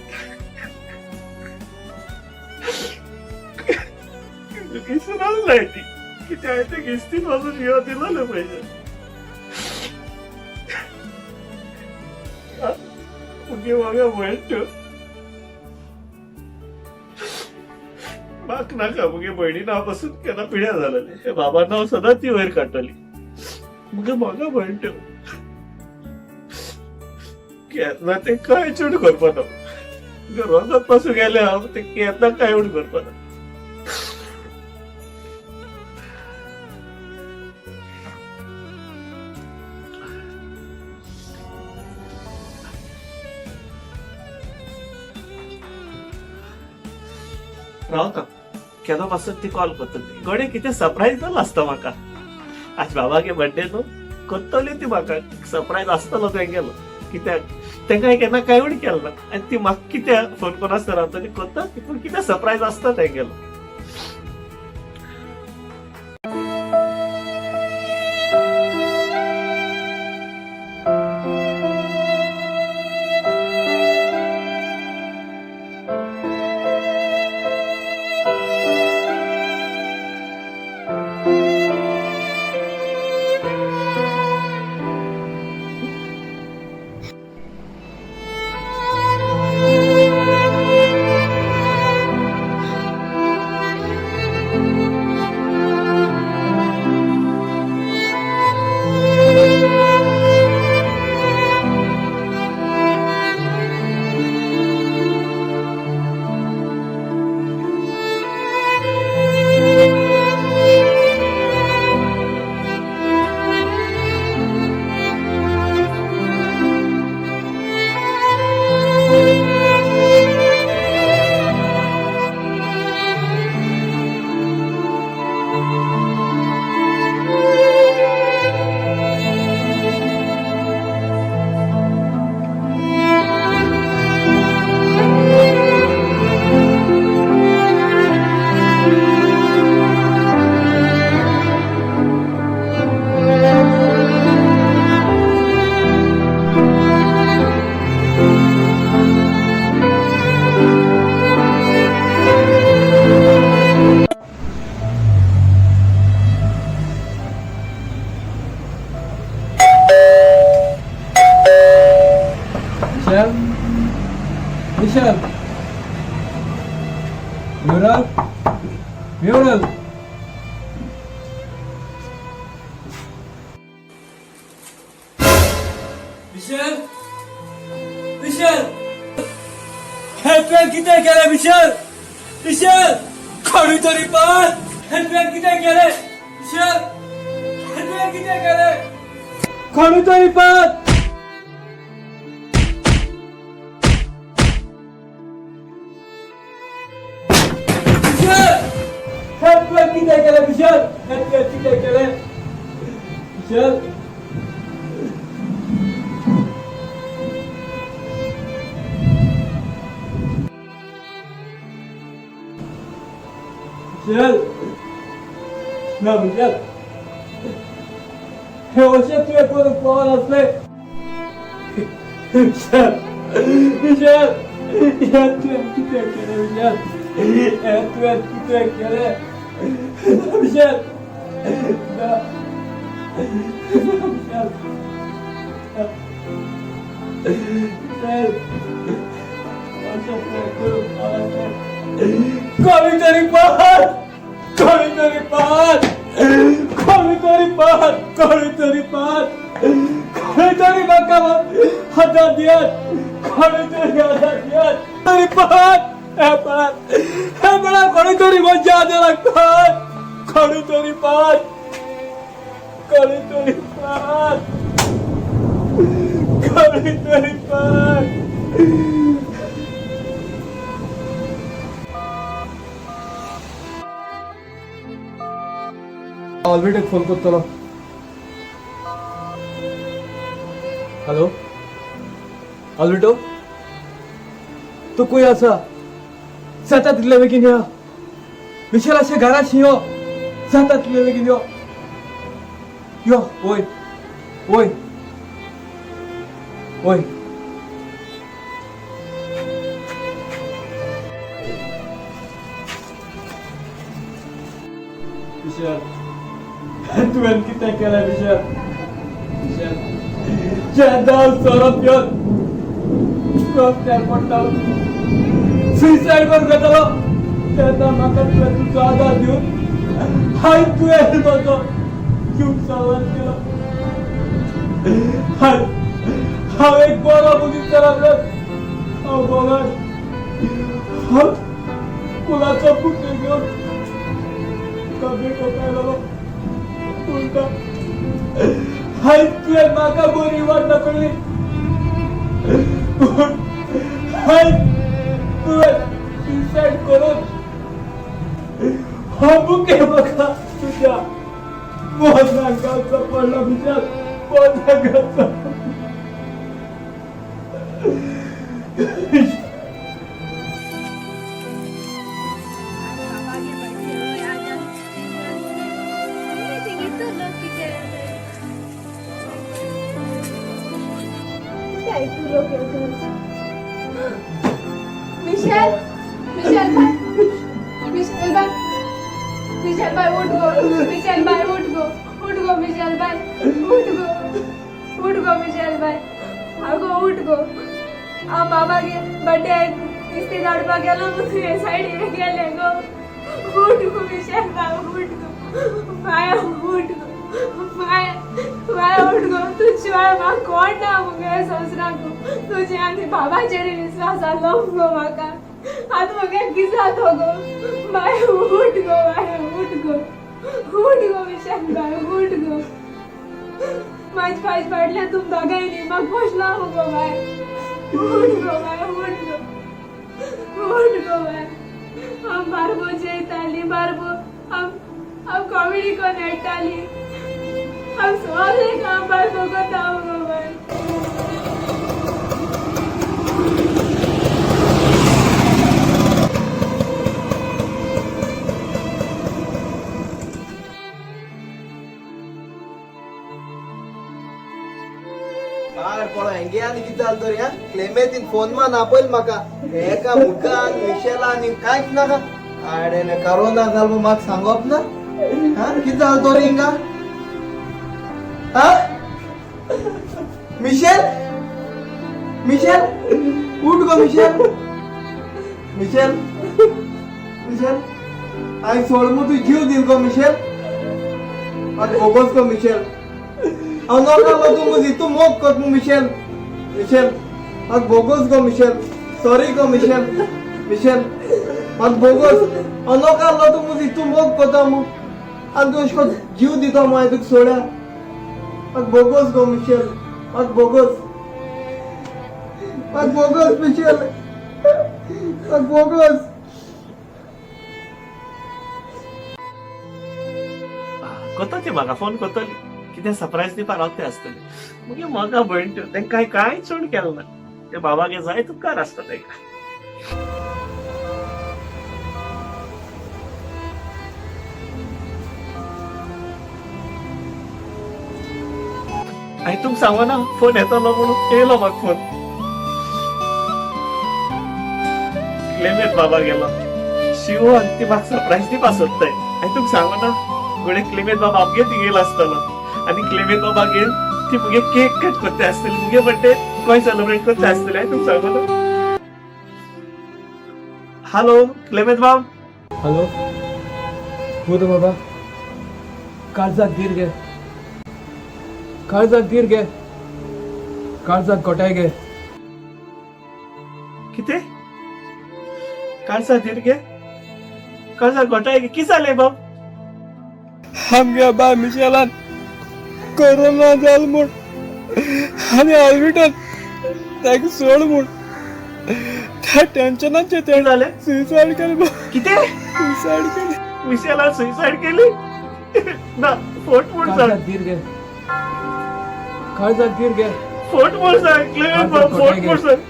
विसराल नाही ती किती आहे ते गिस्तीन वाजून येऊ दिलं पाहिजे मुगे म्हाका भयण ठेव म्हाका नाका मुगे भयणी नांव पासून केन्ना पिड्या जालेले हे बाबा नांव सदांच ती वयर काडटली मुगे म्हाका भयण ठेव केन्ना ते कांय चूड करपा ना रंगात पासून गेले हांव ते केन्ना कांय उड करपा ना रावता केन्ना पासून ती कॉल करतली गडे कितें सरप्राईज जालो आसता म्हाका आज बाबागे बर्थडे न्हू करतली ती म्हाका सरप्राईज आसतलो तेंगेलो कित्याक तेंकां केन्ना कांय उड केलो ना आनी ती म्हाका कित्याक फोन करून आसता रावतली करता पूण कितें सरप्राईज आसता तेंगेलो विशाल म्युरल म्युरल विशाल विशाल हेल्पलाइन कितें केलें विशाल विशाल कोणी तरी पाड हेल्पलाइन कितें केलें विशाल हेल्पलाइन कितें केलें कोणी तरी पाड हेल्पलाइन कितें केलें विशाल हेल्पलाइन कितें केलें विशाल विशाल ना विशाल हे अशें तुवें करून पळोवन आसलें विशाल विशाल ह्या तुवें कितें केलें विशाल ह्या तुवें कितें केलें विशाल ना विशाल विशाल अशें तुवें करून पळोवन आसलें कोणीतरी पाहत कोणीतरी पाहत कोणीतरी पाहत कोणीतरी पाहत खरे तरी म्हाका हातात दियात खरे तरी हातात दियात तरी पात हे पळा खरे तरी मज्जा हातात लागतात खरे तरी पात खरे तरी पात खरे तरी पात ऑलरेडी फोन करतलो हॅलो ऑलविटो तू खंय आसा जाता तितले बेगीन या विशालाच्या घराशी यो जाता तितले बेगीन यो यो वय वय वय विशाल तुवें कितें केलें विशाल विशाल जेन्ना सोरोप येवन रस्त्यार पडटालो सुसायड करून घेतालो तेन्ना म्हाका तुवें तुजो आदार दिवन हांवें तुवें म्हाजो जीव सावध केलो हांव एक बरो मनीस जालो हांव बोलान हांव कुलाचो पुत्र घेवन कमी कोतायलो पूण हाय तुवें म्हाका बरी वाट दाखयली हाय तुवें सुसायड करून हो बुके म्हाका तुज्या पोरणाक घालचो पडलो विचार पोरणाक घालचो मिशेल मिशेल भाई मिशेल भाई मिशेल भाई उठ गो मिशेल भाई उठ गो मिशेल भाई उठ गो मिशेल भाई आगो उठ गो आ बाबा के बर्थडे इस्ती धाडपा गेलो तुझे साइडीन गेले गो उठ गो मिशेल भाई उठ गो माया उठ गो माया उठ गो तुझ्या म्हाका कोण ना मुगे संवसाराक तुझे आनी बाबाचेर विश्वास आसलो गो म्हाका आतां म्हाका कितें जातो गो माया उठ गो विशाल बाय उठ गो म्हाज पांच पाडल्या तुम दोगांयनी म्हाका पोसला मुगो बाय उठ गो बाय हांव बारबो जेयताली बारबो हांव कॉमेडी कोन्न हेडटाली हांव सगळें काम बारबो कोता मुगो बाय कार पळो हेंगे आनी कितें जालें तर या क्लेमेतीन फोन मान आपयल म्हाका एका मुखान मिशेलान कांयच नाका आडेने करोना जालो म्हाका सांगप ना हा कितें जालें तर हिंगा हा मिशेल मिशेल उठ गो मिशेल मिशेल मिशेल हांवें सोडून तूं जीव दिल गो मिशेल आतां बोगस गो मिशेल हांव नोकरालो तूं मुजी तूं मोग कोत मिशेल मिशेल म्हाका बोगस गो मिशेल सॉरी गो मिशेल मिशेल म्हाका बोगस हांव नोकरालो तूं मुजी तूं मोग कोता मू आनी तूं अशें कोन्न जीव दिता मू हांवें तुका सोड्या म्हाका बोगस गो मिशेल म्हाका बोगस मिशेल म्हाका बोगस कोताची म्हाका फोन कोतली कितें सरप्रायज दिवपाक रावते आसतली मुगे मोगा भयण त्यो तेंका कांय चड केलें ना ते बाबागे जाय उपकार आसता तेंका हांवें तुमकां सांगो ना फोन येतलो म्हणून येयलो म्हाका फोन क्लेमेत बाबा गेलो शिव आनी ती म्हाका सरप्रायज दिवपाक सोदताय हांवें तुमकां सांगो ना घोडे क्लेमेत बाबा आमगे थिंगेलो आसतलो आनी क्लेमेत बाबा घेवन ती मुगे केक कट करता आसतली मुगे बर्थडे खंय सेलिब्रेट करता आसतली हांवें तुमकां सांगो ना हॅलो क्लेमेत बाब हॅलो बोल बाबा काळजाक धीर घे काळजात कोटाय गे किती काळसा दीर्घ काळसा घोटाय किती झाले बाब आमच्या बा मिशेलान कोरोना जाल म्हूण आनी हॉस्पिटल ताका सोड म्हूण त्या टेन्शनाचे ते झाले सुसायड केले किती सुसायड केले मिशेला सुसाईड केली ना फोट मोड सांग काळजात गिर गे फोट मोड सांगले फोट मोड सांग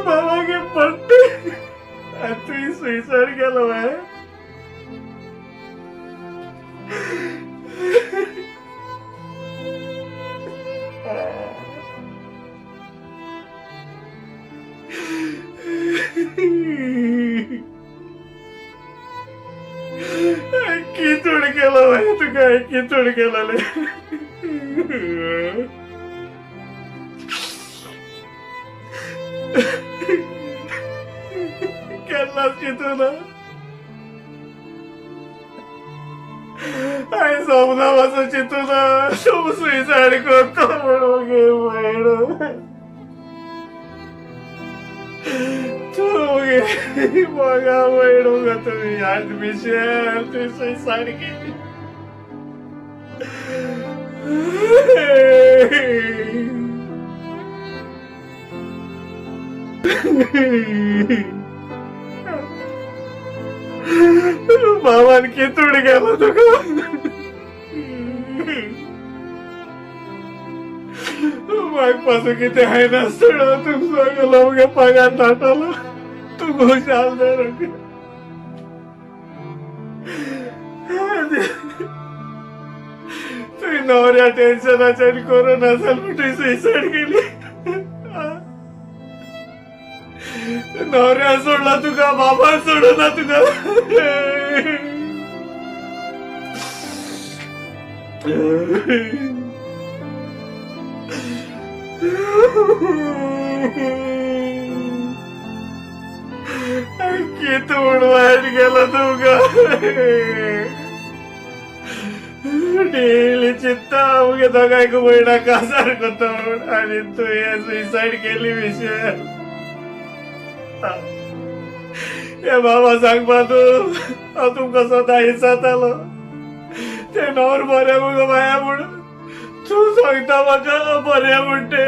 बाबा के पट्टे तू सुसाइड केलं बाय कितोड केलं बाय तू काय कितोड केलं केलास चितून आई सोमना वाचून चितून तू सुसाईड करतो म्हणून गे तू गे बघा वैडू ग तुम्ही आज मिशेल तू सुसाईड केली बाबान कितूड गेला तुका मागपासून किती आहे ना सगळं तू सगळं गे पगार ताटाला तू घोषाल दे तुझी नवऱ्या टेन्शनाच्या कोरोना असेल तू सुसाईड केली नवऱ्या सोडला तुका बाबा सोडला तुका किती वाईट गेला तुका डेली चित्ता उगे दोगाय महिना कासार करतो आणि तू हे सुसाईड केली विषय हे बाबा सांग पा तू तुमका स्वतः हिसात आलो ते नवर बरे मग बाया म्हणून तू सांगता म्हाका बरे म्हणते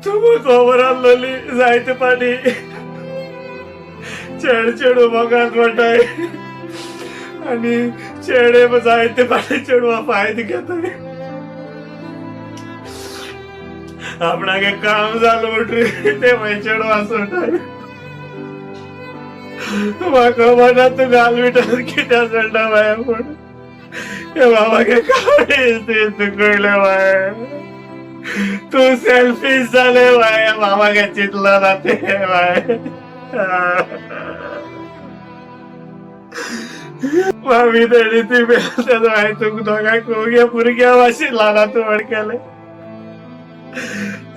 तू मग खबर आणलेली जायते पाणी चेडू मगात वाटाय आणि चेडे जायते पाणी चेडवा फायदे घेताय आपणागे काम झालं म्हटले ते चेडू असं म्हाका मनात तू घालविटात कित्या चढला बाय म्हण हे बाबा गे काय तू कळले बाय तू सेल्फिश झाले बाय बाबा गे चितला ना ते बाय मामी देणी ती बेलते बाय तू दोगांक कोगे भुरग्या वाशी लाना तू अडकेले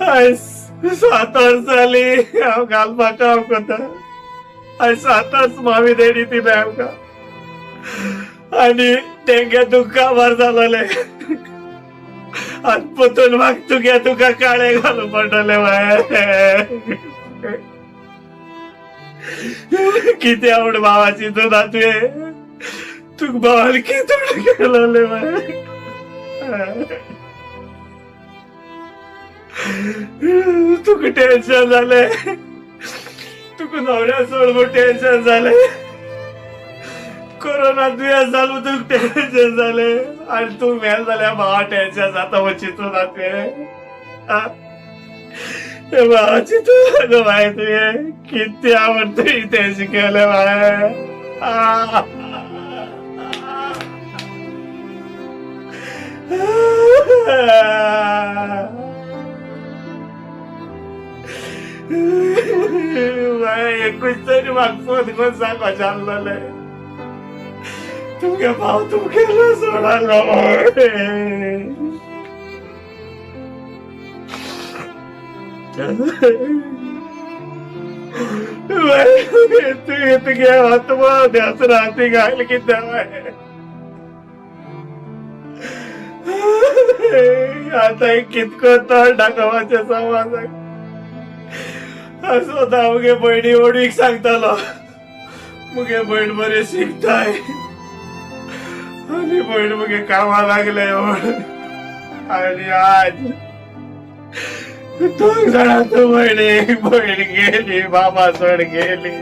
आयज 7 वर्स जाली हांव घालपाक काम करता आयज 7 वर्स मामी देणी ती बाय आमकां आनी तेंगे दुख्खा बर जालोले आनी पोतून म्हाका तुका काळे घालूं पडटले बाय किती आवड भावाची तू ना तुका भावान किती केलेले बाय तुका टेन्शन झाले तुका नवऱ्या सोड म्हूण टेन्शन झाले कोरोना दुयेंस जालो तुका टेन्शन झाले आनी तू मेल जाल्यार भावा टेन्शन जाता म्हूण चिंतून तुवें भावा चिंतून गो बाय तुवें किती आवड तुवें तें केलें बाय एकूच तरी म्हाका फोन करून सांगो जाल्लोले तुमगे भाव तुमगेलो सोडलो तुगे आत्मा ध्यास राहती घाल किती आता कितको तळ दाखोवचे समाजाक असो मुगे बहिणी ओडीक सांगतालो मुगे बहीण बरे शिकताय आणि बहीण मुगे कामा लागले आणि आज 2 जणांचो बहीण गेली बाबा सोड गेली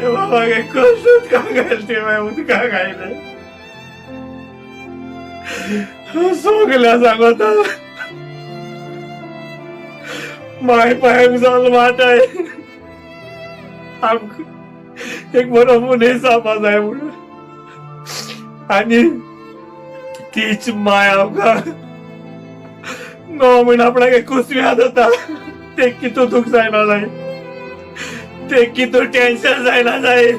बाबा कसूच का घालते उदका घायले सोगल्या सांगत माय पायक जाल वाटाय एक बरो मुने सापा जाय म्हणून आणि तीच माय आमका नो म्हण आपल्याक कुसव्यात होता ते कितू दुख जायना जाय ते कितू टेन्शन जायना जाय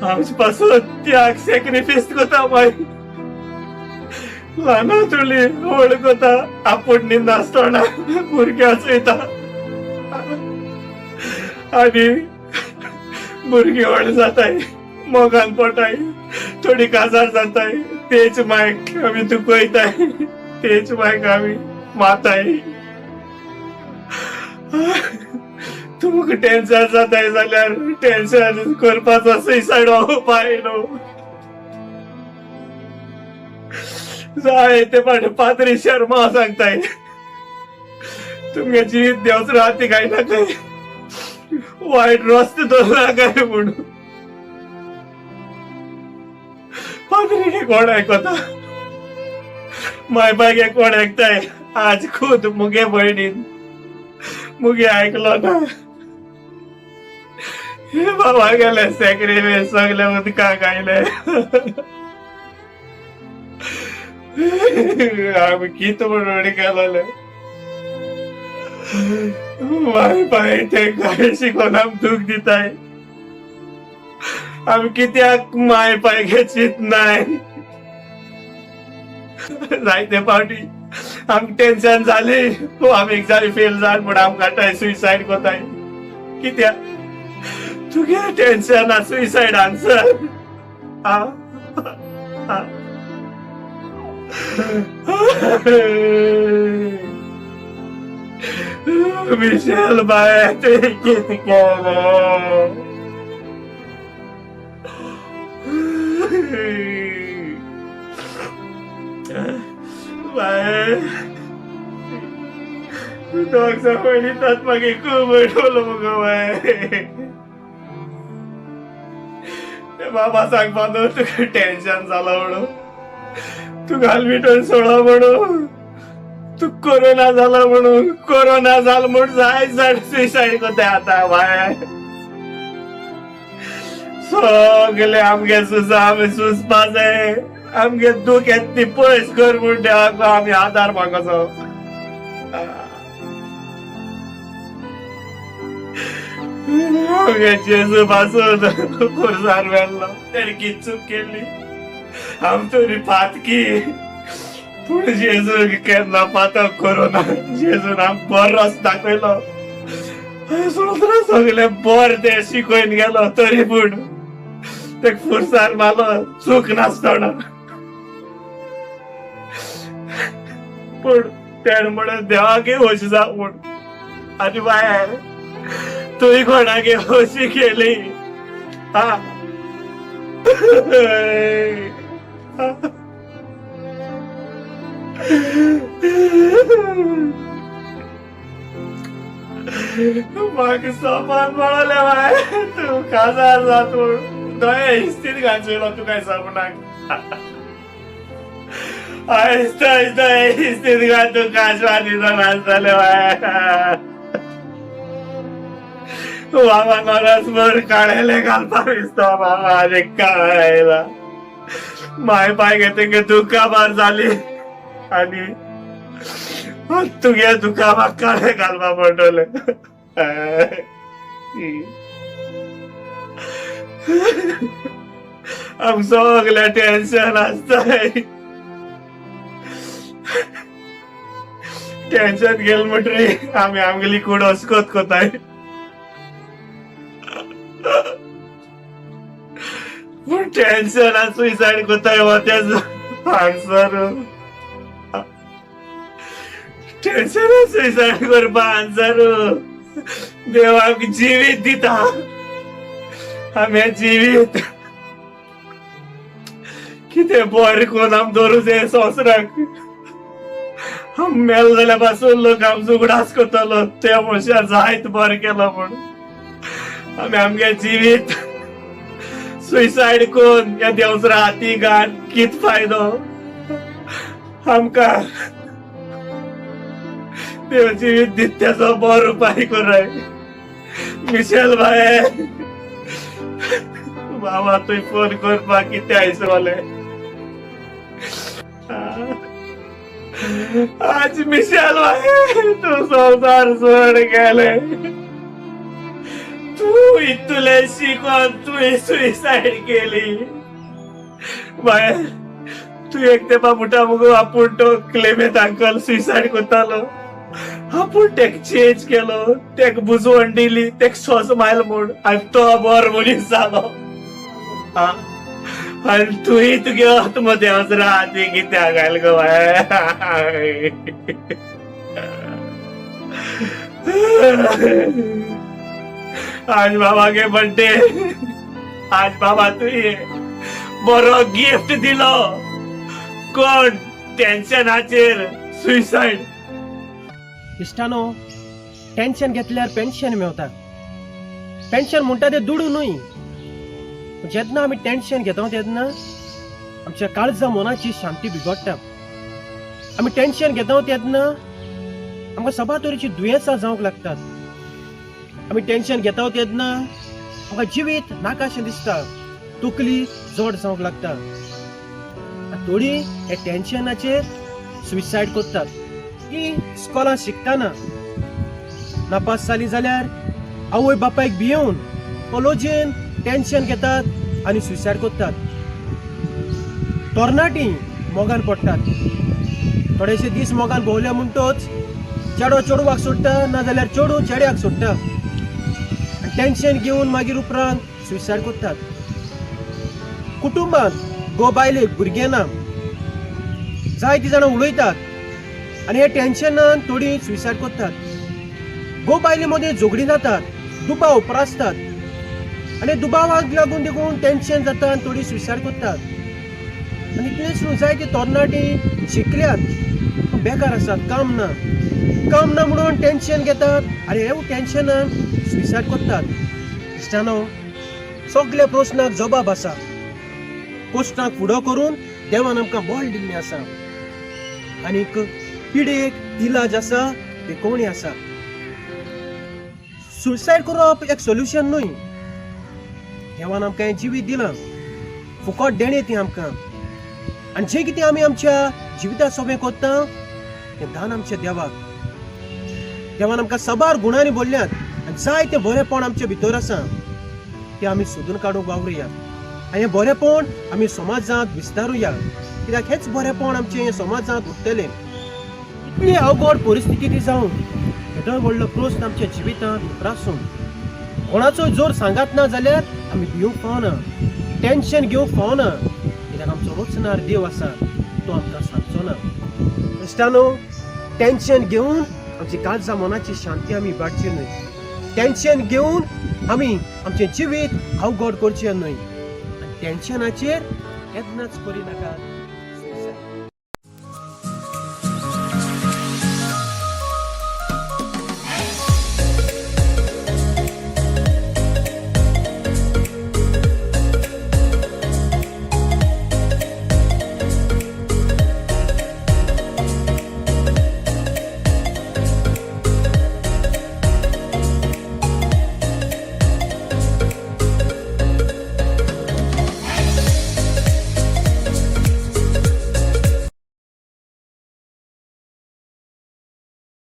आमचे पासून त्याग सॅक्रिफाईस करता माय ल्हानातुली व्हड कोता आपूण नासतना भुरग्यां चयता आनी भुरगीं व्हड जाताय मोगान पडटाय थोडी काजार जाताय तेच मायक आमी दुखयताय तेच मायक आमी माताय तुमकां टेन्शन जाताय जाल्यार टेन्शन करपाचो सुसायड हो उपाय न्हू जाय ते फाट पाद्री शर्मा सांगताय तुमगे जीत देवच राहती काय ना काय वाईट रस्ते धरला काय म्हणून पाद्री कोण ऐकता माय बागे कोण ऐकताय आज खुद मुगे बहिणीन मुगे ऐकलो ना बाबा गेले सॅक्रिफाईस सगळे उदका गायले आम्ही किती म्हणून केलेले माय पाय ते काय शिकून आम दुख दिताय आम्ही कित्याक माय पाय घेचित नाही जायते पावटी आमक टेन्शन जाले आम्ही एक्झाम फेल जाल म्हणून आमकां सुसायड कोताय कित्याक तुगे tension suicide answer Michelle bye ते किती केलं बाय दोघ पडीतात मागे खूप ठेवलं मग बाय बाबा सांग बांधव तुका टेन्शन झालं म्हणून तू घालविटून सोडा म्हणून तू कोरोना झाला म्हणून कोरोना झाला म्हणून जाय सुसाईड करते आता बाय सगळे आमगे सुसा आम्ही सुसपा जाय आमगे दुख येत ती पयस कर म्हणून देवाक आम्ही आधार मागोचो आमगे जेजू पासून खुर्सार वेल्लो तेणी कित चूक केली आम तरी पातकी पूण जेजू केन्ना पातक कोरोना जेजून आम बरोच दाखयलो सोदरा सगळे बर ते शिकून गेलो तरी पूण ते खुर्सार मारलो चूक नासतना पूण तेण म्हणून देवागे होशी जा म्हूण आनी बाय तुवें कोणागे होशी केली हा म्हाका सोपान पडले बाय तू काजार जात म्हूण दोया इस्तीत घालचेलो तुका सपनाक आयस्ता आयस्ता इस्तीत घाल तू काशवानी नासतले बाय बाबा नरस भर काढेले घालपाक दिसता बाबा आनी काय माय पाय घेते दुःखा बार झाली आणि तुगे दुःखा म्हाका काळे घालपा पडटले. आमक सगळे टेन्शन आसताय. टेन्शन गेल म्हणटरी आमी आमगेली कूड अस्कोत कोताय. पूण टेन्शन सुसायड कोताय वतेच आन्सर. टेन्शन सुसायड करपा आन्सर देव आमकां जिवीत दिता. आमी जिवीत कितें बरें कोण आम दवरूं जाय संवसाराक. आम मेल जाल्या पासून लोक आमचो उगडास करतलो ते मनशान जायत बरें केलो म्हूण आमी आमगे जिवीत सुसायड कोन्न ह्या देवसरा हाती घाल कित फायदो. आमकां देव जिवीत दित्याचो बरो उपाय कोराय. मिशेल बाये बाबा तुवें फोन करपाक कितें आयसवले. आज मिशेल बाये तू संवसार सोड गेले. तू इतले शिकोन तुवें सुसायड केली. बाये तू एक तेपा मुठा मुगो आपूण तो क्लेमेंत अंकल सुसायड कोतालो. आपूण तेक चेंज केलो तेक बुजवण दिली तेक सोस मायल म्हूण आनी तो बरो मनीस जालो. आनी तुवें तुगे आत्मदेवसरा हाती कित्याक घाल गो बाये. आज बाबागे बर्थडे. आज बाबा तुवें बरो गिफ्ट दिलो. कोण टेन्शनाचेर सुसायड. इश्टानो टेन्शन घेतल्यार पेन्शन मेवता. पेन्शन म्हणटा ते दुडू न्हय. जेन्ना आमी टेन्शन घेता तेन्ना आमच्या काळजा मनाची शांती बिगडटा. आमी टेन्शन घेता तेन्ना आमकां सभा तरेची दुयेंसां जावंक लागतात. आमी टेन्शन घेता तेन्ना आमकां जिवीत नाकाशें दिसता. तकली जड जावंक लागता. थोडी हे टेन्शनाचेर सुसायड करतात. की स्कॉलान शिकताना नापास जाली जाल्यार आवय बापायक भियोन कॉलेजीन टेन्शन घेतात आनी सुसायड करतात. तरणाटी मोगान पडटात. थोडेशे दीस मोगान भोंवल्या म्हणटोच चेडो चेडवाक सोडटा नाजाल्यार चेडू चेड्याक सोडटा. टेन्शन घेवन मागीर उपरांत सुसायड करतात. कुटुंबांत गो बायलेक भुरगें ना. जायतीं जाणां उलयतात आनी हे टेन्शनान थोडी सुसायड करतात. गो बायले मदीं झगडीं जातात. दुबाव परासतात आनी दुबावाक लागून देखून टेन्शन जाता आनी थोडी सुसायड करतात. आनी इतलेंच न्हू जायते तरणाटी शिकल्यात बेकार आसात. काम ना म्हणून टेन्शन घेतात आनी हे टेन्शनान सुसायड करतात. इश्टानो सगळ्या प्रश्नाक जबाब आसा. प्रश्नाक फुडो करून देवान आमकां बळ दिल्लें आसा. आनीक पिडेक इलाज आसा ते कोणी आसा. सुसायड करप एक सोल्युशन न्हय. देवान आमकां हें जिवीत दिलां. फुकट देणे ती आमकां. आनी जें कितें आमी आमच्या जिविता सोबें करता तें दान आमच्या देवाक. देवान आमकां साबार गुणांनी भरल्यात आनी जायते बरेपण आमचे भितर आसा. ते आमी सोदून काडूंक वावरुया आनी हें बरेपण आमी समाजांत विस्तारुया. कित्याक हेच बरेपण आमचें हें समाजांत उरतलें. इतली अवघड परिस्थिती जावन येदो व्हडलो प्रश्न आमच्या जिवितांत उतरासून कोणाचो जोर सांगात ना जाल्यार आमी भिवूंक पावना. टेन्शन घेवंक पावना. कित्याक आमचो रचणार देव आसा तो आमकां सांगचो ना. इश्टानो टेन्शन घेवन आमची काळजा मनाची शांती आमी इबाडची न्हय. टेन्शन घेवन आमी आमचें जिवीत अवघड करचें न्हय. आनी टेन्शनाचेर केन्नाच करिनाकात.